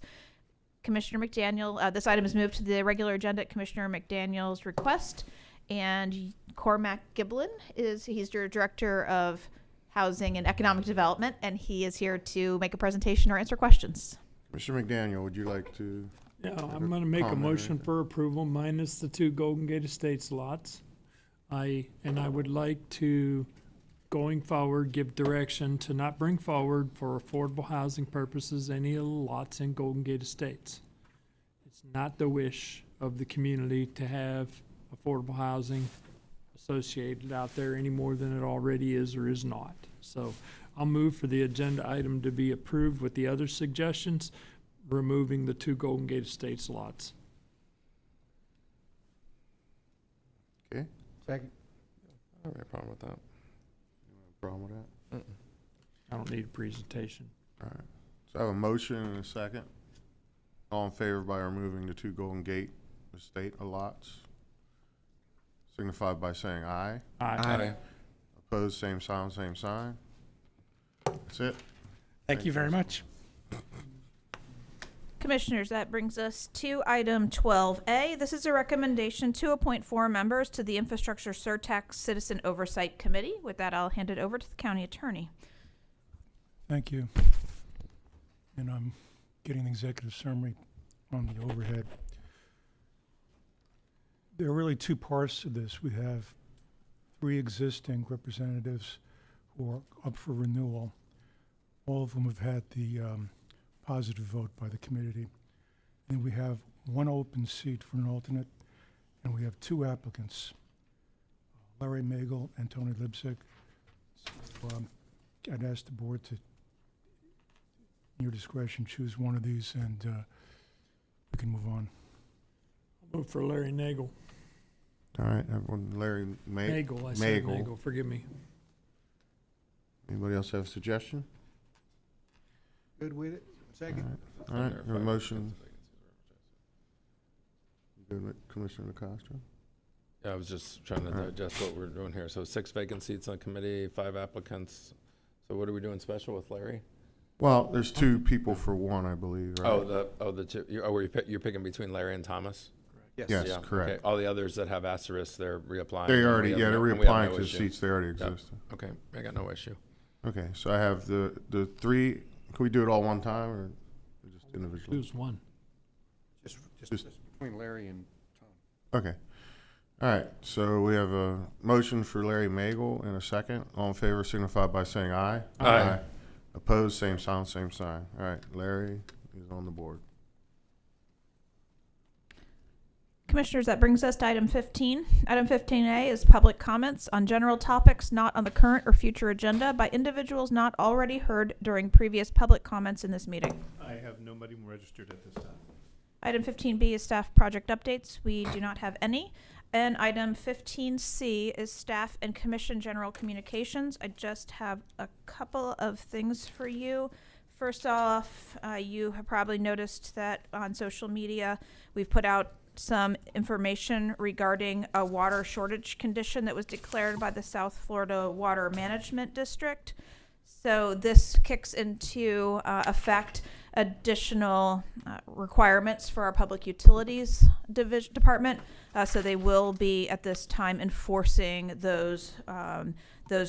[SPEAKER 1] Commissioner McDaniel, this item is moved to the regular agenda at Commissioner McDaniel's request, and Cormac Giblin he's your Director of Housing and Economic Development, and he is here to make a presentation or answer questions.
[SPEAKER 6] Mr. McDaniel, would you like to?
[SPEAKER 16] Yeah, I'm going to make a motion for approval minus the 2 Golden Gate Estates lots. I would like to, going forward, give direction to not bring forward for affordable housing purposes any of the lots in Golden Gate Estates. It's not the wish of the community to have affordable housing associated out there any more than it already is or is not. So I'll move for the agenda item to be approved with the other suggestions, removing the 2 Golden Gate Estates lots.
[SPEAKER 6] Okay.
[SPEAKER 9] Second.
[SPEAKER 4] I don't have a problem with that.
[SPEAKER 6] Problem with that?
[SPEAKER 16] I don't need a presentation.
[SPEAKER 6] All right. So I have a motion and a second. All in favor by removing the 2 Golden Gate Estate lots? Signify by saying aye.
[SPEAKER 16] Aye.
[SPEAKER 6] Opposed, same sign, same sign. That's it.
[SPEAKER 12] Thank you very much.
[SPEAKER 1] Commissioners, that brings us to item 12A. This is a recommendation to appoint 4 members to the Infrastructure Surtax Citizen Oversight Committee. With that, I'll hand it over to the county attorney.
[SPEAKER 7] Thank you. And I'm getting the executive summary on the overhead. There are really 2 parts to this. We have 3 existing representatives who are up for renewal. All of them have had the positive vote by the committee. And we have 1 open seat for an alternate, and we have 2 applicants, Larry Magel and Tony Lipsick. So, I'd ask the board to, in your discretion, choose one of these, and we can move on.
[SPEAKER 16] I'll move for Larry Nagel.
[SPEAKER 6] All right, everyone, Larry
[SPEAKER 16] Nagel, I said Nagel, forgive me.
[SPEAKER 6] Anybody else have a suggestion?
[SPEAKER 9] Good with it? Second.
[SPEAKER 6] All right, have a motion. Good with Commissioner DeCastro?
[SPEAKER 4] Yeah, I was just trying to digest what we're doing here. So 6 vacant seats on committee, 5 applicants. So what are we doing special with Larry?
[SPEAKER 6] Well, there's 2 people for 1, I believe, right?
[SPEAKER 4] The 2. You're picking between Larry and Thomas?
[SPEAKER 6] Yes,
[SPEAKER 4] yeah,
[SPEAKER 6] correct.
[SPEAKER 4] Okay. All the others that have asterisks, they're reapplying.
[SPEAKER 6] They already, they're reapplying to
[SPEAKER 4] issue.
[SPEAKER 6] seats they already exist.
[SPEAKER 4] Yep. Okay, I got no issue.
[SPEAKER 6] Okay, so I have the 3. Can we do it all one time or just individually?
[SPEAKER 16] Choose one.
[SPEAKER 9] Just between Larry and Tom.
[SPEAKER 6] Okay. All right, so we have a motion for Larry Magel and a second. All in favor signify by saying aye.
[SPEAKER 4] Aye.
[SPEAKER 6] Opposed, same sign, same sign. All right, Larry is on the board.
[SPEAKER 1] Commissioners, that brings us to item 15. Item 15A is public comments on general topics not on the current or future agenda by individuals not already heard during previous public comments in this meeting.
[SPEAKER 10] I have nobody registered at this time.
[SPEAKER 1] Item 15B is staff project updates. We do not have any. And item 15C is staff and commission general communications. I just have a couple of things for you. First off, you have probably noticed that on social media we've put out some information regarding a water shortage condition that was declared by the South Florida Water Management District. So this kicks into effect additional requirements for our Public Utilities Department. So they will be at this time enforcing those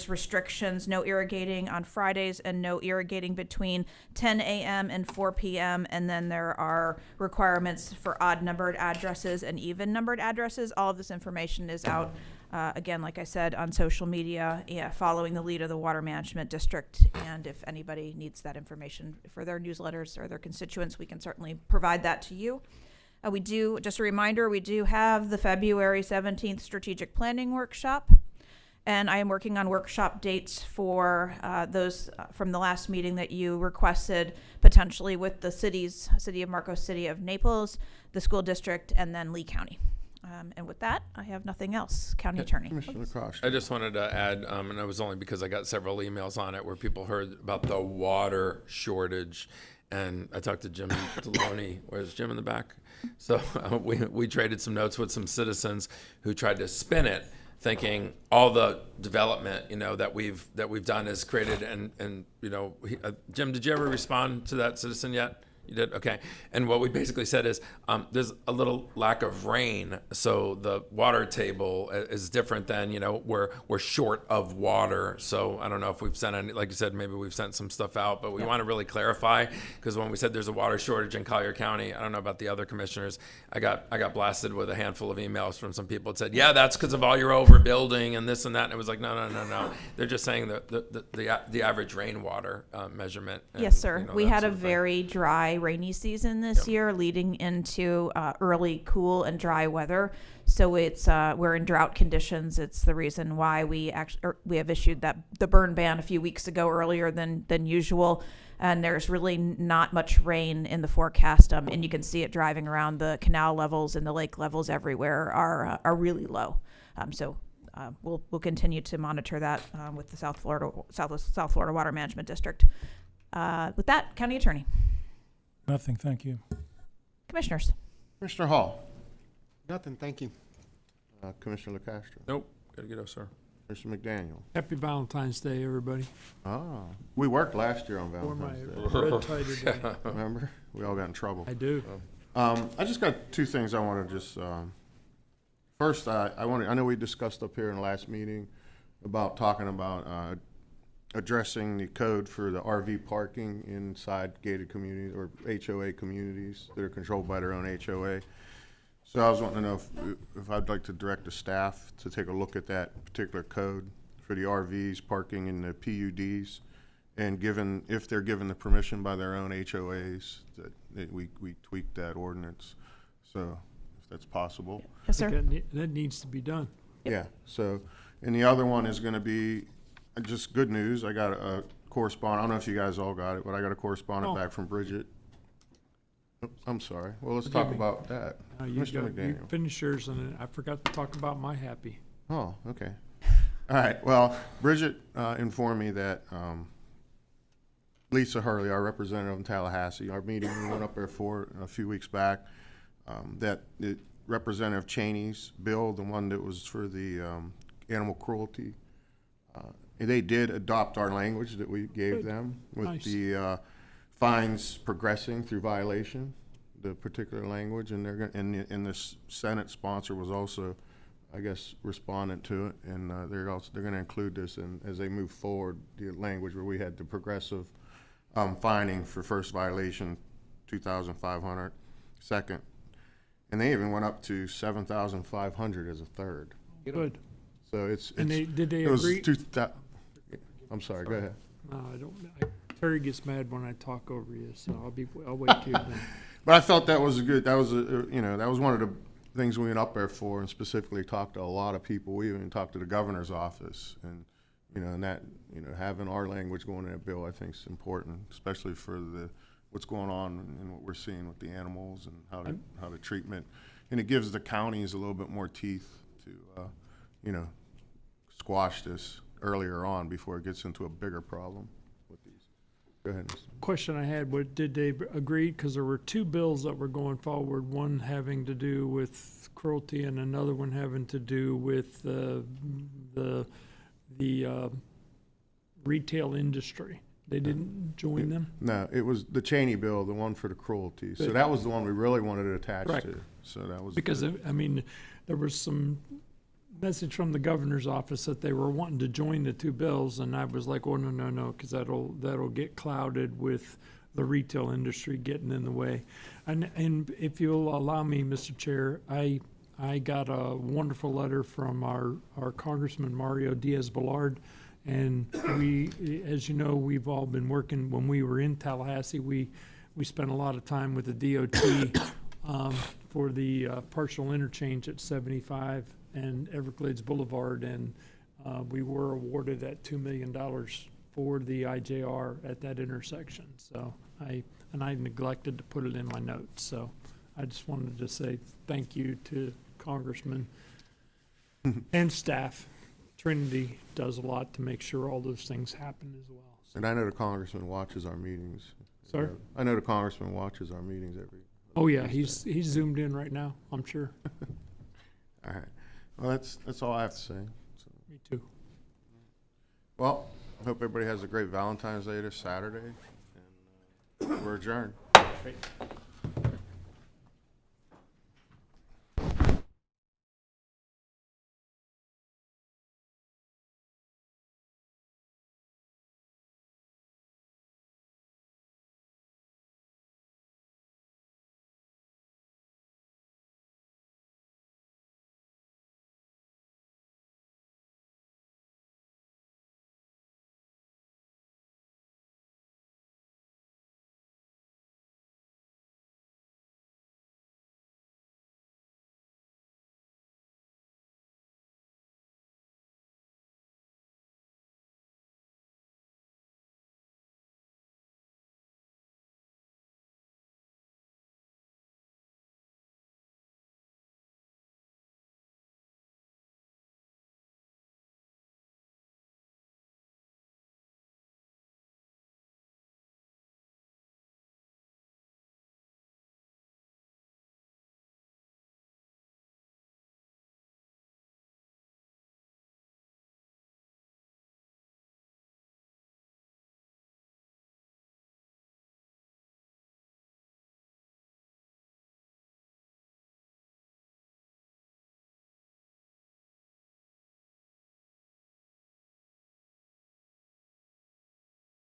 [SPEAKER 1] restrictions: no irrigating on Fridays and no irrigating between 10 a.m. and 4 p.m. And then there are requirements for odd numbered addresses and even numbered addresses. All of this information is out, again, like I said, on social media, following the lead of the Water Management District. And if anybody needs that information for their newsletters or their constituents, we can certainly provide that to you. We do, just a reminder, we do have the February 17th Strategic Planning Workshop. And I am working on workshop dates for those from the last meeting that you requested, potentially with the City of Marcos, City of Naples, the school district, and then Lee County. And with that, I have nothing else. County Attorney.
[SPEAKER 6] Commissioner Kosh.
[SPEAKER 4] I just wanted to add, and it was only because I got several emails on it where people heard about the water shortage. And I talked to Jim Deloney. Where's Jim in the back? So we traded some notes with some citizens who tried to spin it, thinking all the development, that we've done is created. And Jim, did you ever respond to that citizen yet? You did? Okay. And what we basically said is there's a little lack of rain, so the water table is different than, we're short of water. So I don't know if we've sent any, like you said, maybe we've sent some stuff out, but we want to really clarify, because when we said there's a water shortage in Collier County, I don't know about the other commissioners, I got blasted with a handful of emails from some people that said, yeah, that's because of all your overbuilding and this and that. And it was like, no. They're just saying the average rainwater measurement. And,
[SPEAKER 1] Yes, sir. We had a
[SPEAKER 4] sort of thing.
[SPEAKER 1] very dry, rainy season this year, leading into early cool and dry weather. So it's we're in drought conditions. It's the reason why we have issued the burn ban a few weeks ago, earlier than usual. And there's really not much rain in the forecast, and you can see it driving around. The canal levels and the lake levels everywhere are really low. So we'll continue to monitor that with the South Florida Water Management District. With that, County Attorney.
[SPEAKER 7] Nothing, thank you.
[SPEAKER 1] Commissioners.
[SPEAKER 6] Commissioner Hall.
[SPEAKER 15] Nothing, thank you.
[SPEAKER 6] Commissioner LaCastro.
[SPEAKER 4] Nope. Gotta get up, sir.
[SPEAKER 6] Commissioner McDaniel.
[SPEAKER 16] Happy Valentine's Day, everybody.
[SPEAKER 6] Ah, we worked last year on
[SPEAKER 16] Wore my
[SPEAKER 6] Valentine's Day.
[SPEAKER 16] red tie today.
[SPEAKER 6] Remember? We all got in trouble.
[SPEAKER 16] I do.
[SPEAKER 6] I just got two things I want to just, first, I know we discussed up here in the last meeting about talking about addressing the code for the RV parking inside gated communities or HOA communities that are controlled by their own HOA. So I was wanting to know if I'd like to direct the staff to take a look at that particular code for the RVs parking in the PUDs, and if they're given the permission by their own HOAs, that we tweak that ordinance. So if that's possible.
[SPEAKER 1] Yes, sir.
[SPEAKER 16] That needs to be done.
[SPEAKER 6] Yeah. So, and the other one is going to be just good news. I got a correspondent. I don't know if you guys all got it, but I got a correspondent back from Bridget. Oops, I'm sorry. Well, let's talk about that.
[SPEAKER 16] You
[SPEAKER 6] Mr. McDaniel.
[SPEAKER 16] finish yours, and I forgot to talk about my happy.
[SPEAKER 6] Oh, okay. All right. Well, Bridget informed me that Lisa Hurley, our representative in Tallahassee, our meeting we went up there for a few weeks back, that Representative Cheney's bill, the one that was for the animal cruelty, they did adopt our language that we gave them with the fines progressing through violation, the particular language, and they're going. And this Senate sponsor was also, I guess, respondent to it, and they're going to include this as they move forward, the language where we had the progressive fining for first violation, $2,500, second, and they even went up to $7,500 as a third.
[SPEAKER 16] Good.
[SPEAKER 6] So
[SPEAKER 16] did they
[SPEAKER 6] it was
[SPEAKER 16] agree?
[SPEAKER 6] I'm sorry. Go ahead.
[SPEAKER 16] No, I don't. Terry gets mad when I talk over you, so I'll wait till you're done.
[SPEAKER 6] But I felt that was that was one of the things we went up there for, and specifically talked to a lot of people. We even talked to the governor's office, and having our language going in that bill, I think is important, especially for what's going on and what we're seeing with the animals and how the treatment, and it gives the counties a little bit more teeth to squash this earlier on before it gets into a bigger problem with these. Go ahead, Mr.
[SPEAKER 16] Question I had, did they agree? Because there were two bills that were going forward, one having to do with cruelty and another one having to do with the retail industry. They didn't join them?
[SPEAKER 6] No, it was the Cheney bill, the one for the cruelty. So that was the one we really wanted to attach
[SPEAKER 16] Correct.
[SPEAKER 6] to. So that was
[SPEAKER 16] because there was some message from the governor's office that they were wanting to join the two bills, and I was like, oh no, because that'll get clouded with the retail industry getting in the way. And if you'll allow me, Mr. Chair, I got a wonderful letter from our Congressman Mario Diaz-Balart, and we, as you know, we've all been working. When we were in Tallahassee, we spent a lot of time with the DOT for the partial interchange at 75 and Everglades Boulevard, and we were awarded that $2 million for the IJR at that intersection. So I neglected to put it in my notes. So I just wanted to say thank you to Congressman and staff. Trinity does a lot to make sure all those things happen as well.
[SPEAKER 6] And I know the congressman watches our meetings.
[SPEAKER 16] Sorry?
[SPEAKER 6] I know the congressman watches our meetings every.
[SPEAKER 16] Oh yeah, he's zoomed in right now, I'm sure.
[SPEAKER 6] All right. Well, that's all I have to say. So.
[SPEAKER 16] Me too.
[SPEAKER 6] Well, I hope everybody has a great Valentine's Day this Saturday, and we're adjourned.
[SPEAKER 10] Great.